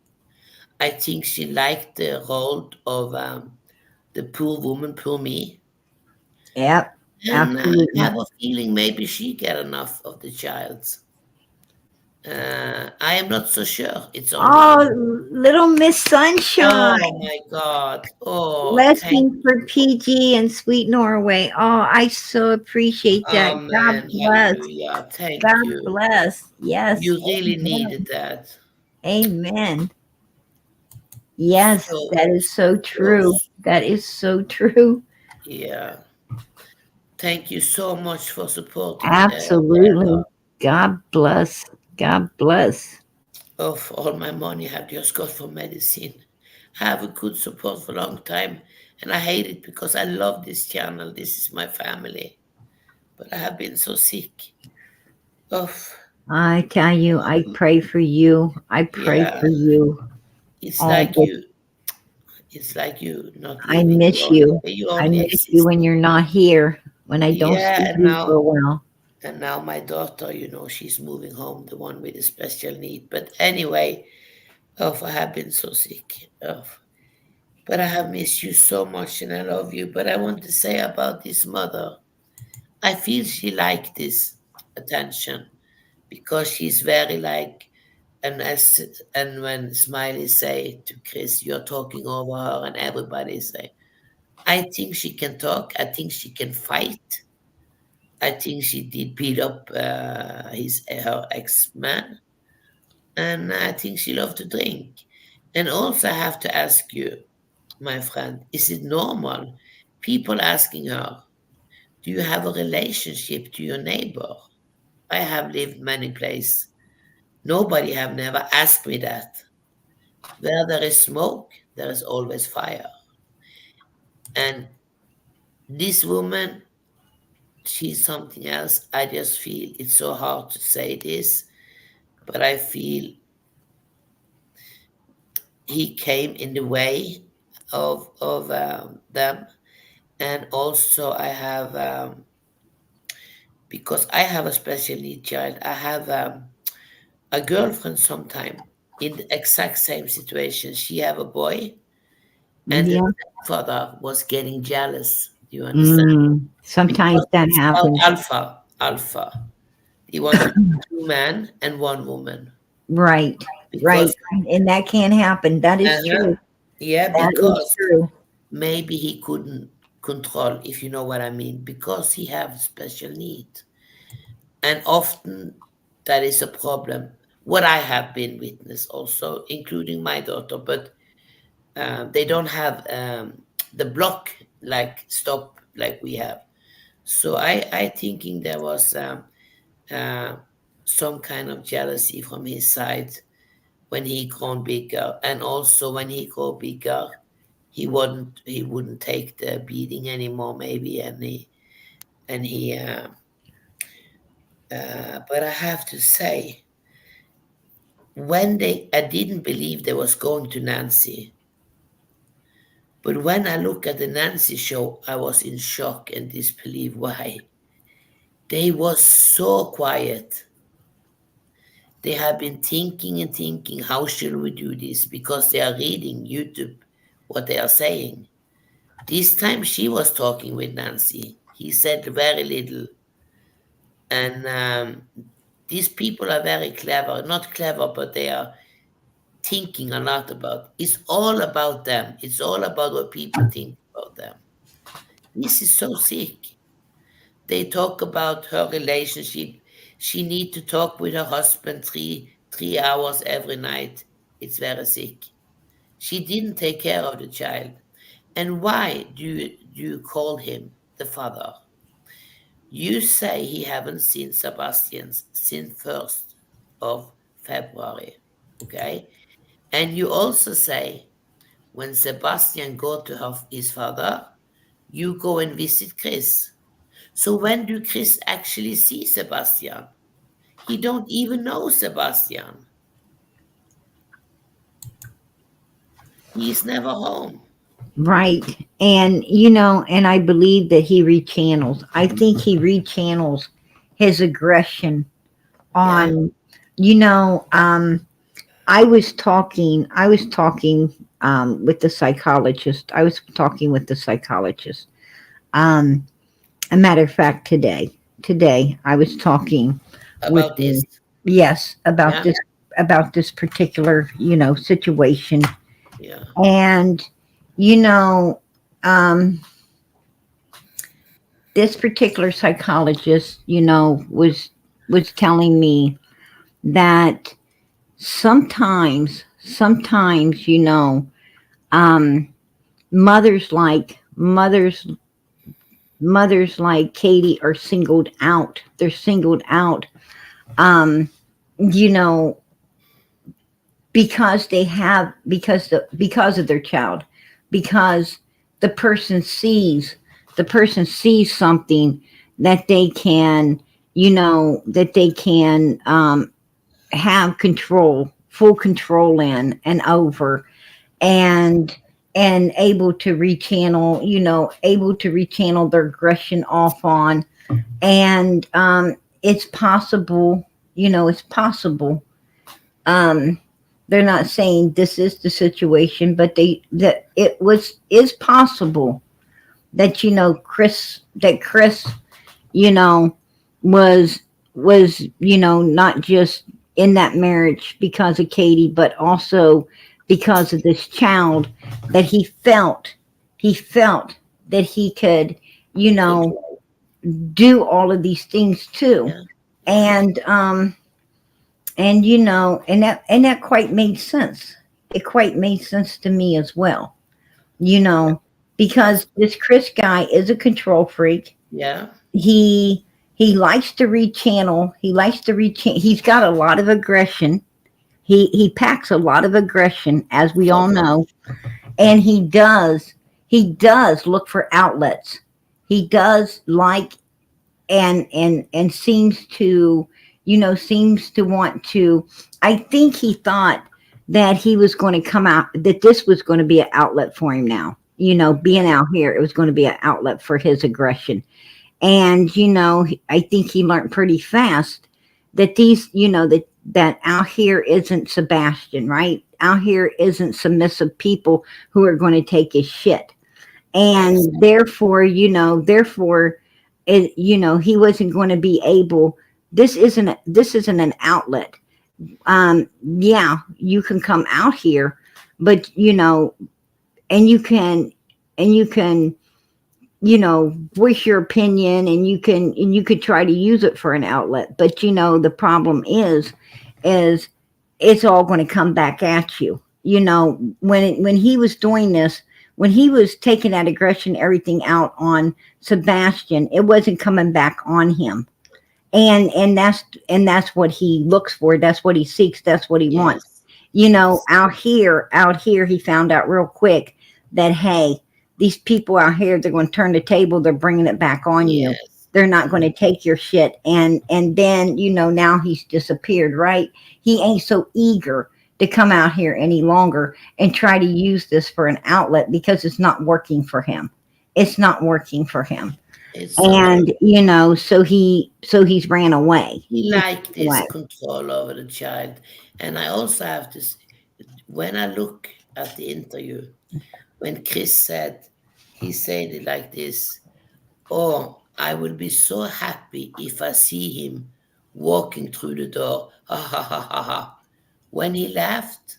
I think she liked the role of the poor woman, poor me. Yep. And I Absolutely. have a feeling maybe she get enough of the child. I am not so sure. It's only Oh, in. little Miss Sunshine. Oh my God. Oh, thank Blessings you. for PG and sweet Norway. Oh, I so appreciate that. God Amen. bless. Hallelujah. Thank God you. bless. Yes. You really Amen. needed that. Amen. Yes, So, that is so so, true. That is so true. yeah. Thank you so much for supporting Bertha. Absolutely. God bless. God bless. Of all my money I have just got for medicine. I have a good support for a long time. And I hate it because I love this channel. This is my family. But I have been so sick. Oh, I tell you, I pray for you. I pray yeah. for you. It's Oh, like but It's like you not I living. miss you. You I only miss you exist. when you're not here, when I don't Yeah, see you for a while. and now my daughter, she's moving home, the one with the special need. But anyway, I have been so sick. But I have missed you so much and I love you. But I want to say about this mother, I feel she like this attention because she's very like, and when Smiley say to Chris, you're talking over her, and everybody say, I think she can talk. I think she can fight. I think she did beat up her ex-man, and I think she loved to drink. And also, I have to ask you, my friend, is it normal? People asking her, do you have a relationship to your neighbor? I have lived many places. Nobody have never asked me that. Where there is smoke, there is always fire. And this woman, she's something else. I just feel it's so hard to say this, but I feel he came in the way of them. And also, I have because I have a special need child. I have a girlfriend sometime in the exact same situation. She have a boy, and the Yeah. father was getting jealous. Do you understand? Sometimes Because that it's called happens. alpha. He wanted two men and one woman Right. Right. because And that can happen. That is uh true. yeah, That is because true. maybe he couldn't control, if you know what I mean, because he have special need, and often that is a problem. What I have been witness also, including my daughter, but they don't have the block like stop like we have. So I thinking there was uh, some kind of jealousy from his side when he grown bigger, and also when he grow bigger, he wouldn't take the beating anymore, maybe, and he. But I have to say, I didn't believe they was going to Nancy, but when I look at the Nancy show, I was in shock and disbelief. Why? They was so quiet. They have been thinking and thinking, how should we do this? Because they are reading YouTube what they are saying. This time she was talking with Nancy. He said very little. And these people are very clever. Not clever, but they are thinking a lot about. It's all about them. It's all about what people think about them. This is so sick. They talk about her relationship. She need to talk with her husband three hours every night. It's very sick. She didn't take care of the child. And why do you call him the father? You say he haven't seen Sebastian since 1st of February, okay? And you also say when Sebastian go to his father, you go and visit Chris. So when do Chris actually see Sebastian? He don't even know Sebastian. He's never home. Right. And, and I believe that he rechannels. I think he rechannels his aggression Yeah. on, you know, um, I was talking with the psychologist. I was talking with the psychologist. Um, a matter of fact, today I was talking with About this. the, yes, Yeah. about this particular, situation. Yeah. And, you know, um, this particular psychologist, was telling me that sometimes, um, mothers like Katie are singled out. They're singled out, um, you know, because of their child, because the person sees something that they can have full control in and over. And and able to rechannel, able to rechannel their aggression off on. And it's possible, it's possible. Um, they're not saying this is the situation, but that it was is possible that Chris, you know, was not just in that marriage because of Katie, but also because of this child, that he felt that he could, you know, Control. do all of these things too. Yeah. Yeah. And and that quite made sense. It quite made sense to me as well. You Yeah. know, because this Chris guy is a control freak. Yeah. He likes to rechannel. He's got a lot of aggression. He packs a lot of aggression, as we all Totally. know, and he does look for outlets. He does like and seems to want to. I think he thought that he was going to come out, that this was going to be an outlet for him now. Being Yeah. out here, it was going to be an outlet for his aggression. And I think he learned pretty fast that that out here isn't Sebastian, right? Out here isn't submissive people who are going to take his shit. And Exactly. therefore he wasn't going to be able. This isn't an outlet. Yeah, you can come out here, but and you can voice your opinion, and you could try to use it for an outlet. But the problem is it's all going to come back at you. When he was doing this, when he was taking that aggression, everything out on Sebastian, it wasn't coming back on him. And that's what he looks for. That's what he seeks. That's what he wants. Yes. Yes. Out here, he found out real quick that, hey, these people out here, they're going to turn the table. They're bringing it back on you. Yes. They're not going Mhm. to take your shit. And then now he's disappeared. Right? He ain't so eager to come out here any longer and try to use this for an outlet, because it's not working for him. It's not working for him. It's not And working. so he's ran away. He He liked ran this away. control over the child. And I also have to, when I look at the interview, when Chris said, he said it like this: "Oh, I will be so happy if I see him walking through the door." Ha ha ha ha ha. When he laughed,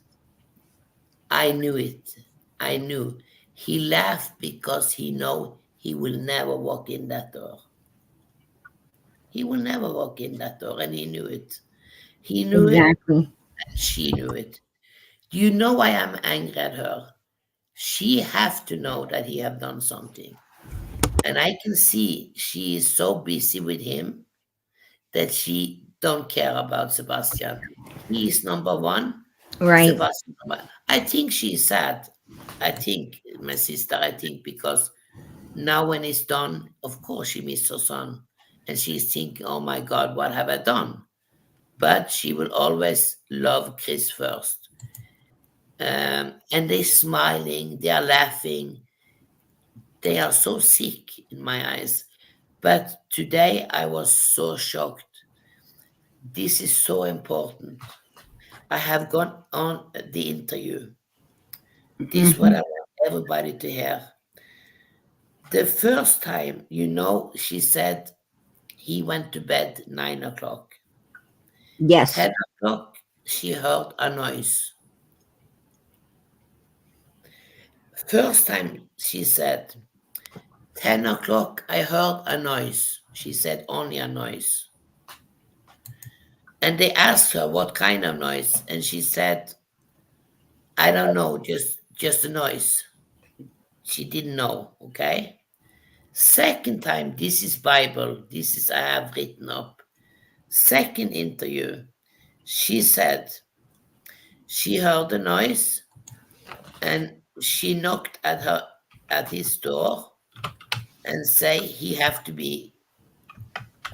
I knew it. I knew. He laughed because he know he will never walk in that door. He will never walk in that door, and he knew it. He knew it, Exactly. and she knew it. You know why I'm angry at her? She have to know that he have done something. And I can see she is so busy with him that she don't care about Sebastian. He is number one. Right. Sebastian number. I think she is sad. I think, my sister, I think because now when it's done, of course she missed her son. And she's thinking, oh my God, what have I done? But she will always love Chris first. And they're smiling, they are laughing, they are so sick in my eyes. But today I was so shocked. This is so important. I have gone on the interview. This is what Hmm. I want everybody to hear. The first time, she said he went to bed 9 o'clock. Yes. 10 o'clock, she heard a noise. First time she said, 10 o'clock, I heard a noise. She said only a noise. And they asked her what kind of noise. And she said, I don't know, just a noise. She didn't know, okay? Second time, this is Bible. This is I have written up. Second interview, she said she heard a noise and she knocked at his door and say he have to be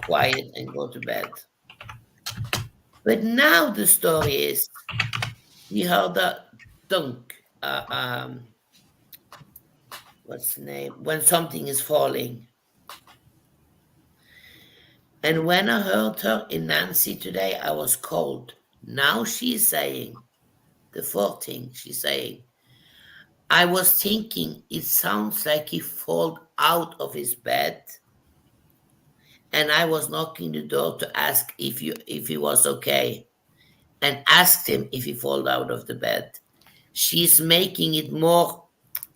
quiet and go to bed. But now the story is he heard a dunk, what's the name? When something is falling. And when I heard her in Nancy today, I was cold. Now she's saying, the fourth thing she's saying, I was thinking it sounds like he fall out of his bed, and I was knocking the door to ask if he was okay, and asked him if he fall out of the bed. She's making it more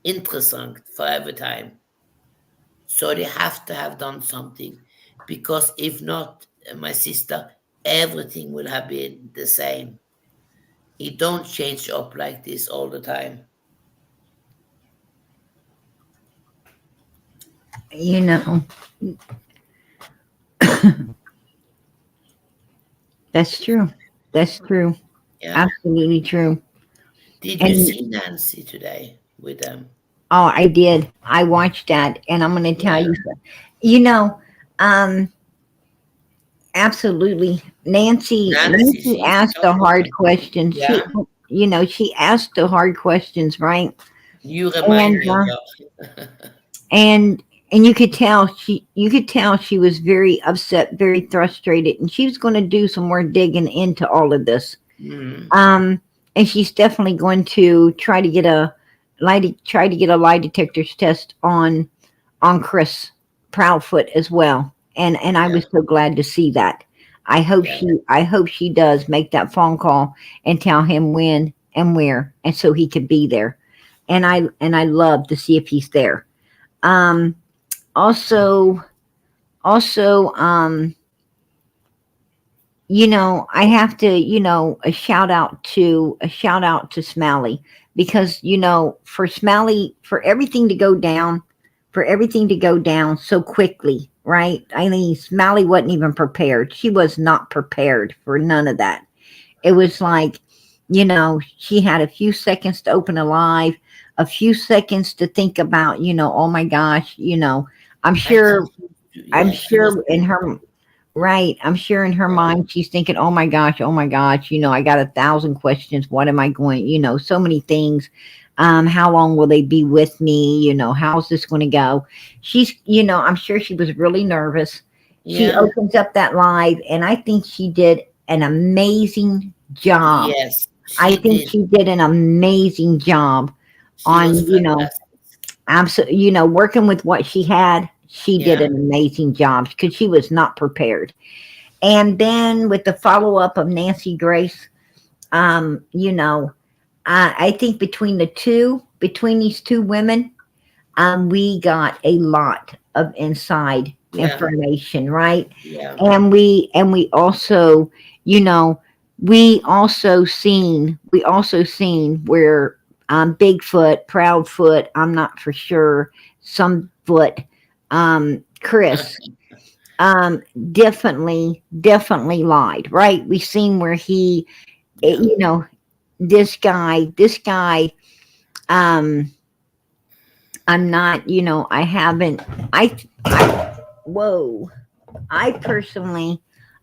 interesting for every time. So they have to have done something, because if not, my sister, everything will have been the same. It don't change up like this all the time. You know, that's true. That's true. Yeah. Absolutely true. Did you And see Nancy today with them? oh, I did. I watched that, and I'm going to tell Yeah. you, you know, um, absolutely. Nancy, Nancy she's a asked tough the hard one. questions. Yeah. She asked the hard questions, right? You remind And me of her. and and you could tell she was very upset, very frustrated, and she was going to do some more digging into all of this. Mm, Um, and she's definitely going to try to get a lie detector's test on Chris Proudfoot as well. And I yeah, was so glad to see that. yeah, I hope she does make that phone call and tell him when and where, and so he could be there. And I love to see if he's there. Um, also, also, I have to, a shout out to Smalley, because for Smalley, for everything to go down so quickly, right? I mean, Smalley wasn't even prepared. She was not prepared for none of that. It was like, she had a few seconds to open a live, a few seconds to think about, oh my gosh, I'm I sure think, I'm yeah, she was sure in thinking, her Right. I'm sure in her yeah, mind she's thinking, oh my gosh, I got 1,000 questions. What am I going, so many things. How long will they be with me? How's this going to go? I'm sure she was really nervous. She yeah, opens up that live, and I think she did an amazing job. yes, I she think did. she did an amazing job She was on, fantastic. absolutely, working with what she had. She did Yeah, an amazing job because she was not prepared. And then with the follow up of Nancy Grace, um, you know, I think between these two women, we got a lot of inside yeah, information, right? yeah, And we also, you know, we also seen where Bigfoot, Proudfoot, I'm not for sure, some foot, Chris, um definitely lied, right? We seen where he, yeah, you know, this guy, um I'm not, I haven't, I whoa, i personally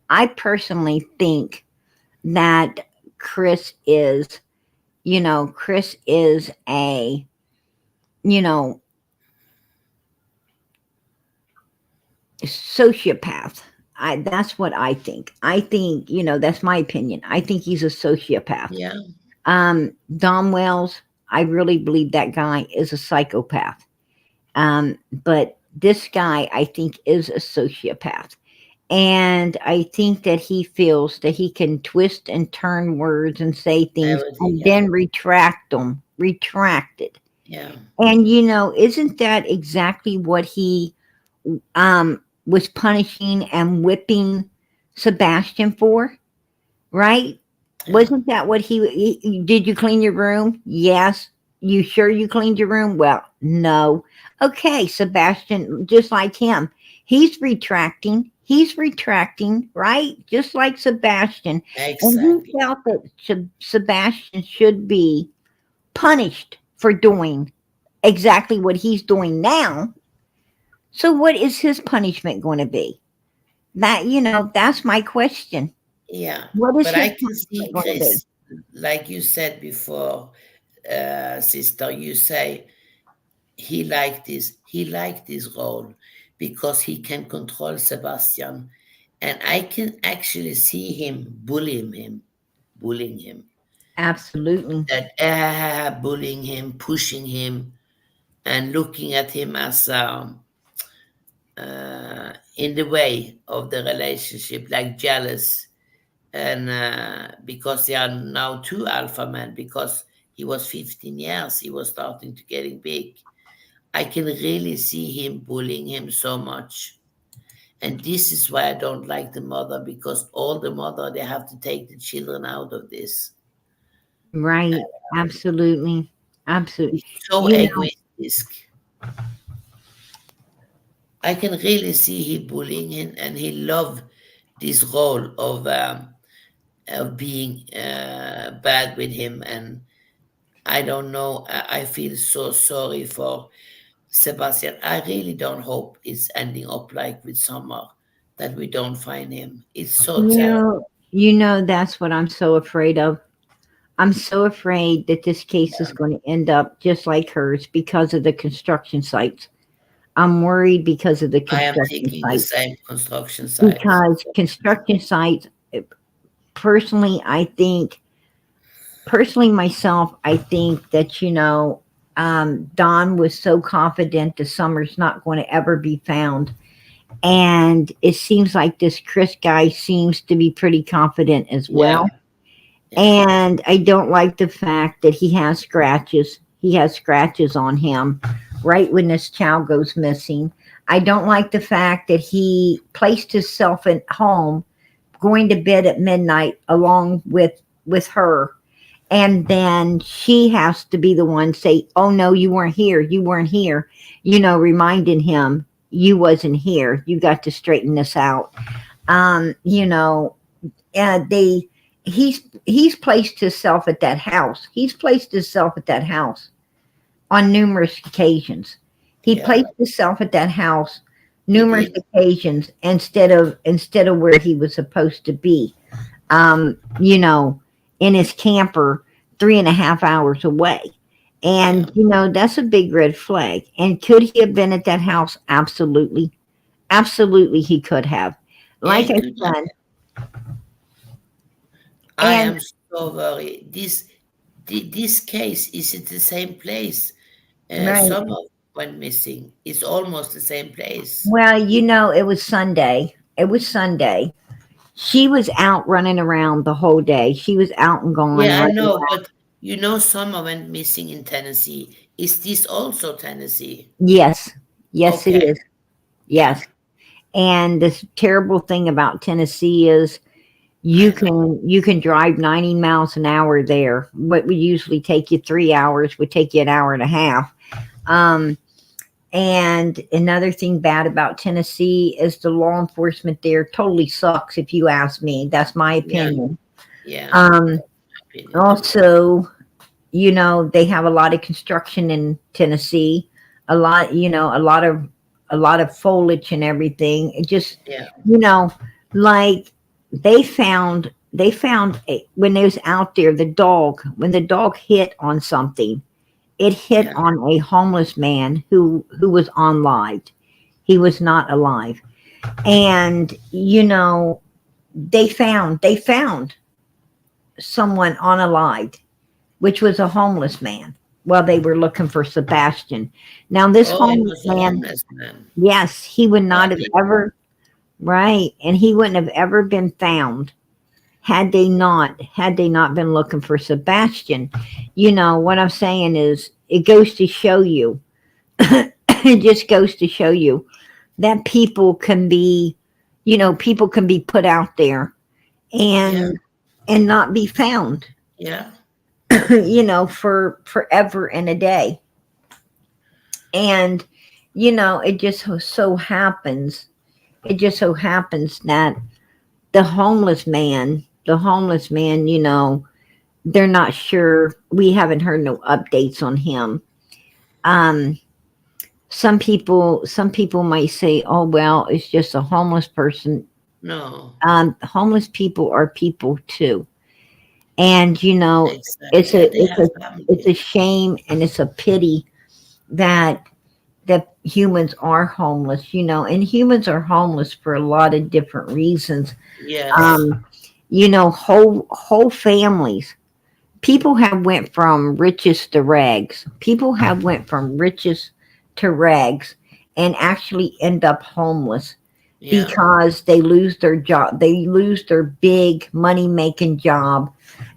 I personally think that Chris is, Chris is a, you know sociopath. That's what I think. I think, that's my opinion. I think he's a sociopath. yeah, Dom Wells, I really believe that guy is a psychopath. But this guy, I think, is a sociopath. And I think that he feels that he can twist and turn words and say things everything, and yeah, then retract it. yeah, And, isn't that exactly what he was punishing and whipping Sebastian for? Right? yeah, Wasn't that what did you clean your room? Yes. You sure you cleaned your room? Well, no. Okay, Sebastian, just like him, he's retracting. He's retracting, right? Just like Sebastian. And he exactly. felt that Sebastian should be punished for doing exactly what he's doing now. So, what is his punishment going to be? That's my question. Yeah, What is but his I can see punishment going to be? Chris, like you said before, sister. You say he liked this role because he can control Sebastian, and I can actually see him bullying him, Absolutely. that bullying him, pushing him, and looking at him as in the way of the relationship, like jealous, and because they are now two alpha men, because he was 15 years, he was starting to getting big. I can really see him bullying him so much. And this is why I don't like the mother, because all the mother, they have to take the children out of this. Right. Absolutely. Absolutely. He's so You know, egoistic. I can really see he bullying him, and he loved this role of being bad with him. And I don't know. I feel so sorry for Sebastian. I really don't hope it's ending up like with Summer, that we don't find him. It's so terrible. that's what I'm so afraid of. I'm so afraid that this case is going to end up just like hers because of the construction sites. I'm worried because of the I am construction taking the sites. same construction site. Because construction sites, personally, personally myself, I think that, Don was so confident the Summer's not going to ever be found. And it seems like this Chris guy seems to be pretty confident as Yeah. well. And I don't like the fact that he has scratches. He has scratches on him right when this child goes missing. I don't like the fact that he placed himself at home, going to bed at midnight along with her, and then she has to be the one say, "Oh no, you weren't here. You weren't here." Reminding him, "You wasn't here. You got to straighten this out." Um, you know, they he's placed himself at that house. He's placed himself at that house on numerous occasions. He Yeah. placed himself at that house He numerous did. occasions instead of where he was supposed to be. Um, you know, in his camper 3.5 hours away. And that's a big red flag. And could he have been at that house? Absolutely. Absolutely he could have. Yeah, Like he I could have. said, I and am so worried. This case is at the same place. right. Summer went missing. It's almost the same place. Well, it was Sunday. It was Sunday. She was out running around the whole day. She was out and gone Yeah, I running. know, but Summer went missing in Tennessee. Is this also Tennessee? Yes. Yes, it Okay. is. Yeah, Yes. And the terrible thing about Tennessee is I you know. can drive 90 miles an hour there. What would usually take you 3 hours would take you an hour and a half. Um, and another thing bad about Tennessee is the law enforcement there totally sucks, if you ask me. That's my Yeah, opinion. yeah. Um, Opinion too. Also, they have a lot of construction in Tennessee, a lot of foliage and everything. It just, Yeah, like they found when they was out there, when the dog hit on something, it hit yeah, on a homeless man who was unlived. He was not alive. And they found someone unalived, which was a homeless man, while they were looking for Sebastian. Now, this Oh, he homeless was a man, homeless man. yes, he would Oh, I not have didn't know. ever, right, and he wouldn't have ever been found had they not been looking for Sebastian. What I'm saying is, it goes to show you, it just goes to show you that people can be put out there Yeah, and not be found, yeah, for forever and a day. And it just so happens that the homeless man, they're not sure. We haven't heard no updates on him. um some people might say, oh well, it's just a homeless person. no, Homeless people are people too. And it's exactly. a Yeah, they it's have a it's family. a shame and it's a pity that humans are homeless, and humans are homeless for a lot of different reasons. Yes. Um, whole families. People have went from riches to rags. People have went from riches to rags and actually end up homeless Yeah. because they lose their job. They lose their big money making job.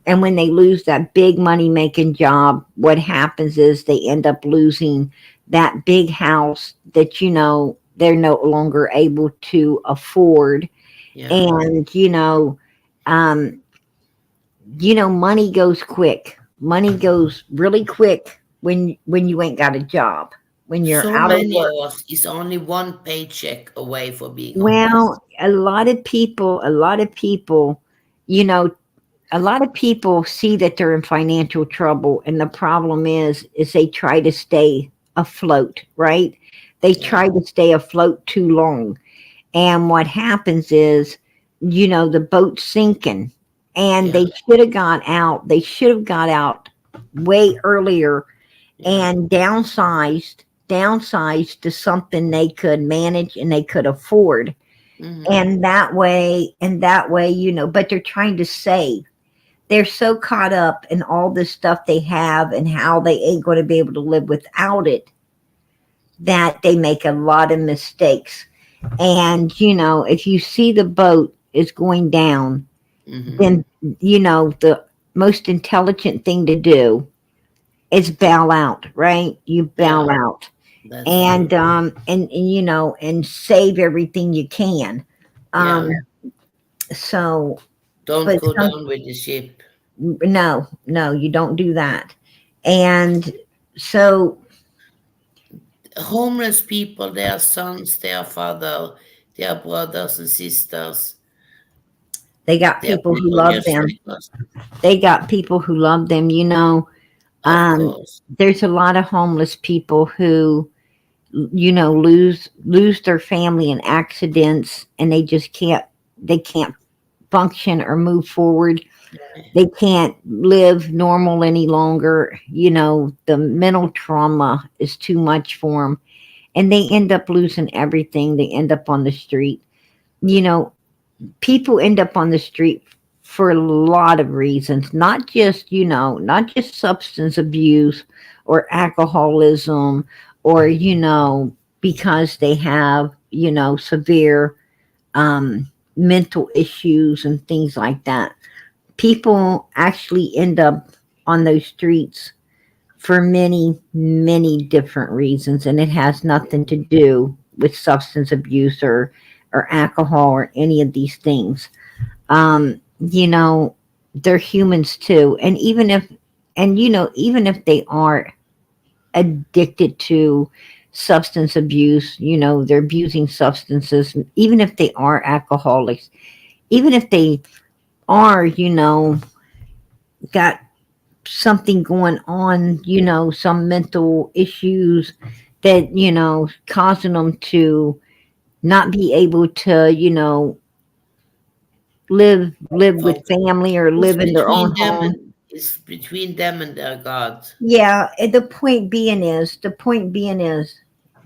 And when they lose that big money making job, what happens is they end up losing that big house that, they're no longer able to afford. Yeah. And, um, money goes quick. Money goes really quick when you ain't got a job, when you're So out of many work. of us is only one paycheck away from being homeless. Well, you know, a lot of people see that they're in financial trouble, and the problem is they try to stay afloat, right? They Yeah. try to stay afloat too long, and what happens is, the boat's sinking, and Yeah. they should have got out. They should have got out way earlier Yeah. and downsized to something they could manage and they could afford. Hmm. And that way, but they're trying to save. They're so caught up in all this stuff they have and how they ain't going to be able to live without it that they make a lot of mistakes. And, if you see the boat is going down, Hmm. then, the most intelligent thing to do is bail out, right? You Yeah. bail out That's and, true. and save everything you can. Yeah. Um, so, Don't but go some, down with the ship. no, no, you don't do that. And so Homeless people, their sons, their father, their brothers and sisters, they got their people who people love just them. like us. They got people who love them. Of course. There's a lot of homeless people who, lose their family in accidents, and they can't function or move forward. They can't live normal any longer. The mental trauma is too much for them, and they end up losing everything. They end up on the street. You know, People end up on the street for a lot of reasons, not just substance abuse or alcoholism, or because they have severe mental issues and things like that. People actually end up on those streets for many, many different reasons, and it has nothing to do with substance abuse or alcohol or any of these things. They're humans too, and even if they are addicted to substance abuse, they're abusing substances, even if they are alcoholics, even if they are, got something going on, some mental issues that, causing them to not be able to, live with Function. family or live in their own home. It's between them and their God. Yeah, and the point being is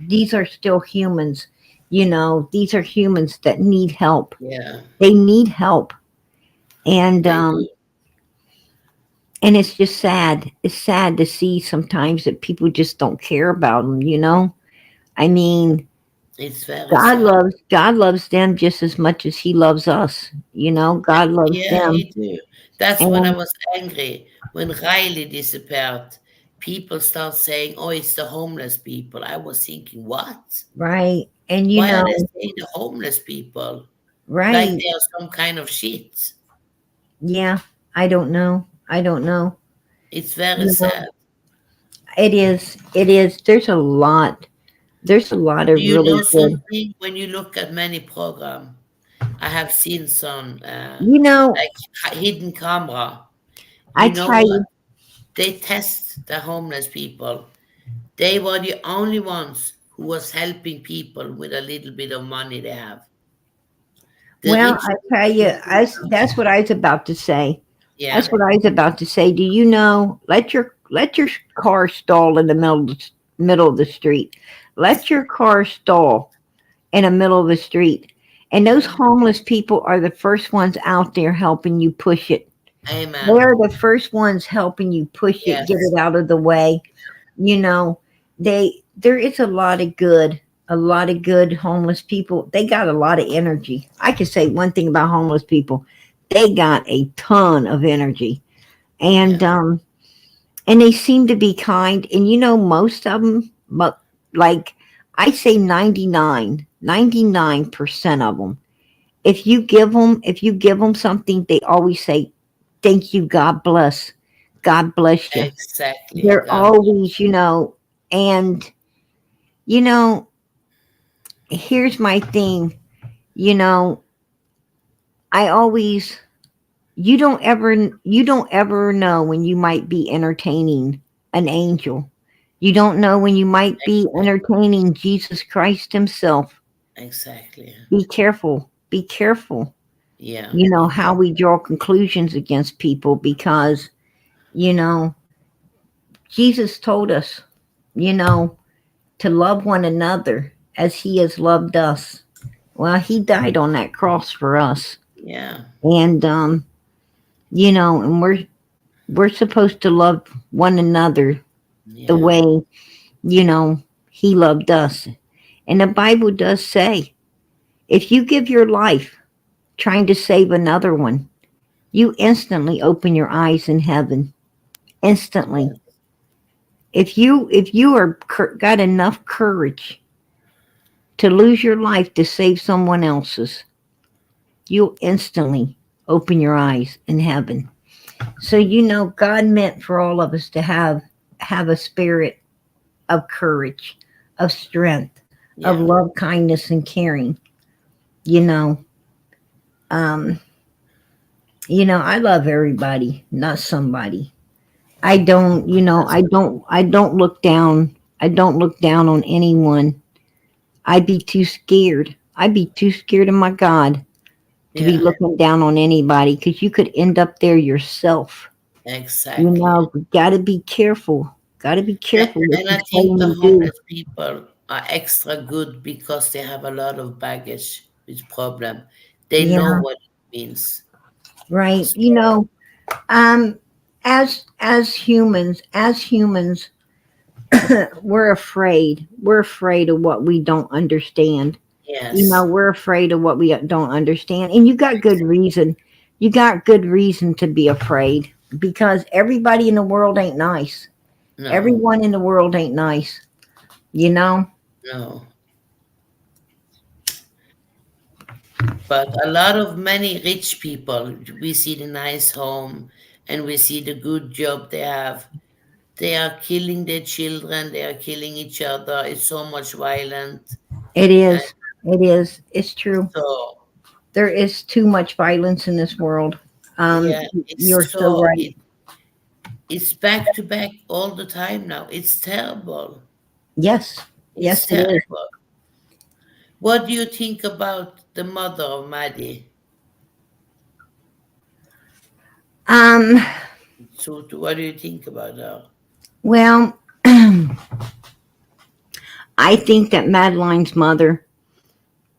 these are still humans. These are humans that need help. Yeah, They need help. And they do. it's just sad. It's sad to see sometimes that people just don't care about them. I mean, It's very God sad. loves God loves them just as much as He loves us. God loves Yeah, them, he do. That's when I and was angry. When Riley disappeared, people start saying, "Oh, it's the homeless people." I was thinking, what? right, and Why are they saying the homeless people? Like right, they are some kind of shit. yeah. I don't know. I don't know. It's very You know, sad. it is. It is. There's a lot. There's a lot Do of you really know good. something? When you look at many program, I have seen some You know, like hidden camera. I You know tell what? you, They test the homeless people. They were the only ones who was helping people with a little bit of money they have. The well, rich I tell people you, didn't do much. that's what I was about to say. That's Yeah. what I was about to say. Do you know? Let your car stall in the middle of middle of the street. Let your car stall in the middle of the street. And those Yeah. homeless people are the first ones out there helping you push it. Amen. They're the first ones helping you push it, get Yes. it out of the way. You know, there is a lot of good homeless people. They got a lot of energy. I can say one thing about homeless people. They got a ton of energy. Yeah. And they seem to be kind, and most of them, but like I say 99% of them, if you give them something, they always say thank you, god bless you. Exactly. They're God. always, and you know here's my thing. you know I always you don't ever know when you might be entertaining an angel. You don't know when you might be entertaining Jesus Christ himself. Exactly. Be careful. Be careful. Yeah. How we draw conclusions against people, because, you know, Jesus told us, you know, to love one another as he has loved us. Well, he died on that cross for us. Yeah. And and we're supposed to love one another the Yeah. way, you know, he loved us. And the Bible does say, if you give your life trying to save another one, you instantly open your eyes in heaven. Instantly. Yeah. If you are got enough courage to lose your life to save someone else's, you'll instantly open your eyes in heaven. So God meant for all of us to have a spirit of courage, of strength, of Yeah. love, kindness, and caring. You know, um, I love everybody, not somebody. I don't, That's I don't look down. I don't look down on anyone. I'd be too scared. I'd be too scared of my God to be yeah. looking down on anybody, because you could end up there yourself. Exactly. Got to be careful. Got to be careful what And you I say think and the you do. homeless people are extra good because they have a lot of baggage with problem. They know Yeah, what it means. right. So, Um, as humans, we're afraid. We're afraid of what we don't understand. yes. We're afraid of what we don't understand, and you got good reason. You got good reason to be afraid, because everybody in the world ain't nice. No. Everyone in the world ain't nice. You know. No. But a lot of many rich people, we see the nice home and we see the good job they have. They are killing their children. They are killing each other. It's so much violent. It And is. It is. It's true. so, There is too much violence in this world. Um, yeah, you're so right. it's back to back all the time now. It's terrible. Yes. It's Yes, it is. terrible. What do you think about the mother of Maddie? Um, So, what do you think about her? well, I think that Madeline's mother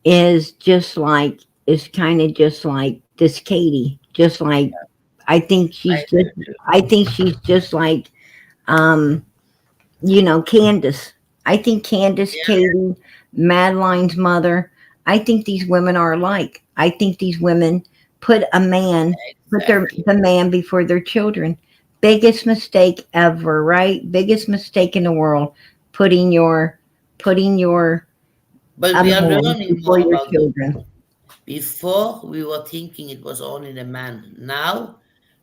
is kind of just like this Katie. Just like I think I she's just do too. I think she's just like um, Candace. I think Candace, Yeah, Katie, Madeline's mother. I think these women are alike. I think these women put exactly. the man before their children. Biggest mistake ever, right? Biggest mistake in the world. Putting your putting your But a we are man learning before more your about the children. woman. Before, we were thinking it was only the man. Now,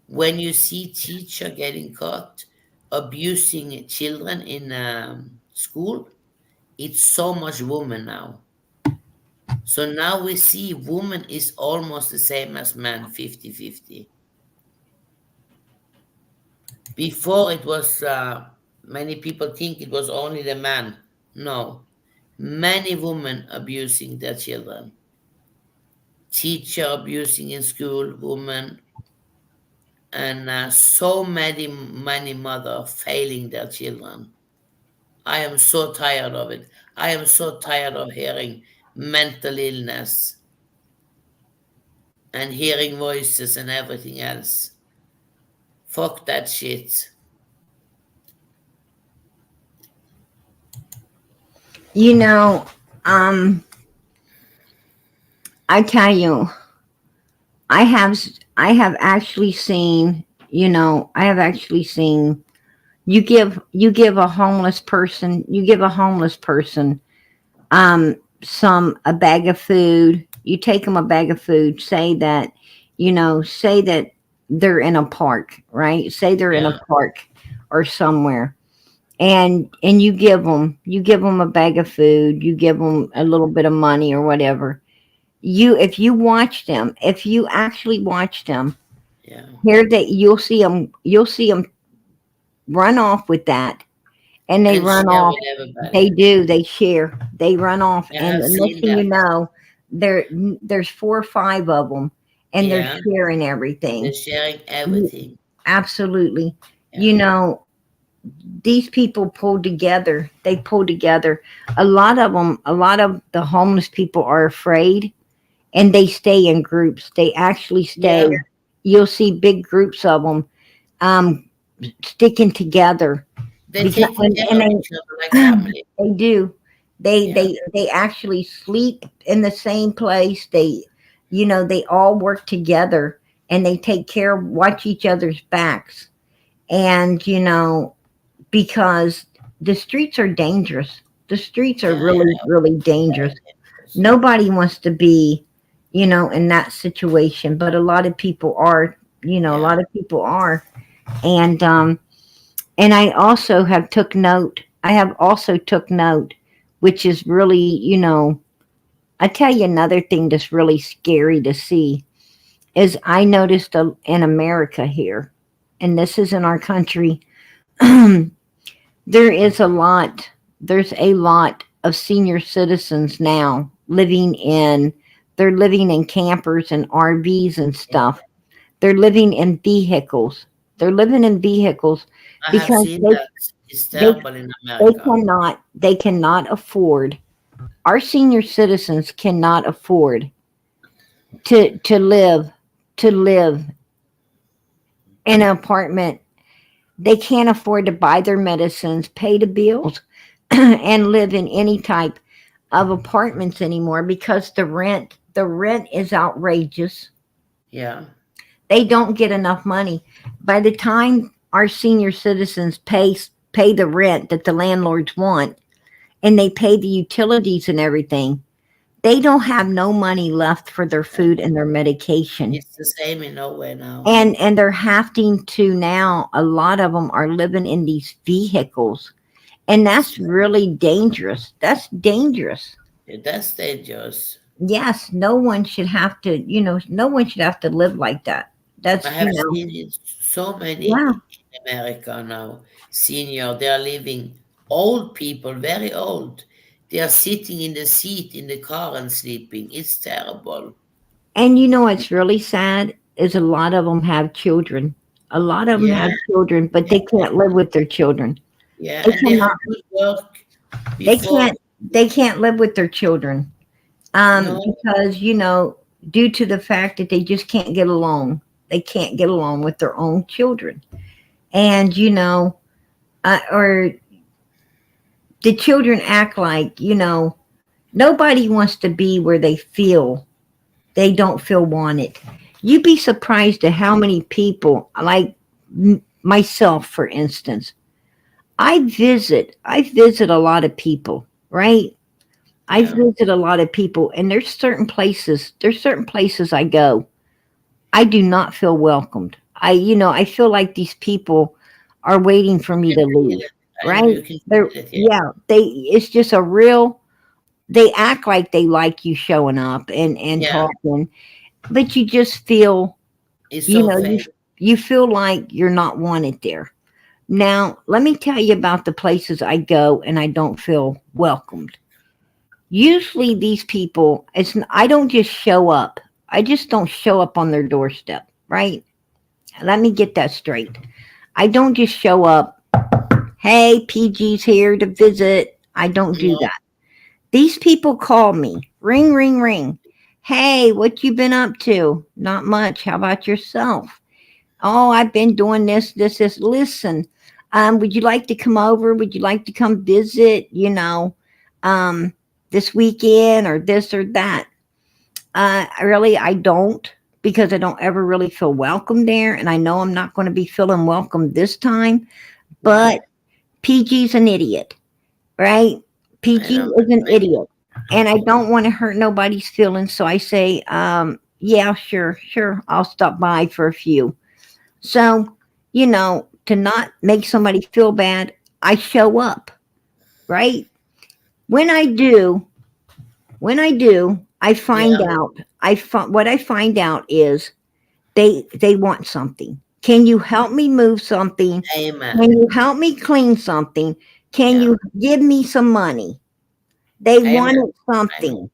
when you see teacher getting caught abusing children in school, it's so much woman now. So now we see woman is almost the same as man, 50-50. Before it was, many people think it was only the man. No, many women abusing their children. Teacher abusing in school, woman, and so many mother failing their children. I am so tired of it. I am so tired of hearing mental illness and hearing voices and everything else. Fuck that shit. You know, um, I tell you, I have I have actually seen, I have actually seen you give a homeless person, some a bag of food. You take them a bag of food, say that they're in a park, right? Say they're in a Yeah, park or somewhere. And you give them a bag of food, you give them a little bit of money or whatever. If you watch them, if you actually watch them, yeah. here that you'll see them run off with that, and they And run share off. with They everybody. do. They share. They run off, I and have the next seen thing you that. know, there's 4 or 5 of them, and they're Yeah, sharing they're everything. sharing You- everything. Absolutely. Yeah, You know, these people pull together. They pull together. A lot of the homeless people are afraid, and they stay in groups. They actually stay. yeah. You'll see big groups of them, um, sticking together They're because taking care and of each other like family. they do. They Yeah, they they actually sleep in the same place. They all work together, and they take care, watch each other's backs. And because the streets are dangerous. The streets are yeah, really, really dangerous. very dangerous. Nobody wants to be, in that situation, but a lot of people are. A Yeah, lot of people are. And I also have took note. I have also took note, which is really, I tell you another thing that's really scary to see is I noticed in America here, and this is in our country. there is a lot. There's a lot of senior citizens now living in. They're living in campers and RVs and stuff. They're living in vehicles. They're living in vehicles I have because seen that. It's they terrible in they America. cannot afford. Our senior citizens cannot afford to live in an apartment. They can't afford to buy their medicines, pay the bills, and live in any type of apartments anymore because the rent is outrageous. Yeah, They don't get enough money. By the time our senior citizens pay the rent that the landlords want, and they pay the utilities and everything, they don't have no money left for their food and their medication. it's the same in Norway now. And they're having to now, a lot of them are living in these vehicles. And that's really dangerous. That's dangerous. Yeah, that's dangerous. Yes, no one should have to live like that. I That's, have seen it so yeah. many in America now. Senior, they are living, old people, very old. They are sitting in the seat in the car and sleeping. It's terrible. And what's really sad is a lot of them have children. A lot of them Yeah, have children, but they can't live with their children. yeah, They and they have cannot. good work They before. can't. They can't live with their children. No, Because due to the fact that they just can't get along. They can't get along with their own children, and or the children act like nobody wants to be where they don't feel wanted. You'd be surprised at how many people, like myself, for instance. I visit a lot of people, right? I yeah, visit a lot of people, and there's certain places I go. I do not feel welcomed. I feel like these people are waiting for me I to feel leave, it. right? You can They're, feel it, yeah. yeah, it's just they act like they like you showing up and Yeah, talking, but you just feel, it's you so know, you, fake. you feel like you're not wanted there. Now, let me tell you about the places I go and I don't feel welcomed. Usually these people, I don't just show up. I just don't show up on their doorstep, right? Let me get that straight. I don't just show up. Hey, PG's here to visit. I don't do No, that. These people call me. Ring, ring, ring. Hey, what you been up to? Not much. How about yourself? Oh, I've been doing this. Listen, would you like to come over? Would you like to come visit? Um, this weekend or this or that? Really, I don't because I don't ever really feel welcome there, and I know I'm not going to be feeling welcome this time. no, But PG's an idiot, right? I PG don't. is an I, idiot, and I don't want to hurt nobody's feelings, so I say, yeah, sure, sure, I'll stop by for a few. So, to not make somebody feel bad, I show up, right? When I do, I find yeah, out. What I find out is they want something. Can you help me move something? Can amen. you help me clean something? Can Yeah, you give me some money? They amen. wanted I know. something.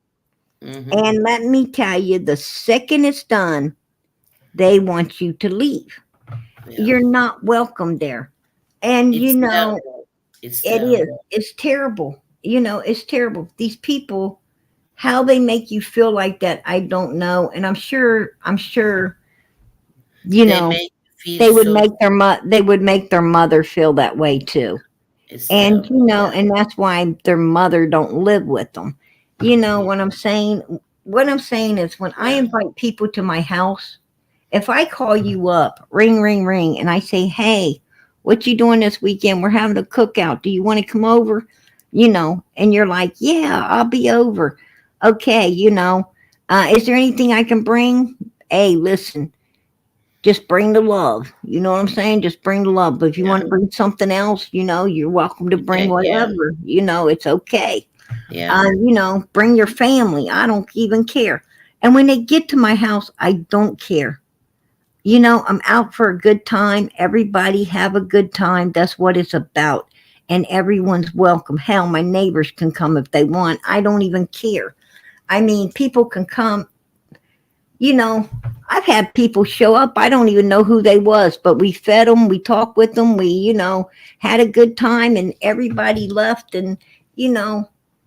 Mm-hmm. And let me tell you, the second it's done, they want you to leave. Yeah, You're not welcome there. And it's terrible. It's it is. terrible. It's terrible. It's terrible. These people, how they make you feel like that, I don't know. And I'm sure, you They know, make you feel so. they would make their mother feel that way too. It's And terrible. Yeah. and that's why their mother don't live with them. You know Yeah. what I'm saying? What I'm saying is when I Yeah. invite people to my house, if I call you up, ring, ring, ring, and I say, "Hey, what you doing this weekend? We're having a cookout. Do you want to come over?" And you're like, "Yeah, I'll be over." Okay, is there anything I can bring? Hey, listen, just bring the love. You know what I'm saying? Just bring the love. But if you want Yeah. to bring something else, you're welcome to bring Yeah. whatever. It's okay. Yeah. Bring your family. I don't even care. And when they get to my house, I don't care. I'm out for a good time. Everybody have a good time. That's what it's about. And everyone's welcome. Hell, my neighbors can come if they want. I don't even care. I mean, people can come. you know, I've had people show up. I don't even know who they was, but we fed them, we talked with them, we, had a good time, and everybody left, and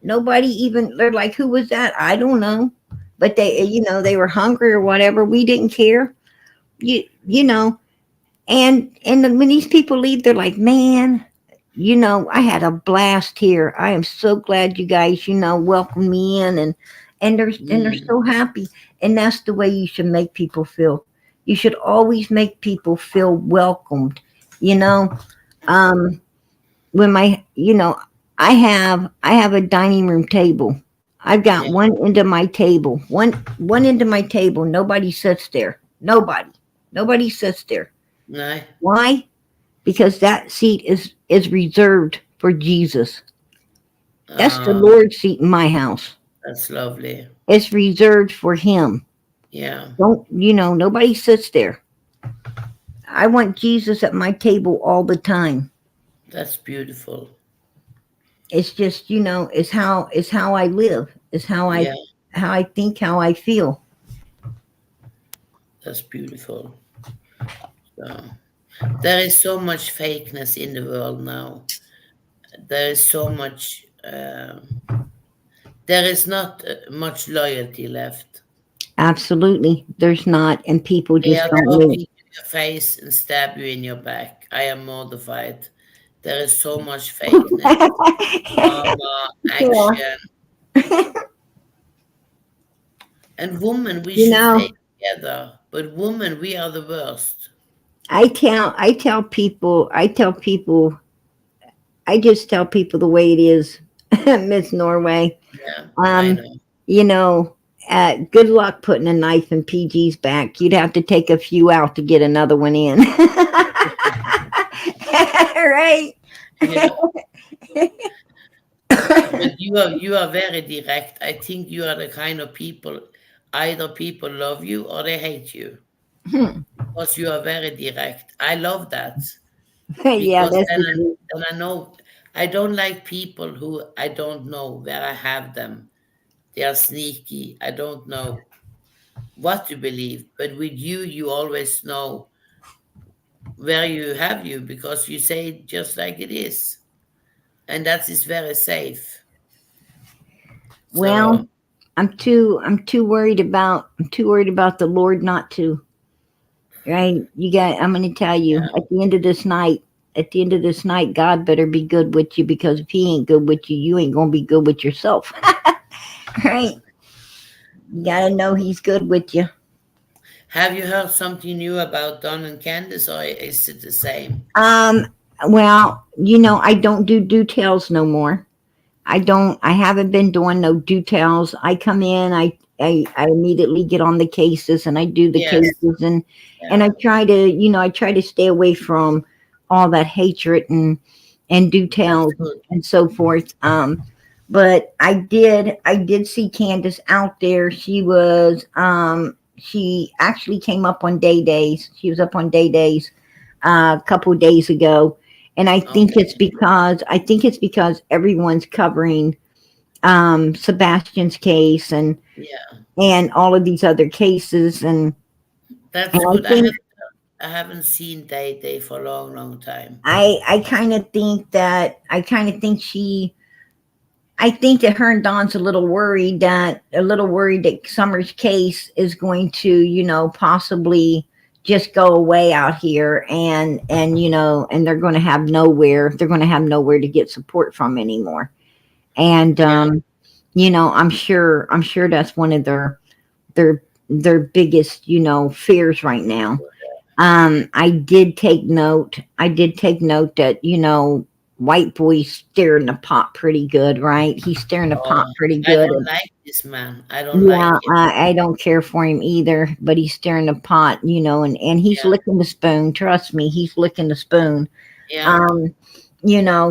nobody even. They're like, "Who was that?" I don't know, but they were hungry or whatever. We didn't care. You know, and then when these people leave, they're like, "Man, I had a blast here. I am so glad you guys, welcomed me in, and they're Mm. so happy." And that's the way you should make people feel. You should always make people feel welcomed. You know, um, when I have a dining room table. I've got Yeah. one end of my table, one end of my table. Nobody sits there. Nobody sits there. No. Why? Because that seat is reserved for Jesus. That's the Ah, Lord's seat in my house. that's lovely. It's reserved for him. Yeah. Don't nobody sits there. I want Jesus at my table all the time. That's beautiful. It's just, it's how I live. It's Yeah. how I think, how I feel. That's beautiful. So, there is so much fakeness in the world now. There is so much. There is not much loyalty left. Absolutely. There's not, and people just They'll don't talk live. in your face and stab you in your back. I am mortified. There is so much fakeness, drama, Yeah. action. And women, we You should know, stay together. But women, we are the worst. I just tell people the way it is, Miss Norway. Yeah, I Um, know. you know, good luck putting a knife in PG's back. You'd have to take a few out to get another one in. Right? Yeah. But you are very direct. I think you are the kind of people either people love you or they hate you. Hmm. Because you are very direct. I love that. Yeah, Because that's then the I, truth. then I know I don't like people who I don't know where I have them. They are sneaky. I don't know what to believe. But with you, you always know where you have you because you say it just like it is, and that is very safe. So Well, I'm too worried about the Lord not to. Right? I'm gonna tell you, yeah, at the end of this night, God better be good with you, because if he ain't good with you, you ain't gonna be good with yourself. Right? You gotta know he's good with you. have you heard something new about Don and Candace, or is it the same? Um, well, I don't do details no more. I haven't been doing no details. I come in, I immediately get on the cases and I do the Yes, cases, and yeah, I try to stay away from all that hatred and that's details good. and so forth. But I did see Candace out there. She actually came up on day days. She was up on day days a couple days ago, and Okay, I think it's because everyone's covering Sebastian's case yeah, and all of these other cases, and that's I good. think I haven't seen Day Day for a long, long time. I kind of think that I think that her and Don's a little worried that Summer's case is going to, possibly just go away out here, and they're going to have nowhere to get support from anymore. And Yeah, I'm sure that's one of their biggest, fears right now. I did take note that, white boy's stirring the pot pretty good, right? He's stirring the pot oh, pretty I good. don't like this man. I don't Yeah, like him. I don't care for him either, but he's stirring the pot, and he's Yeah, licking the spoon. Trust me, he's licking the spoon. yeah. Um,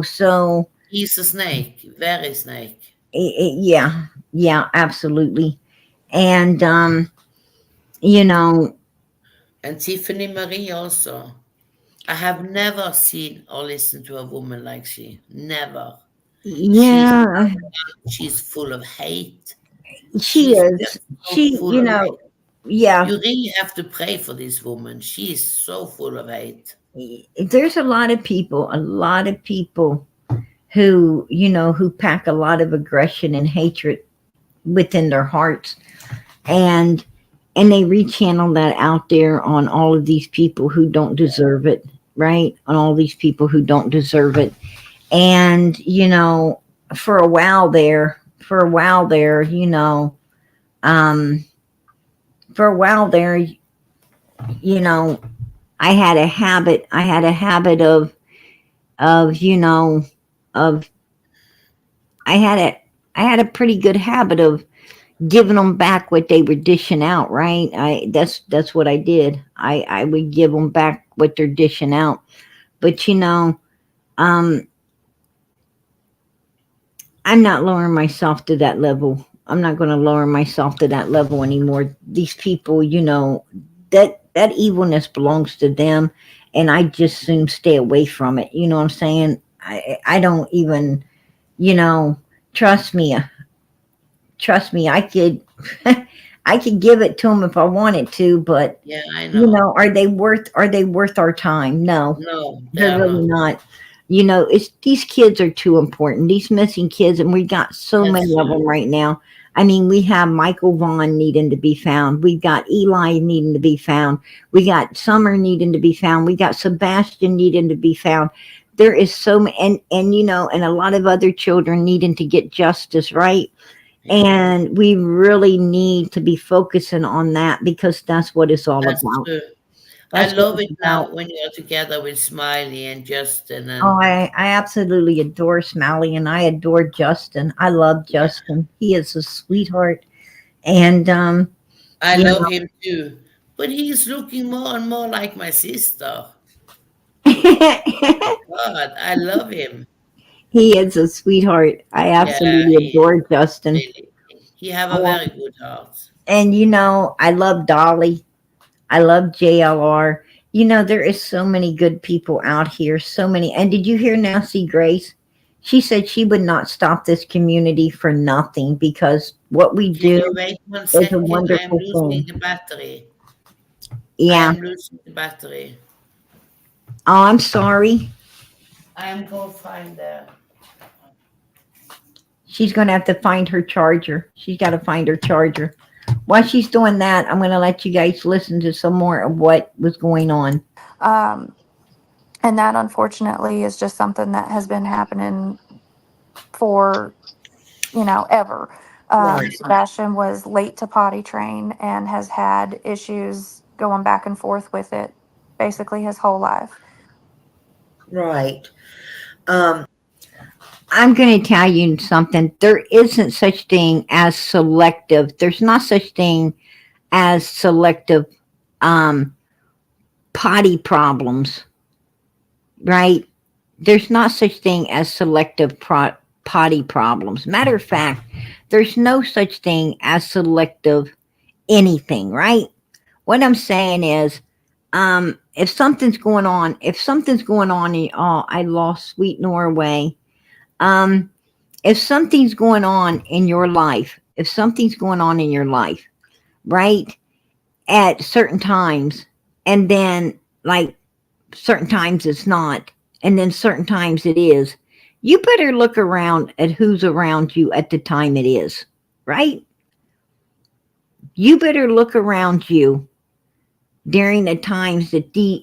so He's a snake, very snake. yeah, yeah, absolutely. And you know, And Tiffany Marie also. I have never seen or listened to a woman like she. Never. She's yeah, she's full of hate. she She's is. just so full of hate. Yeah, You really have to pray for this woman. She is so full of hate. there's a lot of people who, who pack a lot of aggression and hatred within their hearts, and they rechannel that out there on all of these people who don't deserve it, right? On all these people who don't deserve it. And, for a while there, um, for a while there, you know, I had a habit of, of, I had a, I had a pretty good habit of giving them back what they were dishing out, right? That's what I did. I would give them back what they're dishing out. But um, I'm not lowering myself to that level. I'm not going to lower myself to that level anymore. These people, that evilness belongs to them, and I just soon stay away from it. You know what I'm saying? I don't even, you know, trust me, I could I could give it to them if I wanted to, but Yeah, I know. are they worth our time? No, No, they they're are really not. not. It's these kids are too important. These missing kids, and we got so many That's of true. them right now. I mean, we have Michael Vaughn needing to be found. We've got Eli needing to be found. We got Summer needing to be found. We got Sebastian needing to be found. There is so many, and and a lot of other children needing to get justice, right? Yeah, And we really need to be focusing on that, because that's what it's all that's about. true. I That's what love it's it about. now when you're together with Smiley and Justin, Oh, and I absolutely adore Smiley, and I adore Justin. I love yeah, Justin. He is a sweetheart. And I you love him too. But he's looking more and more like my sister. know, God, I love him. he is a sweetheart. I Yeah, absolutely he is adore Justin. really. He have a Um, very good heart. and I love Dolly. I love JLR. There is so many good people out here, so many. And did you hear Nancy Grace? She said she would not stop this community for nothing, because what we Can do you wait one is a second? I am wonderful losing thing. the battery. I Yeah. am losing the battery. Oh, I'm sorry. I'm going to find the. She's going to have to find her charger. She's got to find her charger. While she's doing that, I'm going to let you guys listen to some more of what was going on. Um, and that unfortunately is just something that has been happening for, ever. Right. Sebastian was late to potty train and has had issues going back and forth with it basically his whole life. Right. Um, I'm going to tell you something. There isn't such thing as selective. There's not such thing as selective um, potty problems, right? There's not such thing as selective potty problems. Matter of fact, there's no such thing as selective anything, right? What I'm saying is, if something's going on in, oh, I lost Sweet Norway. Um, if something's going on in your life, right, at certain times, and then like certain times it's not, and then certain times it is, you better look around at who's around you at the time it is, right? You better look around you during the times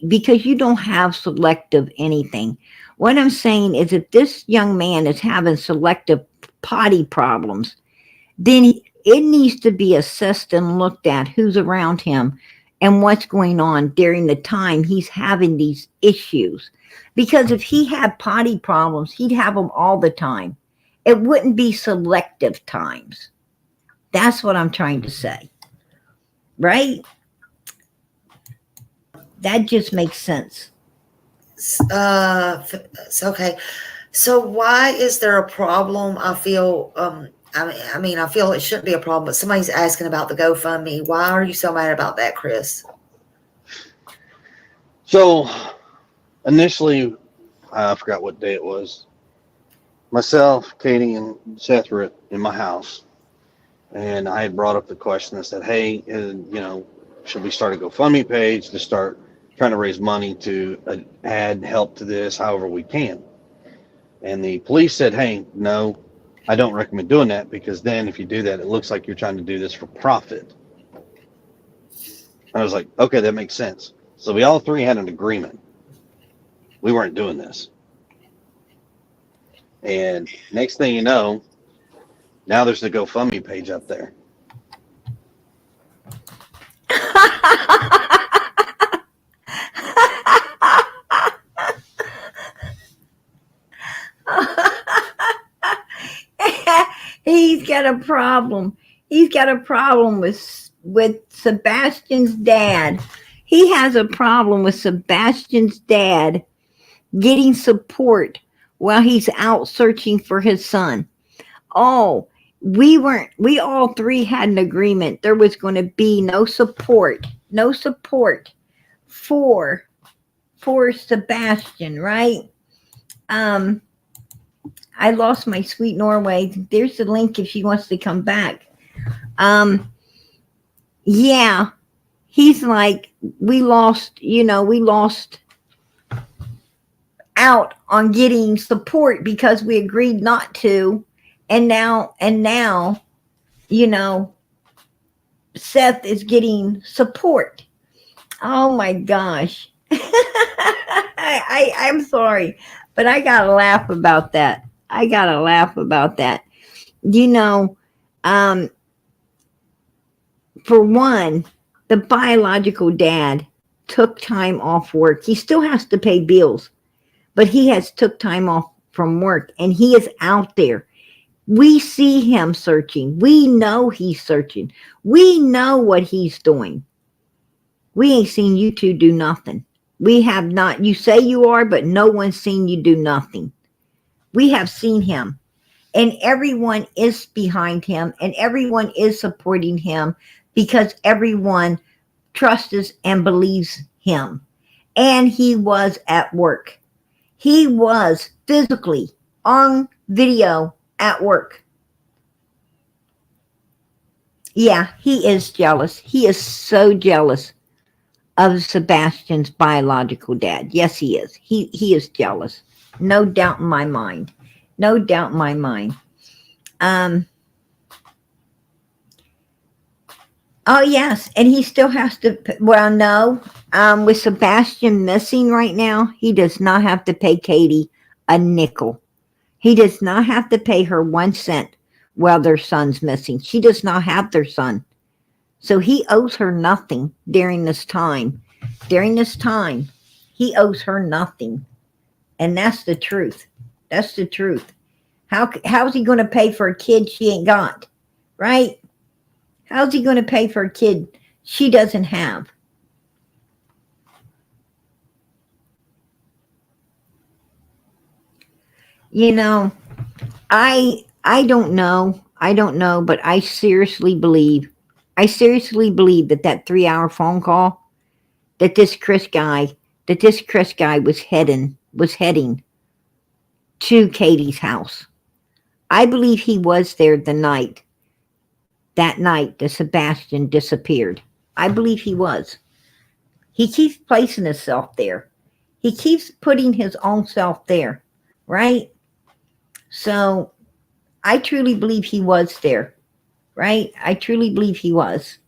because you don't have selective anything. What I'm saying is if this young man is having selective potty problems, then it needs to be assessed and looked at who's around him and what's going on during the time he's having these issues. Because if he had potty problems, he'd have them all the time. It wouldn't be selective times. That's what I'm trying to say. Right? That just makes sense. okay. So why is there a problem? I feel, I feel it shouldn't be a problem, but somebody's asking about the GoFundMe. Why are you so mad about that, Chris? So initially, I forgot what day it was. Myself, Katie, and Seth were in my house, and I had brought up the question. I said, "Hey, should we start a GoFundMe page to start trying to raise money to add help to this, however we can?" And the police said, "Hey, no, I don't recommend doing that because then if you do that, it looks like you're trying to do this for profit." I was like, "Okay, that makes sense." So we all three had an agreement. We weren't doing this. And next thing you know, now there's the GoFundMe page up there. He's got a problem. He's got a problem with Sebastian's dad. He has a problem with Sebastian's dad getting support while he's out searching for his son. Oh, we all three had an agreement there was going to be no support for Sebastian, right? Um I lost my Sweet Norway. There's the link if she wants to come back. Yeah, he's like, we lost out on getting support because we agreed not to. And now, you know, Seth is getting support. Oh my gosh. I'm sorry, but I gotta laugh about that. You know, um, for one, the biological dad took time off work. He still has to pay bills, but he has took time off from work and he is out there. We see him searching. We know he's searching. We know what he's doing. We ain't seen you two do nothing. We have not. You say you are, but no one's seen you do nothing. We have seen him. And everyone is behind him and everyone is supporting him because everyone trusts and believes him. And he was at work. He was physically on video at work. Yeah, he is jealous. He is so jealous of Sebastian's biological dad. Yes, he is. He is jealous. No doubt in my mind. No doubt in my mind. Um, oh, yes. And he still has to, well, no. With Sebastian missing right now, he does not have to pay Katie a nickel. He does not have to pay her 1 cent while their son's missing. She does not have their son. So he owes her nothing during this time. During this time, he owes her nothing. And that's the truth. That's the truth. How's he going to pay for a kid she ain't got? Right? How's he going to pay for a kid she doesn't have? You know, I don't know. I don't know, but I seriously believe that that 3-hour phone call that this Chris guy was heading to Katie's house. I believe he was there that night that Sebastian disappeared. I believe he was. He keeps placing himself there. He keeps putting his own self there, right? So I truly believe he was there, right? I truly believe he was.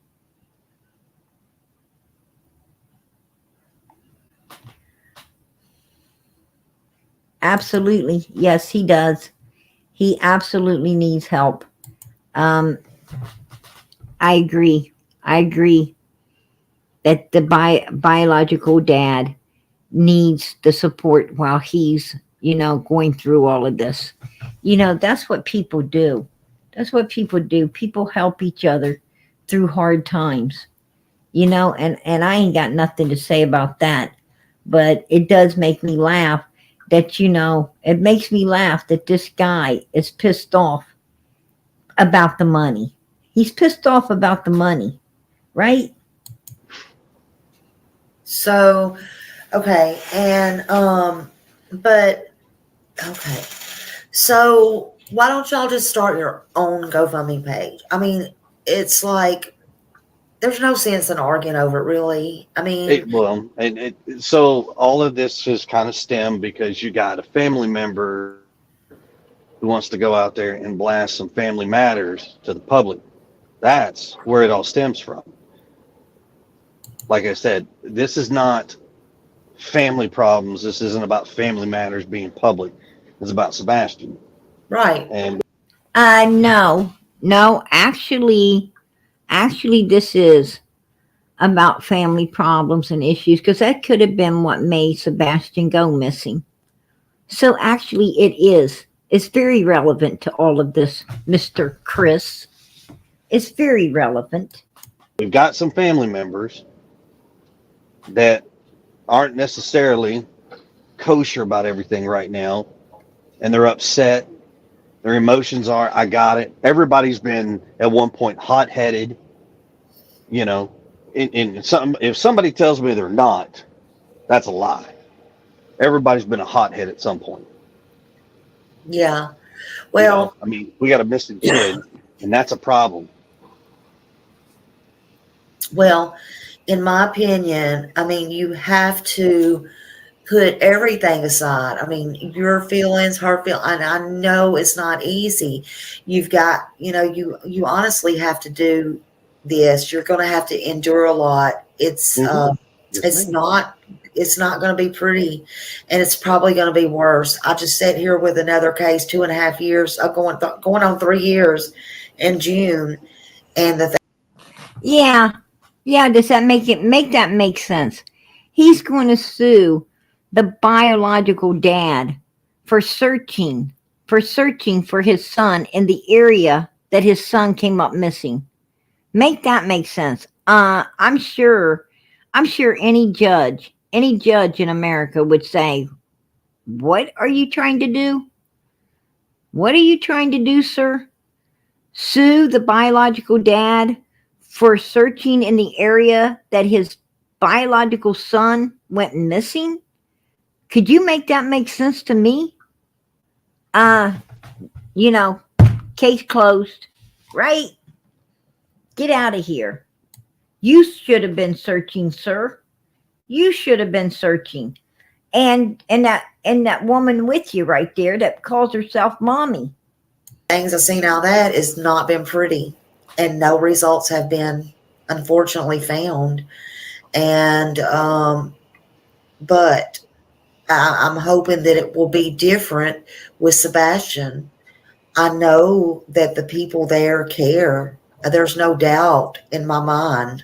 Absolutely. Yes, he does. He absolutely needs help. I agree. I agree that the biological dad needs the support while he's, going through all of this. That's what people do. That's what people do. People help each other through hard times, and I ain't got nothing to say about that. But it does make me laugh that, it makes me laugh that this guy is pissed off about the money. He's pissed off about the money, right? So, okay, and but okay. So why don't y'all just start your own GoFundMe page? I mean, it's like there's no sense in arguing over it, really. I mean, So all of this just kind of stemmed because you got a family member who wants to go out there and blast some family matters to the public. That's where it all stems from. Like I said, this is not family problems. This isn't about family matters being public. It's about Sebastian. right. And No, actually, this is about family problems and issues because that could have been what made Sebastian go missing. So actually, it is. It's very relevant to all of this, Mr. Chris. It's very relevant. we've got some family members that aren't necessarily kosher about everything right now, and they're upset. Their emotions are, I got it. Everybody's been at one point hot-headed, if somebody tells me they're not, that's a lie. Everybody's been a hothead at some point. Yeah. Well, We got a missing kid, and that's a problem. well, in my opinion, you have to put everything aside. Your feelings, her feelings, and I know it's not easy. You've got, you honestly have to do this. You're going to have to endure a lot. It's not going to be pretty, and it's probably going to be worse. I just sat here with another case, 2.5 years, going on 3 years in June, and Yeah, does that make sense? He's going to sue the biological dad for searching for his son in the area that his son came up missing. Make that make sense. I'm sure any judge in America would say, "What are you trying to do? What are you trying to do, sir? Sue the biological dad for searching in the area that his biological son went missing? Could you make that make sense to me?" Case closed, right? Get out of here. You should have been searching, sir. You should have been searching. And that woman with you right there that calls herself mommy. Things I've seen out of that has not been pretty, and no results have been unfortunately found. And but I'm hoping that it will be different with Sebastian. I know that the people there care. There's no doubt in my mind.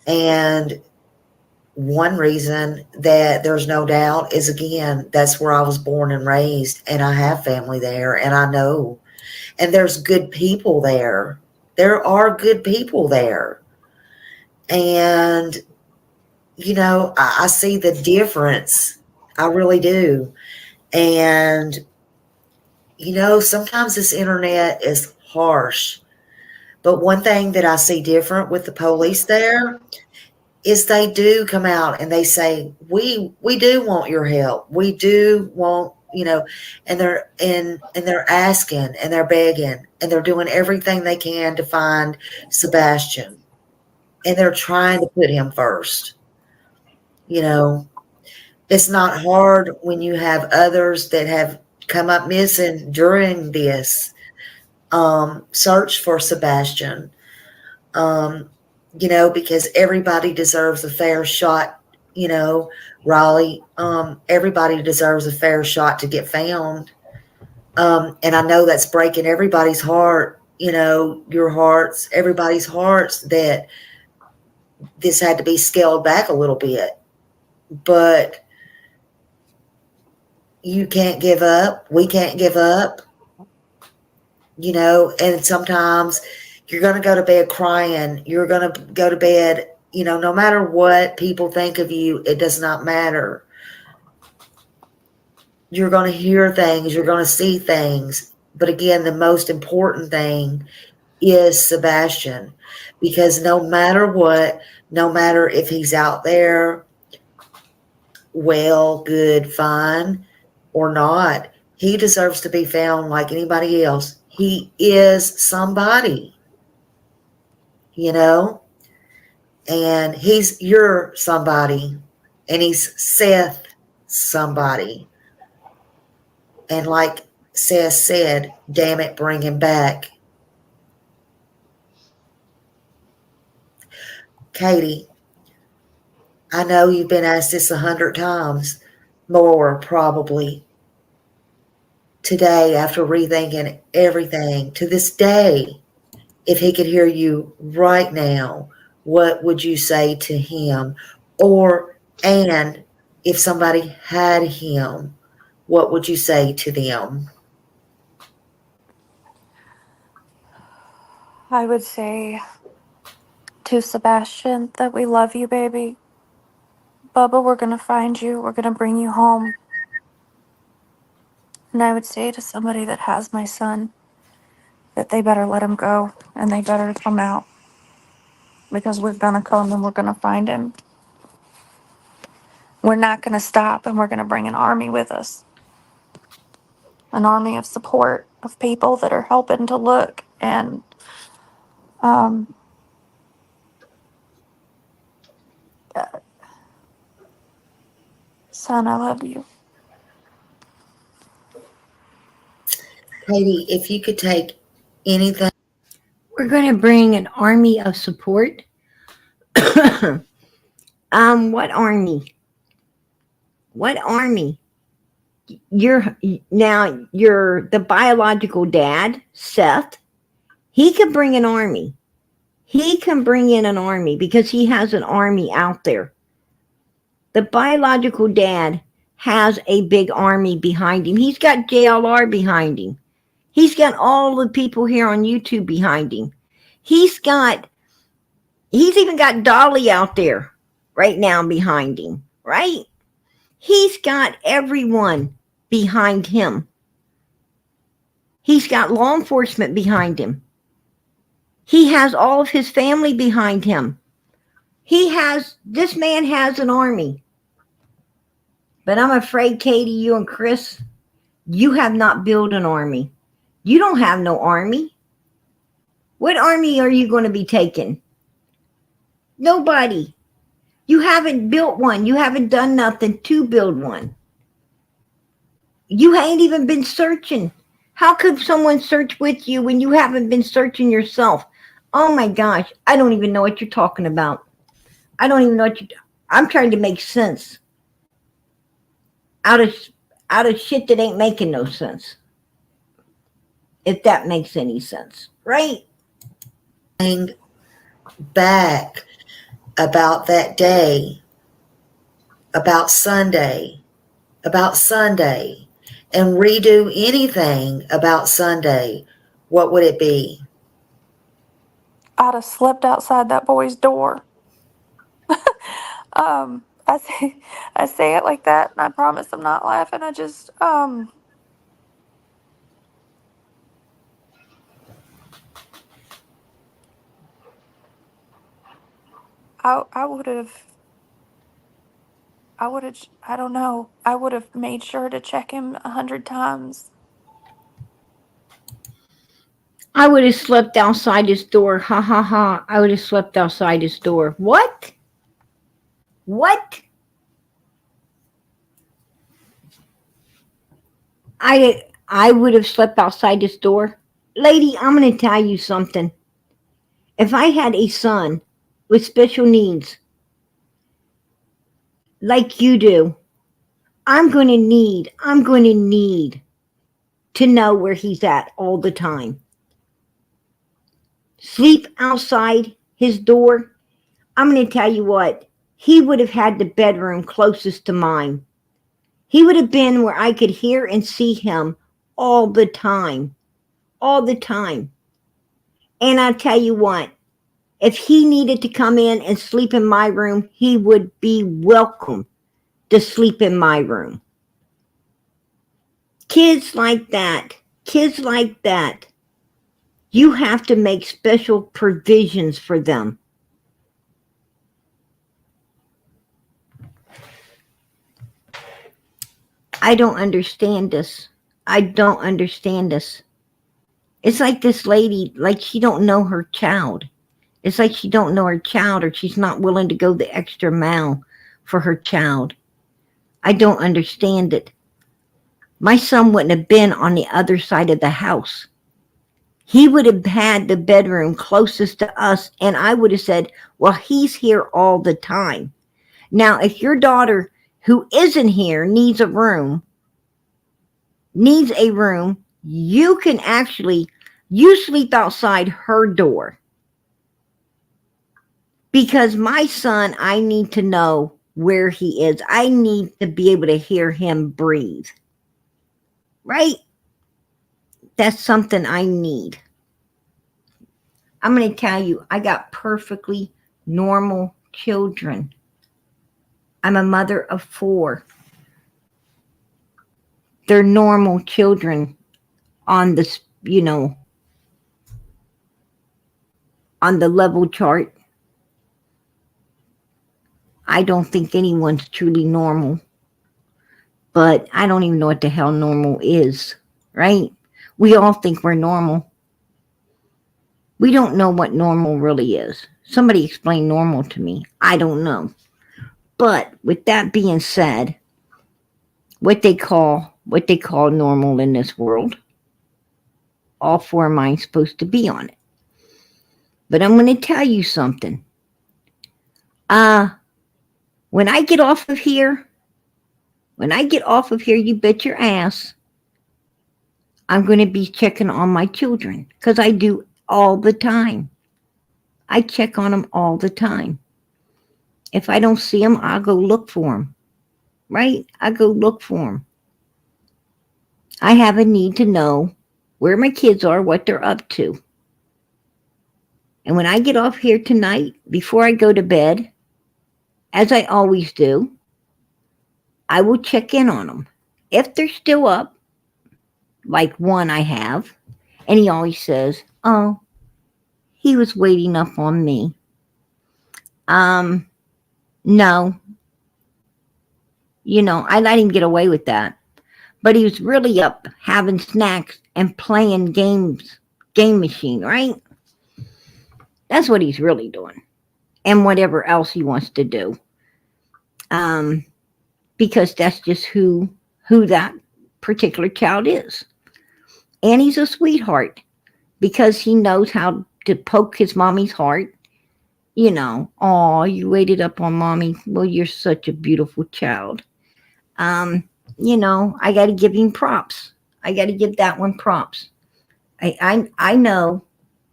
And one reason that there's no doubt is, again, that's where I was born and raised, and I have family there, and I know. And there's good people there. There are good people there. And, I see the difference. I really do. And, sometimes this internet is harsh. But one thing that I see different with the police there is they do come out and they say, we do want your help. We do want, and they're asking and they're begging and they're doing everything they can to find Sebastian. And they're trying to put him first. It's not hard when you have others that have come up missing during this search for Sebastian. Because everybody deserves a fair shot, Raleigh. Everybody deserves a fair shot to get found. And I know that's breaking everybody's heart, your hearts, everybody's hearts, that this had to be scaled back a little bit. But you can't give up. We can't give up. And sometimes you're going to go to bed crying. You're going to go to bed, no matter what people think of you, it does not matter. You're going to hear things. You're going to see things. But again, the most important thing is Sebastian. Because no matter what, no matter if he's out there, well, good, fine, or not, he deserves to be found like anybody else. He is somebody, and he's your somebody, and he's Seth somebody. And like Seth said, damn it, bring him back. Katie, I know you've been asked this 100 times, more probably. Today, after rethinking everything, to this day, if he could hear you right now, what would you say to him? And if somebody had him, what would you say to them? I would say to Sebastian that we love you, baby. Bubba, we're gonna find you. We're gonna bring you home. And I would say to somebody that has my son that they better let him go and they better come out, because we're gonna come and we're gonna find him. We're not gonna stop, and we're gonna bring an army with us. An army of support, of people that are helping to look. And son, I love you. Katie, if you could take anything. We're going to bring an army of support. What army? What army? You're the biological dad, Seth. He can bring an army. He can bring in an army because he has an army out there. The biological dad has a big army behind him. He's got JLR behind him. He's got all the people here on YouTube behind him. He's even got Dolly out there right now behind him, right? He's got everyone behind him. He's got law enforcement behind him. He has all of his family behind him. This man has an army. But I'm afraid, Katie, you and Chris, you have not built an army. You don't have no army. What army are you going to be taking? Nobody. You haven't built one. You haven't done nothing to build one. You ain't even been searching. How could someone search with you when you haven't been searching yourself? Oh my gosh, I don't even know what you're talking about. I don't even know what I'm trying to make sense out of shit that ain't making no sense. If that makes any sense, right? Back about that day, about Sunday, and redo anything about Sunday, what would it be? I'd have slept outside that boy's door. I say it like that, and I promise I'm not laughing. I just I would have. I don't know. I would have made sure to check him 100 times. I would have slept outside his door. Ha ha ha. I would have slept outside his door. What? What? I would have slept outside his door. Lady, I'm going to tell you something. If I had a son with special needs like you do, I'm going to need to know where he's at all the time. Sleep outside his door. I'm going to tell you what, he would have had the bedroom closest to mine. He would have been where I could hear and see him all the time. All the time. And I tell you what, if he needed to come in and sleep in my room, he would be welcome to sleep in my room. Kids like that, you have to make special provisions for them. I don't understand this. It's like this lady, like she don't know her child. It's like she don't know her child, or she's not willing to go the extra mile for her child. I don't understand it. My son wouldn't have been on the other side of the house. He would have had the bedroom closest to us, and I would have said, well, he's here all the time. Now, if your daughter who isn't here needs a room, you can actually, you sleep outside her door. Because my son, I need to know where he is. I need to be able to hear him breathe. Right? That's something I need. I'm going to tell you, I got perfectly normal children. I'm a mother of 4. They're normal children on this, on the level chart. I don't think anyone's truly normal. But I don't even know what the hell normal is, right? We all think we're normal. We don't know what normal really is. Somebody explain normal to me. I don't know. But with that being said, what they call normal in this world, all 4 of mine supposed to be on it. But I'm going to tell you something. When I get off of here, you bet your ass, I'm going to be checking on my children, because I do all the time. I check on them all the time. If I don't see them, I'll go look for them. Right? I go look for them. I have a need to know where my kids are, what they're up to. And when I get off here tonight, before I go to bed, as I always do, I will check in on them. If they're still up, like one I have, and he always says, oh, he was waiting up on me. No. I let him get away with that. But he was really up having snacks and playing game machine, right? That's what he's really doing. And whatever else he wants to do. because that's just who that particular child is. And he's a sweetheart because he knows how to poke his mommy's heart. You know, oh, you waited up on mommy. Well, you're such a beautiful child. You know, I got to give him props. I got to give that one props. I know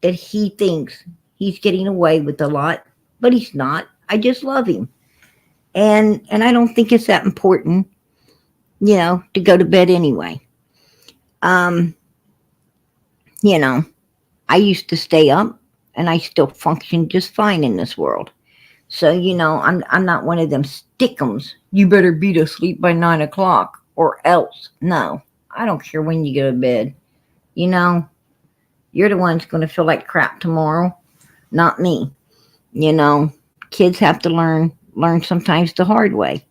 that he thinks he's getting away with a lot, but he's not. I just love him. And I don't think it's that important, you know, to go to bed anyway. Um, you know, I used to stay up and I still function just fine in this world. So, you know, I'm not one of them stickums. You better be to sleep by 9 o'clock or else. No, I don't care when you go to bed. You know, you're the one's going to feel like crap tomorrow, not me. You know, kids have to learn sometimes the hard way.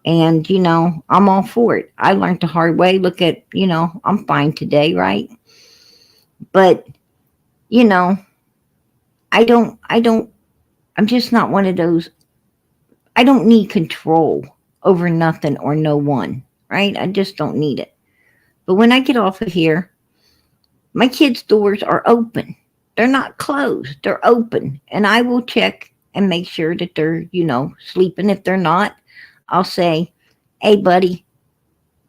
And, you know, I'm all for it. I learned the hard way. Look at, you know, I'm fine today, right? But, you know, I'm just not one of those. I don't need control over nothing or no one, right? I just don't need it. But when I get off of here, my kids' doors are open. They're not closed. They're open. And I will check and make sure that they're, you know, sleeping. If they're not, I'll say, hey, buddy,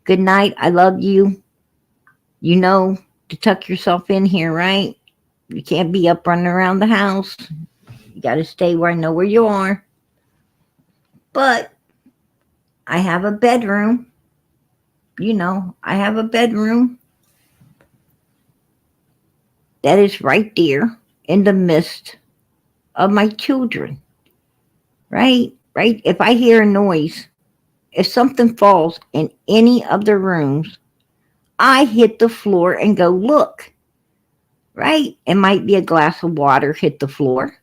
good night. I love you. You know to tuck yourself in here, right? You can't be up running around the house. You got to stay where I know where you are. But I have a bedroom. You know, I have a bedroom that is right there in the midst of my children. Right? Right? If I hear a noise, if something falls in any of the rooms, I hit the floor and go look. Right? It might be a glass of water hit the floor.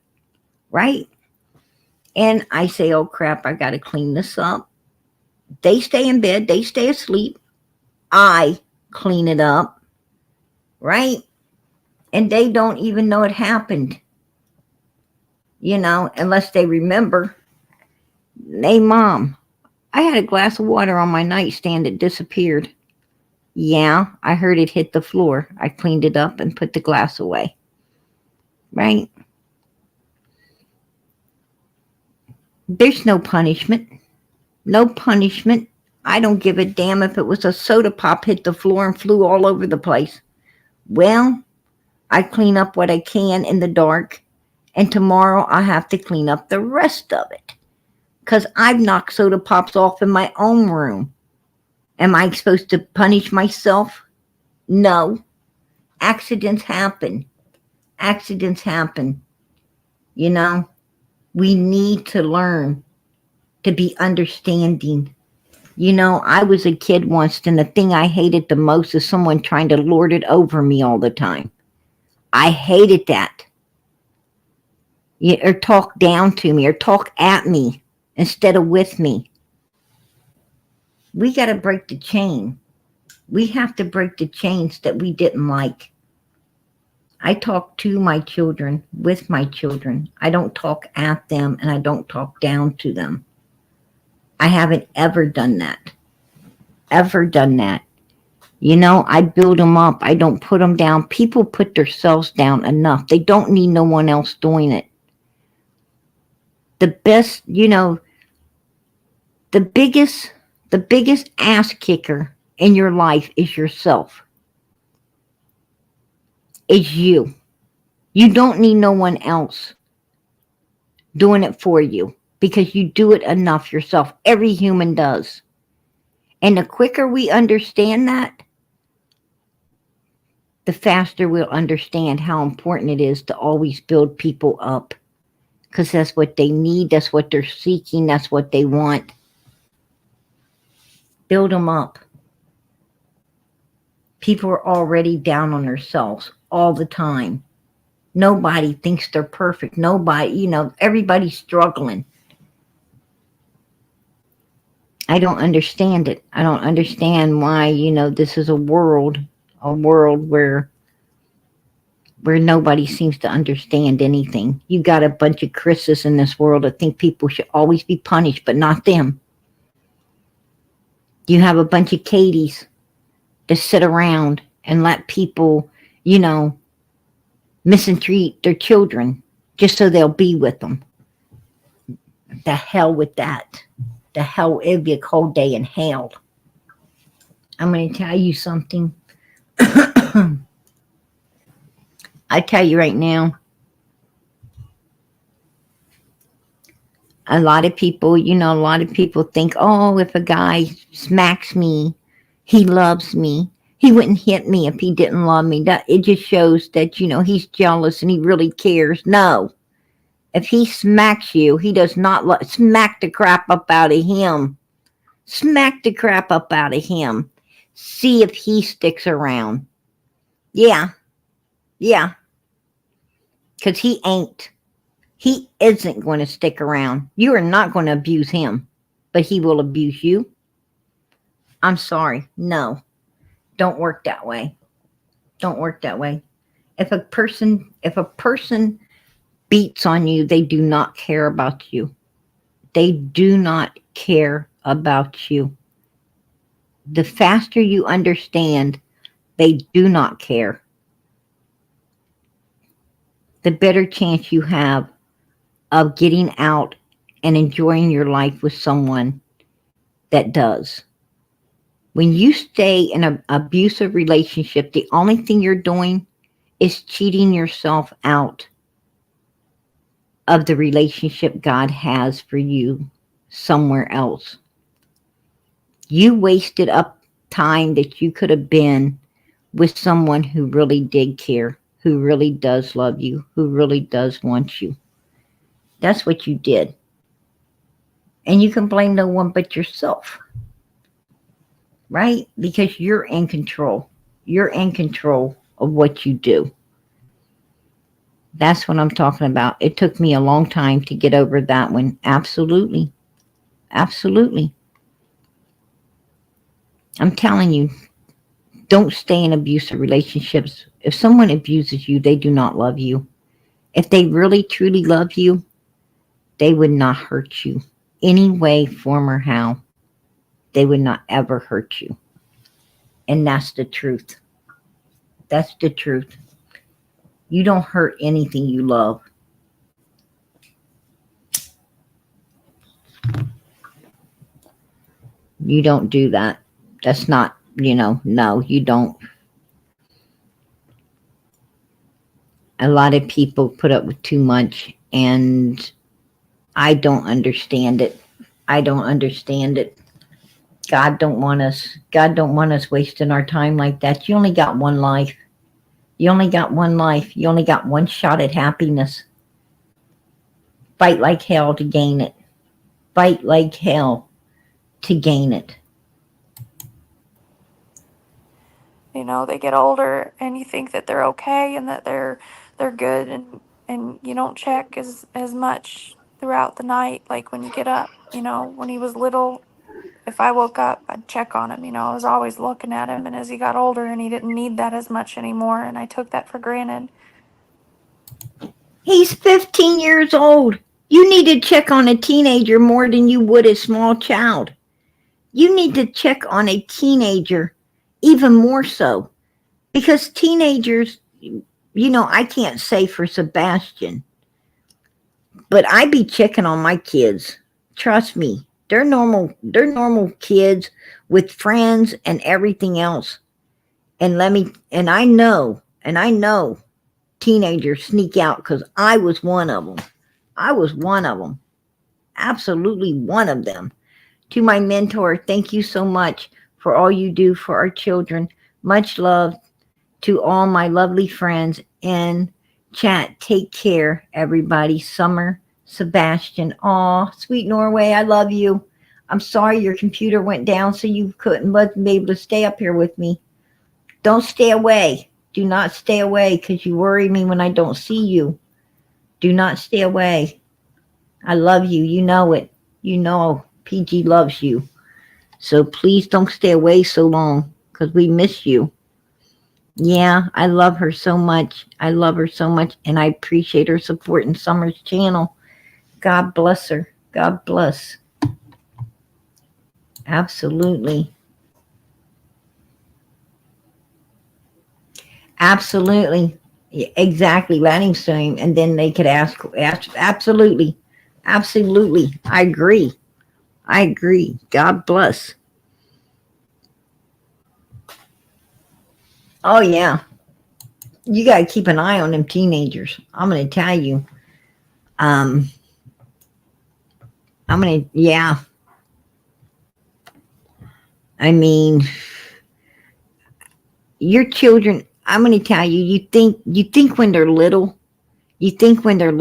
Right? And I say, oh crap, I got to clean this up. They stay in bed. They stay asleep. I clean it up. Right? And they don't even know it happened. You know, unless they remember. Hey, Mom, I had a glass of water on my nightstand that disappeared. Yeah, I heard it hit the floor. I cleaned it up and put the glass away. Right? There's no punishment. No punishment. I don't give a damn if it was a soda pop hit the floor and flew all over the place. Well, I clean up what I can in the dark, and tomorrow I have to clean up the rest of it. Because I've knocked soda pops off in my own room. Am I supposed to punish myself? No. Accidents happen. Accidents happen. You know, we need to learn to be understanding. You know, I was a kid once, and the thing I hated the most is someone trying to lord it over me all the time. I hated that. Or talk down to me, or talk at me instead of with me. We got to break the chain. We have to break the chains that we didn't like. I talk to my children, with my children. I don't talk at them, and I don't talk down to them. I haven't ever done that. Ever done that. You know, I build them up. I don't put them down. People put themselves down enough. They don't need no one else doing it. The best, you know, the biggest ass kicker in your life is yourself. It's you. You don't need no one else doing it for you because you do it enough yourself. Every human does. And the quicker we understand that, the faster we'll understand how important it is to always build people up. Because that's what they need. That's what they're seeking. That's what they want. Build them up. People are already down on themselves all the time. Nobody thinks they're perfect. Nobody, you know, everybody's struggling. I don't understand it. I don't understand why, you know, this is a world where nobody seems to understand anything. You got a bunch of Chris's in this world that think people should always be punished, but not them. You have a bunch of Katies that sit around and let people, mistreat their children just so they'll be with them. The hell with that. The hell, it'd be a cold day in hell. I'm going to tell you something. I tell you right now, a lot of people think, oh, if a guy smacks me, he loves me. He wouldn't hit me if he didn't love me. That it just shows that, he's jealous and he really cares. No. If he smacks you, he does not smack the crap up out of him. Smack the crap up out of him. See if he sticks around. Yeah. Because he ain't. He isn't going to stick around. You are not going to abuse him, but he will abuse you. I'm sorry. No. Don't work that way. Don't work that way. If a person beats on you, they do not care about you. They do not care about you. The faster you understand they do not care, the better chance you have of getting out and enjoying your life with someone that does. When you stay in an abusive relationship, the only thing you're doing is cheating yourself out of the relationship God has for you somewhere else. You wasted up time that you could have been with someone who really did care, who really does love you, who really does want you. That's what you did. And you can blame no one but yourself. Right? Because you're in control. You're in control of what you do. That's what I'm talking about. It took me a long time to get over that one. Absolutely. Absolutely. I'm telling you, don't stay in abusive relationships. If someone abuses you, they do not love you. If they really, truly love you, they would not hurt you any way, form, or how. They would not ever hurt you. And that's the truth. That's the truth. You don't hurt anything you love. You don't do that. That's not, no, you don't. A lot of people put up with too much, and I don't understand it. I don't understand it. God don't want us wasting our time like that. You only got one life. You only got one life. You only got one shot at happiness. Fight like hell to gain it. Fight like hell to gain it. They get older and you think that they're okay and that they're good, and you don't check as much throughout the night. Like when you get up, when he was little, if I woke up, I'd check on him. I was always looking at him, and as he got older and he didn't need that as much anymore, and I took that for granted. He's 15 years old. You need to check on a teenager more than you would a small child. You need to check on a teenager even more so, because teenagers, I can't say for Sebastian, but I be checking on my kids. Trust me, they're normal kids with friends and everything else. And I know teenagers sneak out, because I was one of them. I was one of them. Absolutely one of them. To my mentor, thank you so much for all you do for our children. Much love to all my lovely friends in chat. Take care, everybody. Summer, Sebastian. Aw, sweet Norway, I love you. I'm sorry your computer went down so you wasn't be able to stay up here with me. Don't stay away. Do not stay away, because you worry me when I don't see you. Do not stay away. I love you. You know it. You know PG loves you. So please don't stay away so long, because we miss you. Yeah, I love her so much. I love her so much, and I appreciate her support in Summer's channel. God bless her. God bless. Absolutely. Absolutely. Exactly. Let him swim, and then they could ask. Absolutely. Absolutely. I agree. I agree. God bless. Oh, yeah. You got to keep an eye on them teenagers. I'm going to tell you. Um, yeah. I mean, your children, I'm going to tell you, you think when they're little, they're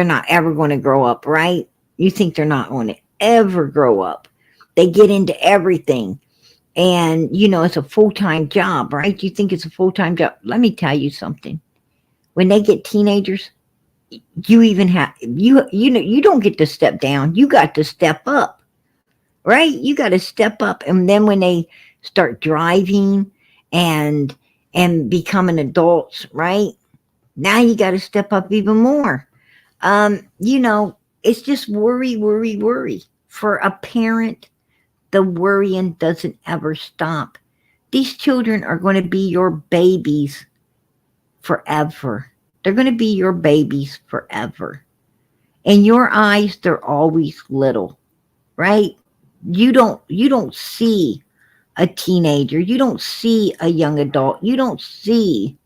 not ever going to grow up, right? You think they're not going to ever grow up. They get into everything. And, it's a full-time job, right? You think it's a full-time job. Let me tell you something. When they get teenagers, you even have, you don't get to step down. You got to step up, right? You got to step up. And then when they start driving and, becoming adults, right? Now you got to step up even more. It's just worry, worry, worry. For a parent, the worrying doesn't ever stop. These children are going to be your babies forever. They're going to be your babies forever. In your eyes, they're always little, right? You don't see a teenager. You don't see a young adult. You don't see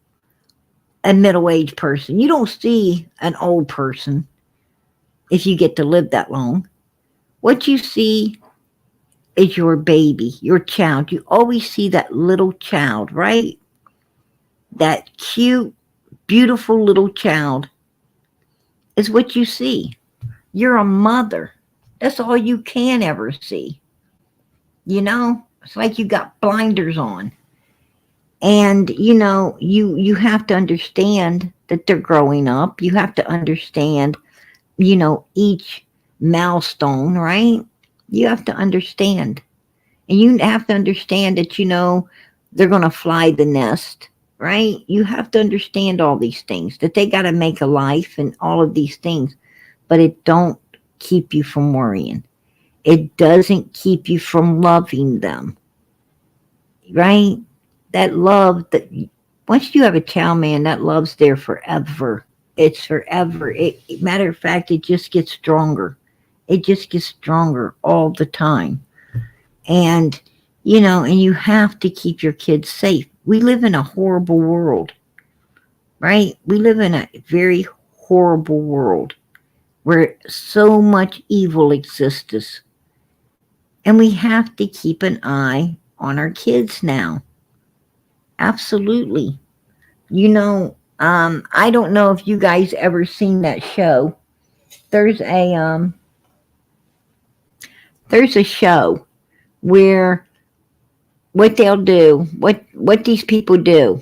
a middle-aged person. You don't see an old person if you get to live that long. What you see is your baby, your child. You always see that little child, right? That cute, beautiful little child is what you see. You're a mother. That's all you can ever see. It's like you got blinders on. And you have to understand that they're growing up. You have to understand, each milestone, right? You have to understand. And you have to understand that, they're going to fly the nest, right? You have to understand all these things, that they got to make a life and all of these things. But it don't keep you from worrying. It doesn't keep you from loving them, right? That love, that once you have a child, man, that love's there forever. It's forever. Matter of fact, it just gets stronger. It just gets stronger all the time. And, and you have to keep your kids safe. We live in a horrible world, right? We live in a very horrible world where so much evil exists. And we have to keep an eye on our kids now. Absolutely. I don't know if you guys ever seen that show. There's a show where what they'll do, what these people do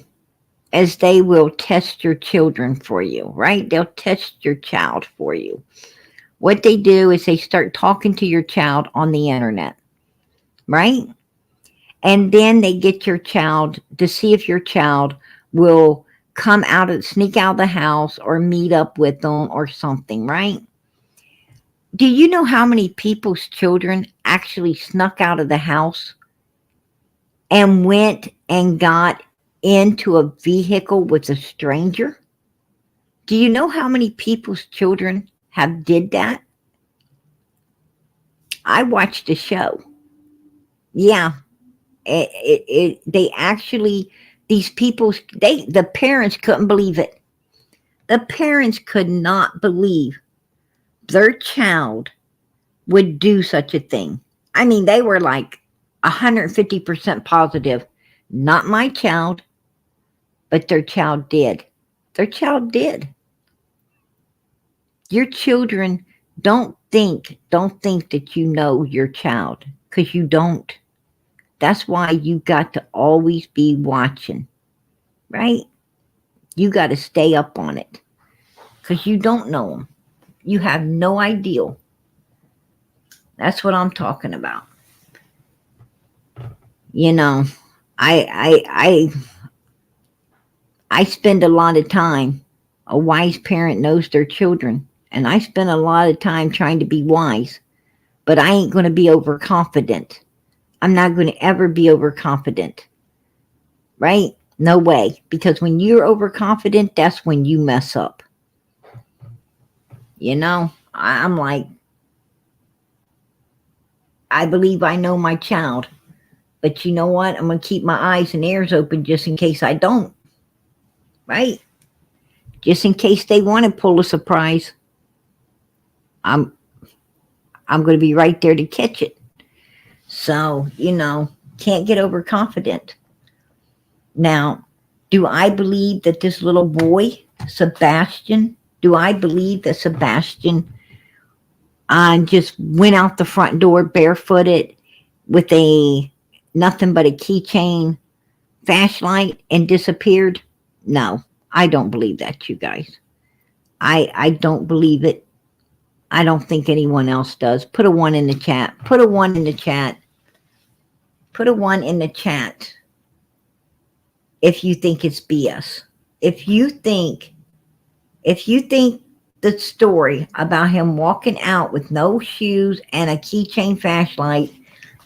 is they will test your children for you, right? They'll test your child for you. What they do is they start talking to your child on the internet, right? And then they get your child to see if your child will sneak out of the house or meet up with them or something, right? Do you know how many people's children actually snuck out of the house and went and got into a vehicle with a stranger? Do you know how many people's children have did that? I watched a show. Yeah, they actually, these people, the parents couldn't believe it. The parents could not believe their child would do such a thing. I mean, they were like 150% positive. Not my child, but their child did. Their child did. Your children, don't think that you know your child, because you don't. That's why you got to always be watching, right? You got to stay up on it, because you don't know them. You have no idea. That's what I'm talking about. I spend a lot of time. A wise parent knows their children, and I spend a lot of time trying to be wise, but I ain't going to be overconfident. I'm not going to ever be overconfident, right? No way. Because when you're overconfident, that's when you mess up. You know, I'm like, I believe I know my child. But you know what? I'm going to keep my eyes and ears open just in case I don't. Right? Just in case they want to pull a surprise. I'm going to be right there to catch it. So, can't get overconfident. Now, do I believe that this little boy, Sebastian, just went out the front door barefooted with a nothing but a keychain, flashlight, and disappeared? No, I don't believe that, you guys. I don't believe it. I don't think anyone else does. Put a 1 in the chat. Put a 1 in the chat. Put a 1 in the chat if you think it's BS. If you think the story about him walking out with no shoes and a keychain flashlight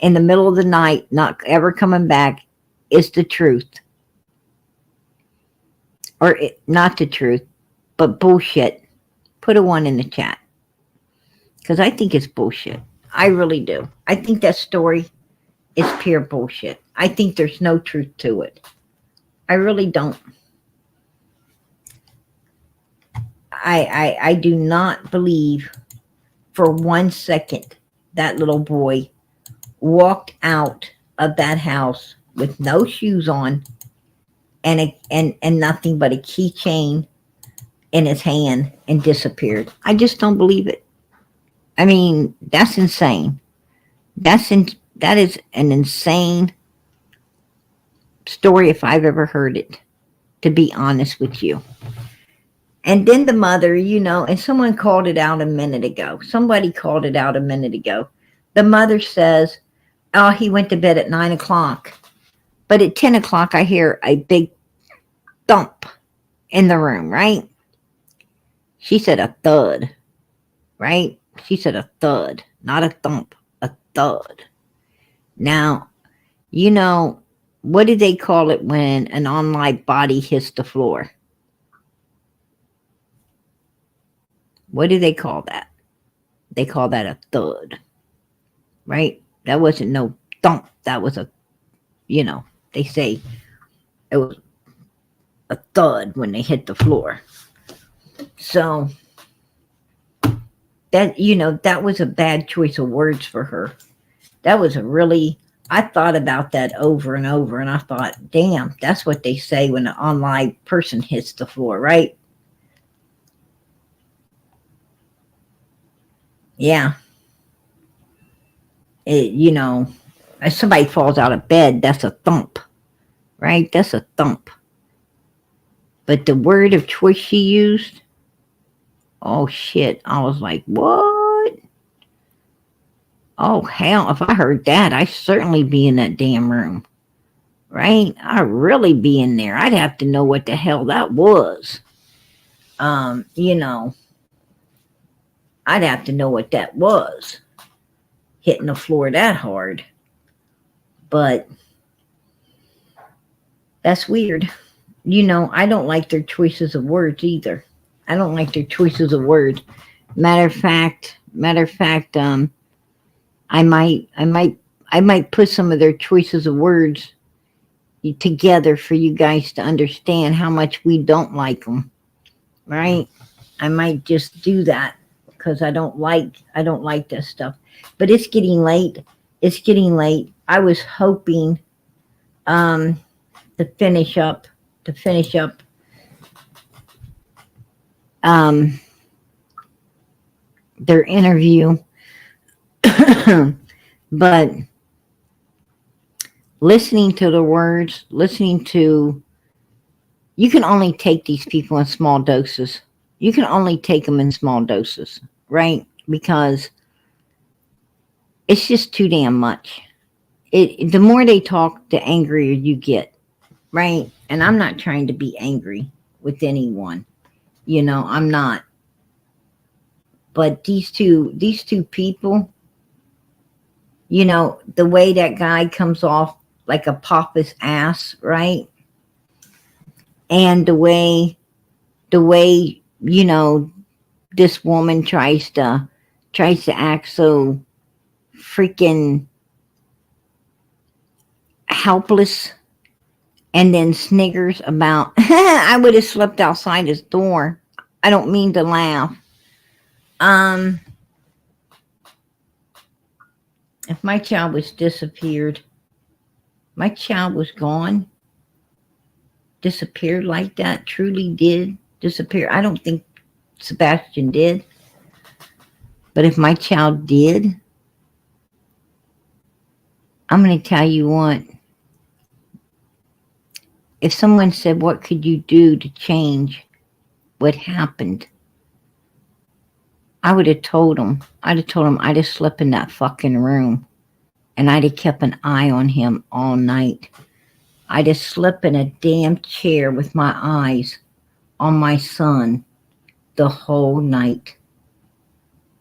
in the middle of the night, not ever coming back, is the truth. Or not the truth, but bullshit. Put a 1 in the chat. Because I think it's bullshit. I really do. I think that story is pure bullshit. I think there's no truth to it. I really don't. I do not believe for 1 second that little boy walked out of that house with no shoes on and nothing but a keychain in his hand and disappeared. I just don't believe it. I mean, that's insane. That is an insane story if I've ever heard it, to be honest with you. And then the mother, and someone called it out a minute ago. Somebody called it out a minute ago. The mother says, oh, he went to bed at 9 o'clock. But at 10 o'clock, I hear a big thump in the room, right? She said a thud, right? She said a thud, not a thump, a thud. Now, what do they call it when an unlived body hits the floor? What do they call that? They call that a thud, right? That wasn't no thump. That was they say it was a thud when they hit the floor. So that was a bad choice of words for her. That was I thought about that over and over, and I thought, damn, that's what they say when an unlive person hits the floor, right? Yeah. If somebody falls out of bed, that's a thump, right? That's a thump. But the word of choice she used, oh shit, I was like, what? Oh hell, if I heard that, I'd certainly be in that damn room, right? I'd really be in there. I'd have to know what the hell that was. I'd have to know what that was, hitting the floor that hard. But that's weird. I don't like their choices of words either. I don't like their choices of words. Matter of fact, I might put some of their choices of words together for you guys to understand how much we don't like them, right? I might just do that because I don't like that stuff. But it's getting late. I was hoping to finish up their interview. But listening to the words, you can only take these people in small doses. You can only take them in small doses, right? Because it's just too damn much. The more they talk, the angrier you get, right? And I'm not trying to be angry with anyone. I'm not. But these two people, the way that guy comes off like a papa's ass, right? And the way, you know, this woman tries to act so freaking helpless, and then sniggers about, I would have slept outside his door. I don't mean to laugh. Um, if my child was disappeared, my child was gone, disappeared like that, truly did disappear. I don't think Sebastian did. But if my child did, I'm going to tell you what. If someone said, what could you do to change what happened? I would have told them. I'd have slept in that fucking room. And I'd have kept an eye on him all night. I'd have slept in a damn chair with my eyes on my son the whole night.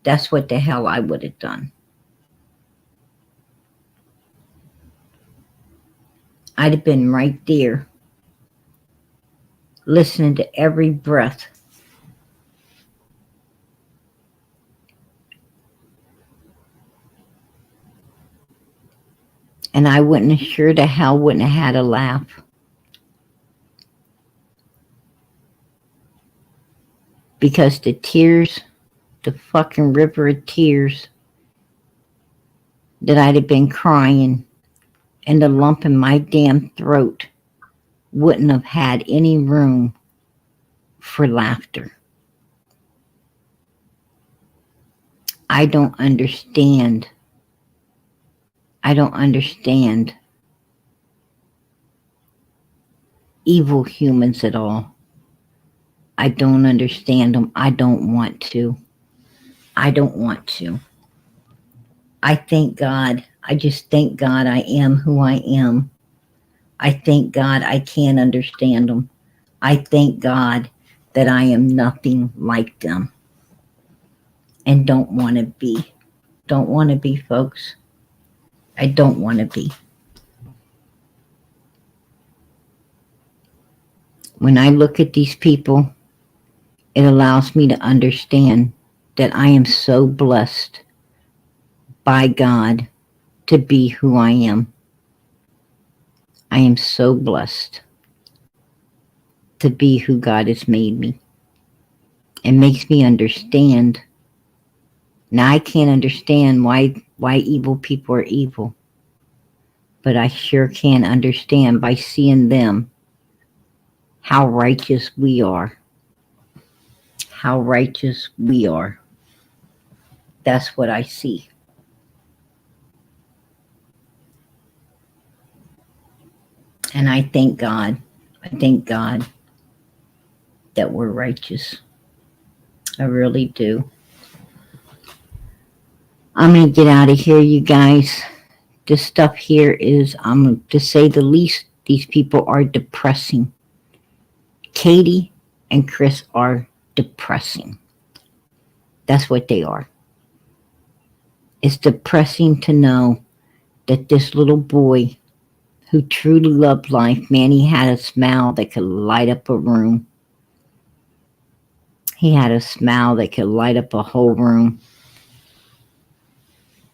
That's what the hell I would have done. I'd have been right there, listening to every breath. And I wouldn't, sure the hell wouldn't have had a laugh. Because the tears, the fucking river of tears that I'd have been crying, and the lump in my damn throat wouldn't have had any room for laughter. I don't understand. I don't understand evil humans at all. I don't understand them. I don't want to. I don't want to. I thank God. I just thank God I am who I am. I thank God I can't understand them. I thank God that I am nothing like them. And don't want to be. Don't want to be, folks. I don't want to be. When I look at these people, it allows me to understand that I am so blessed by God to be who I am. I am so blessed to be who God has made me. It makes me understand. Now I can't understand why evil people are evil, but I sure can understand by seeing them how righteous we are. How righteous we are. That's what I see. And I thank God. I thank God that we're righteous. I really do. I'm going to get out of here, you guys. This stuff here is, to say the least, these people are depressing. Katie and Chris are depressing. That's what they are. It's depressing to know that this little boy who truly loved life, man, he had a smile that could light up a room. He had a smile that could light up a whole room.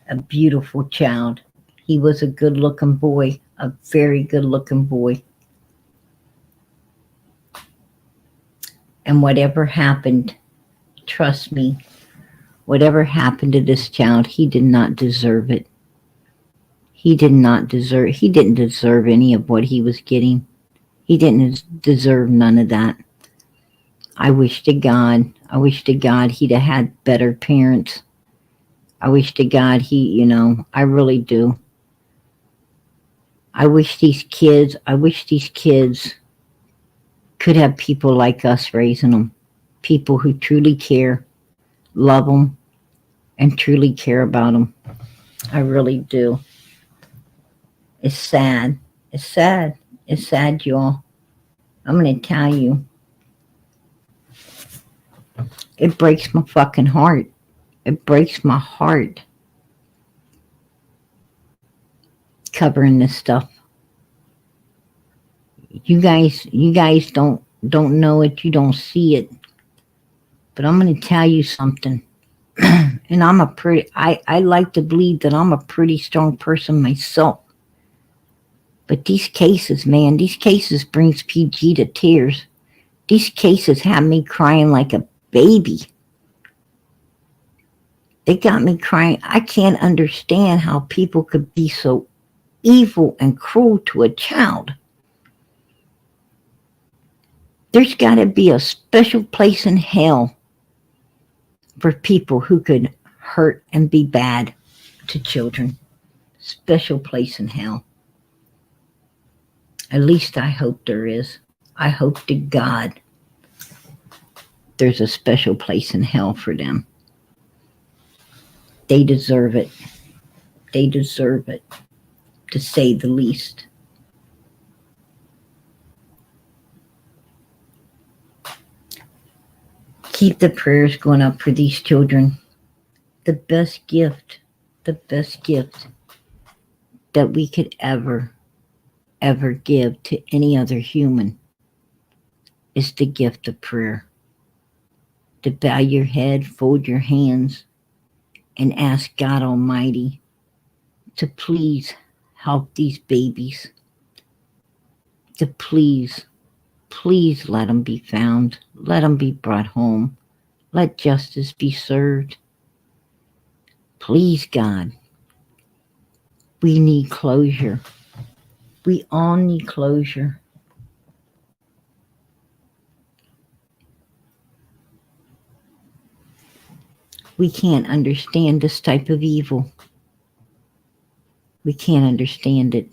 A beautiful child. He was a good-looking boy, a very good-looking boy. And whatever happened, trust me, whatever happened to this child, he did not deserve it. He didn't deserve any of what he was getting. He didn't deserve none of that. I wish to God he'd have had better parents. I wish to God I really do. I wish these kids could have people like us raising them. People who truly care, love them, and truly care about them. I really do. It's sad. It's sad. It's sad, y'all. I'm going to tell you. It breaks my fucking heart. It breaks my heart covering this stuff. You guys don't know it, you don't see it. But I'm gonna tell you something. And I like to believe that I'm a pretty strong person myself. But these cases, man, these cases brings PG to tears. These cases have me crying like a baby. They got me crying. I can't understand how people could be so evil and cruel to a child. There's got to be a special place in hell for people who could hurt and be bad to children. Special place in hell. At least I hope there is. I hope to God there's a special place in hell for them. They deserve it. They deserve it, to say the least. Keep the prayers going up for these children. The best gift that we could ever give to any other human is the gift of prayer. To bow your head, fold your hands, and ask God Almighty to please help these babies. To please let them be found. Let them be brought home. Let justice be served. Please, God. We need closure. We all need closure. We can't understand this type of evil. We can't understand it.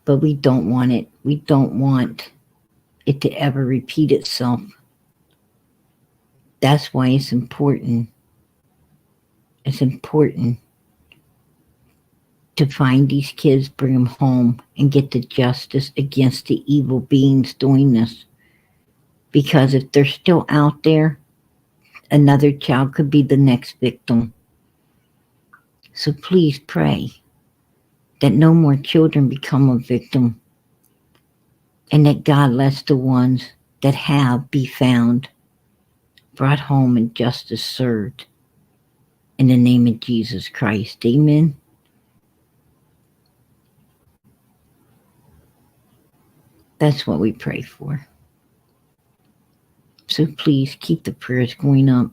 But we don't want it. We don't want it to ever repeat itself. That's why it's important. It's important to find these kids, bring them home, and get the justice against the evil beings doing this. Because if they're still out there, another child could be the next victim. So please pray that no more children become a victim, and that God lets the ones that have be found, brought home, and justice served. In the name of Jesus Christ, amen. That's what we pray for. So please keep the prayers going up.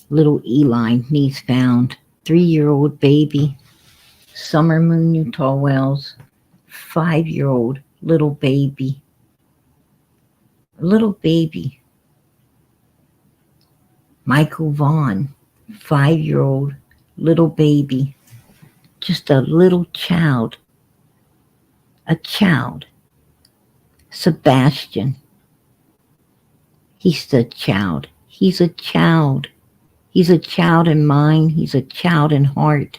Little Eli needs found. 3-year-old baby. Summer Moon, Utah Wells. 5-year-old little baby. Little baby. Michael Vaughn. 5-year-old little baby. Just a little child. A child. Sebastian. He's a child. He's a child. He's a child in mind. He's a child in heart.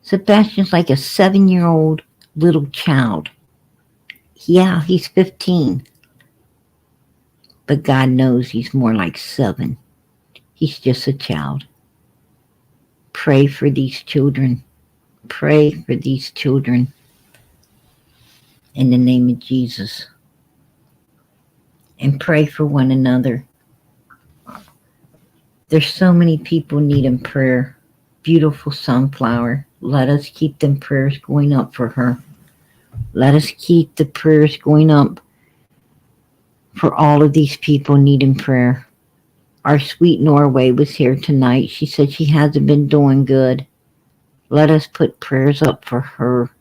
Sebastian's like a 7-year-old little child. Yeah, he's 15. But God knows he's more like 7. He's just a child. Pray for these children. Pray for these children. In the name of Jesus. And pray for one another. There's so many people needing prayer. Beautiful Sunflower. Let us keep them prayers going up for her. Let us keep the prayers going up for all of these people needing prayer. Our sweet Norway was here tonight. She said she hasn't been doing good. Let us put prayers up for her.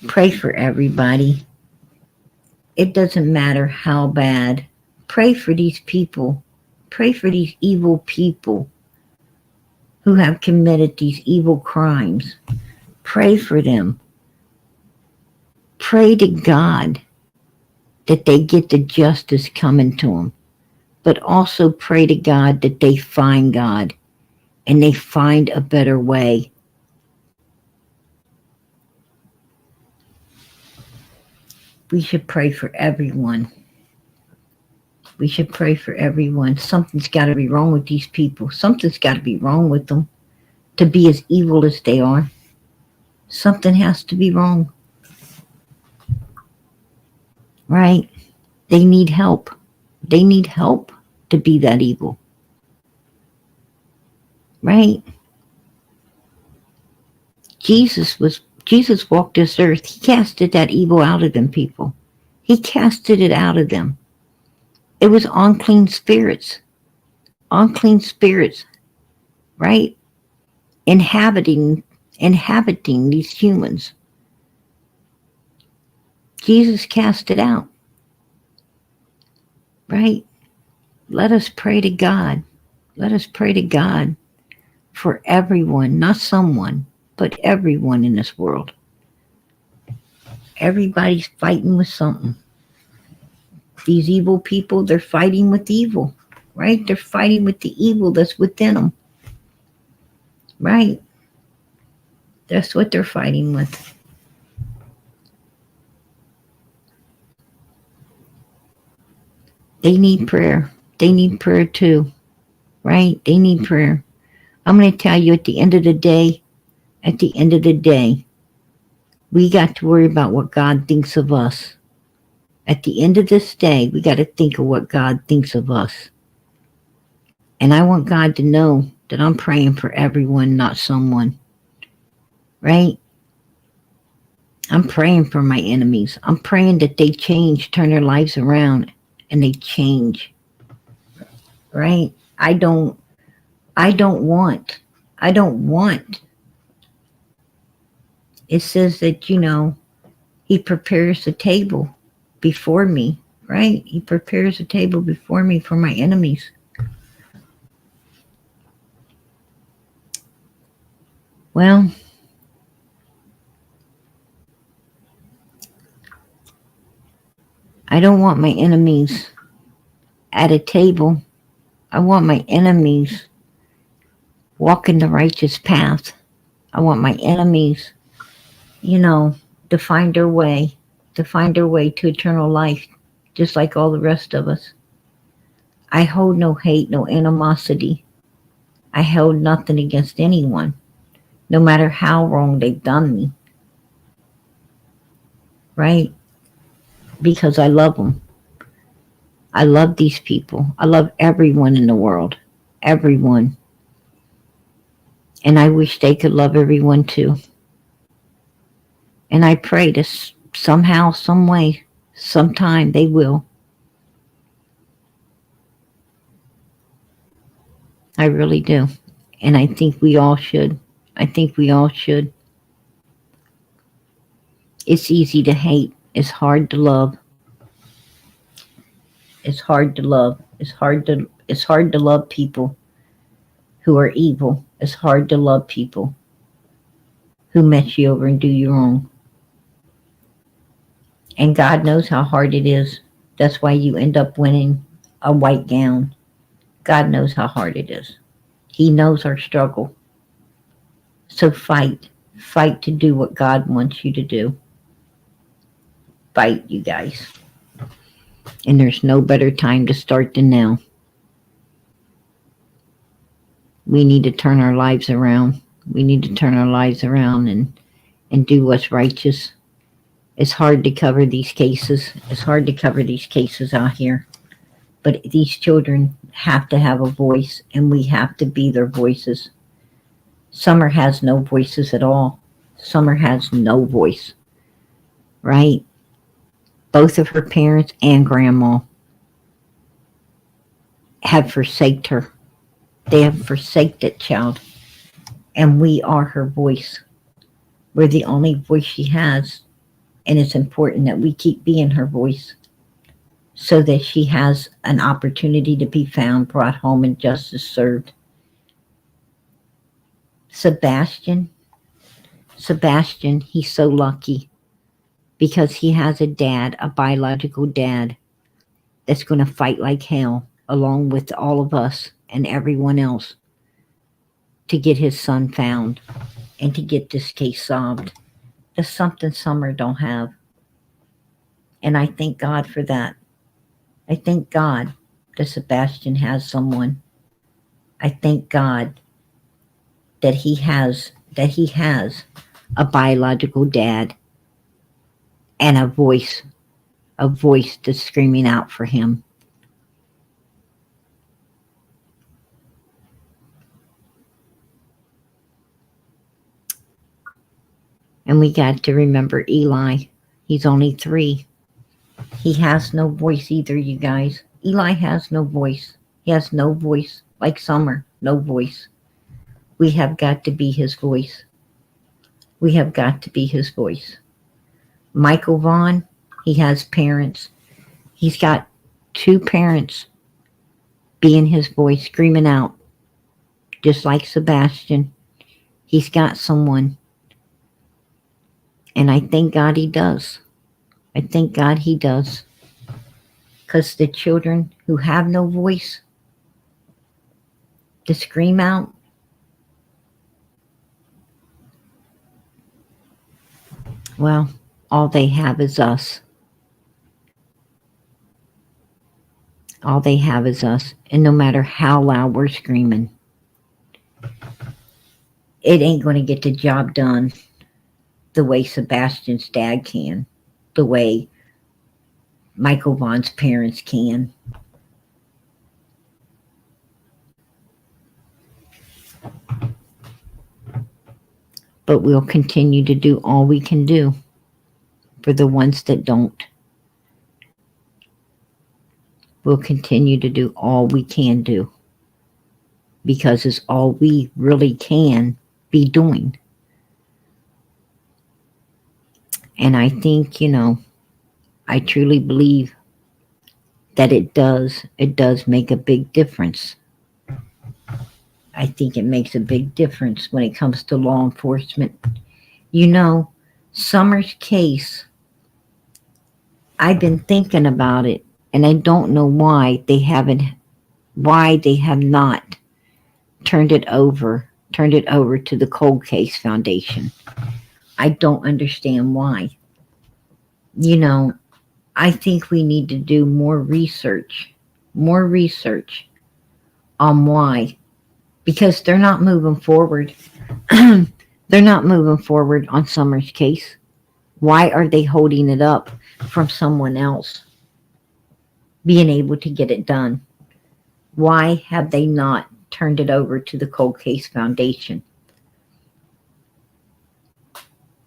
Pray for everybody. It doesn't matter how bad. Pray for these people. Pray for these evil people who have committed these evil crimes. Pray for them. Pray to God that they get the justice coming to them. But also pray to God that they find God and they find a better way. We should pray for everyone. We should pray for everyone. Something's got to be wrong with these people. Something's got to be wrong with them to be as evil as they are. Something has to be wrong. Right? They need help. They need help to be that evil. Right? Jesus walked this earth. He casted that evil out of them people. He casted it out of them. It was unclean spirits. Unclean spirits, right? Inhabiting these humans. Jesus cast it out. Right? Let us pray to God. Let us pray to God for everyone, not someone, but everyone in this world. Everybody's fighting with something. These evil people, they're fighting with evil, right? They're fighting with the evil that's within them, right? That's what they're fighting with. They need prayer. They need prayer too, right? They need prayer. I'm going to tell you at the end of the day, we got to worry about what God thinks of us. At the end of this day, we got to think of what God thinks of us. And I want God to know that I'm praying for everyone, not someone. Right? I'm praying for my enemies. I'm praying that they change, turn their lives around, and they change. Right? I don't want. It says that, He prepares the table before me, right? He prepares a table before me for my enemies. Well, I don't want my enemies at a table. I want my enemies walking the righteous path. I want my enemies, to find their way to eternal life, just like all the rest of us. I hold no hate, no animosity. I held nothing against anyone, no matter how wrong they've done me. Right? Because I love them. I love these people. I love everyone in the world. Everyone. And I wish they could love everyone too. And I pray that somehow, some way, sometime they will. I really do. And I think we all should. It's easy to hate. It's hard to love. It's hard to love. It's hard to love people who are evil. It's hard to love people who mess you over and do you wrong. And God knows how hard it is. That's why you end up winning a white gown. God knows how hard it is. He knows our struggle. So fight. Fight to do what God wants you to do. Fight, you guys. And there's no better time to start than now. We need to turn our lives around. We need to turn our lives around and do what's righteous. It's hard to cover these cases. It's hard to cover these cases out here. But these children have to have a voice, and we have to be their voices. Summer has no voices at all. Summer has no voice. Right? Both of her parents and grandma have forsaked her. They have forsaken that child. And we are her voice. We're the only voice she has. And it's important that we keep being her voice so that she has an opportunity to be found, brought home, and justice served. Sebastian, he's so lucky because he has a dad, a biological dad, that's going to fight like hell along with all of us and everyone else to get his son found and to get this case solved. That's something Summer don't have. And I thank God for that. I thank God that Sebastian has someone. I thank God that he has a biological dad and a voice that's screaming out for him. And we got to remember Eli. He's only 3. He has no voice either, you guys. Eli has no voice. He has no voice. Like Summer, no voice. We have got to be his voice. We have got to be his voice. Michael Vaughn, he has parents. He's got 2 parents being his voice, screaming out. Just like Sebastian. He's got someone. And I thank God he does. I thank God he does. Because the children who have no voice to scream out, well, all they have is us. All they have is us. And no matter how loud we're screaming, it ain't going to get the job done the way Sebastian's dad can, the way Michael Vaughn's parents can. But we'll continue to do all we can do for the ones that don't. We'll continue to do all we can do because it's all we really can be doing. And I think, I truly believe that it does make a big difference. I think it makes a big difference when it comes to law enforcement. Summer's case, I've been thinking about it, and I don't know why they have not turned it over to the Cold Case Foundation. I don't understand why. I think we need to do more research on why, because they're not moving forward. They're not moving forward on Summer's case. Why are they holding it up from someone else being able to get it done? Why have they not turned it over to the Cold Case Foundation?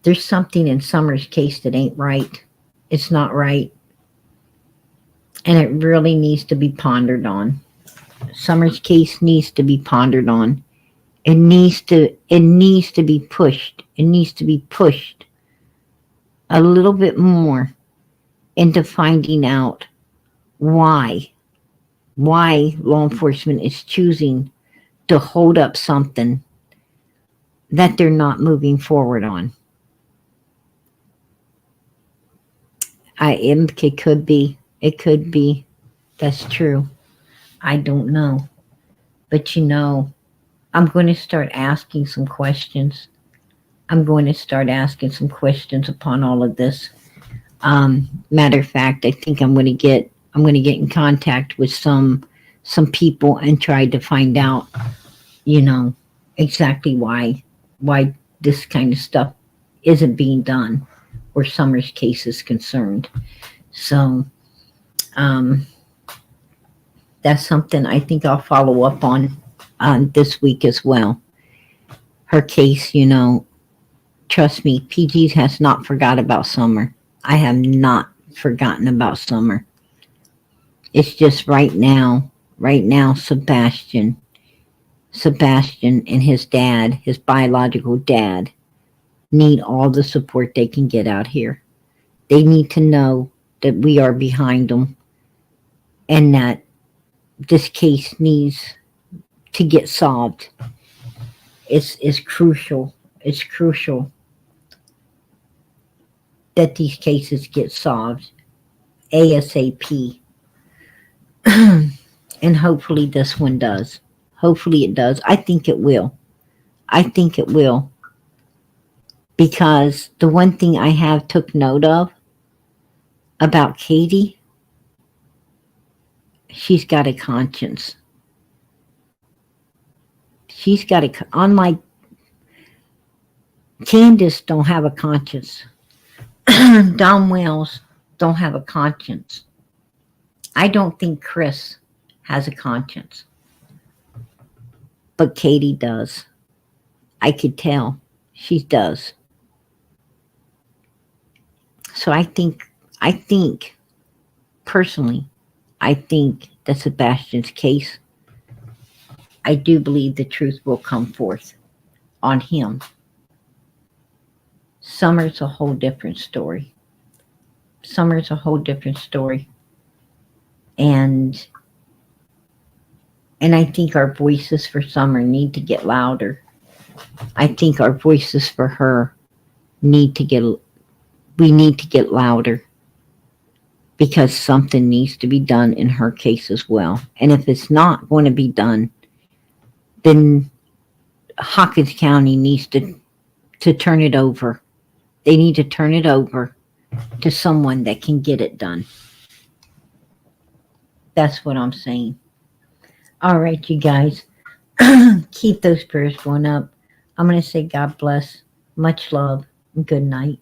There's something in Summer's case that ain't right. It's not right. And it really needs to be pondered on. Summer's case needs to be pondered on. It needs to be pushed. It needs to be pushed a little bit more into finding out why law enforcement is choosing to hold up something that they're not moving forward on. It could be, that's true. I don't know. But I'm going to start asking some questions. upon all of this. Matter of fact, I think I'm going to get in contact with some people and try to find out, exactly why this kind of stuff isn't being done where Summer's case is concerned. So, that's something I think I'll follow up on this week as well. Her case, trust me, PG has not forgot about Summer. I have not forgotten about Summer. It's just right now, Sebastian and his dad, his biological dad, need all the support they can get out here. They need to know that we are behind them and that this case needs to get solved. It's crucial. It's crucial that these cases get solved ASAP. And hopefully this one does. Hopefully it does. I think it will. Because the one thing I have took note of about Katie, she's got a conscience. Unlike Candace don't have a conscience. Don Wells don't have a conscience. I don't think Chris has a conscience. But Katie does. I could tell. She does. So I think, personally, I think that Sebastian's case, I do believe the truth will come forth on him. Summer's a whole different story. Summer's a whole different story. And I think our voices for Summer need to get louder. I think our voices for her need to get louder, because something needs to be done in her case as well. And if it's not going to be done, then Hawkins County needs to turn it over. They need to turn it over to someone that can get it done. That's what I'm saying. All right, you guys. Keep those prayers going up. I'm going to say God bless, much love, and good night.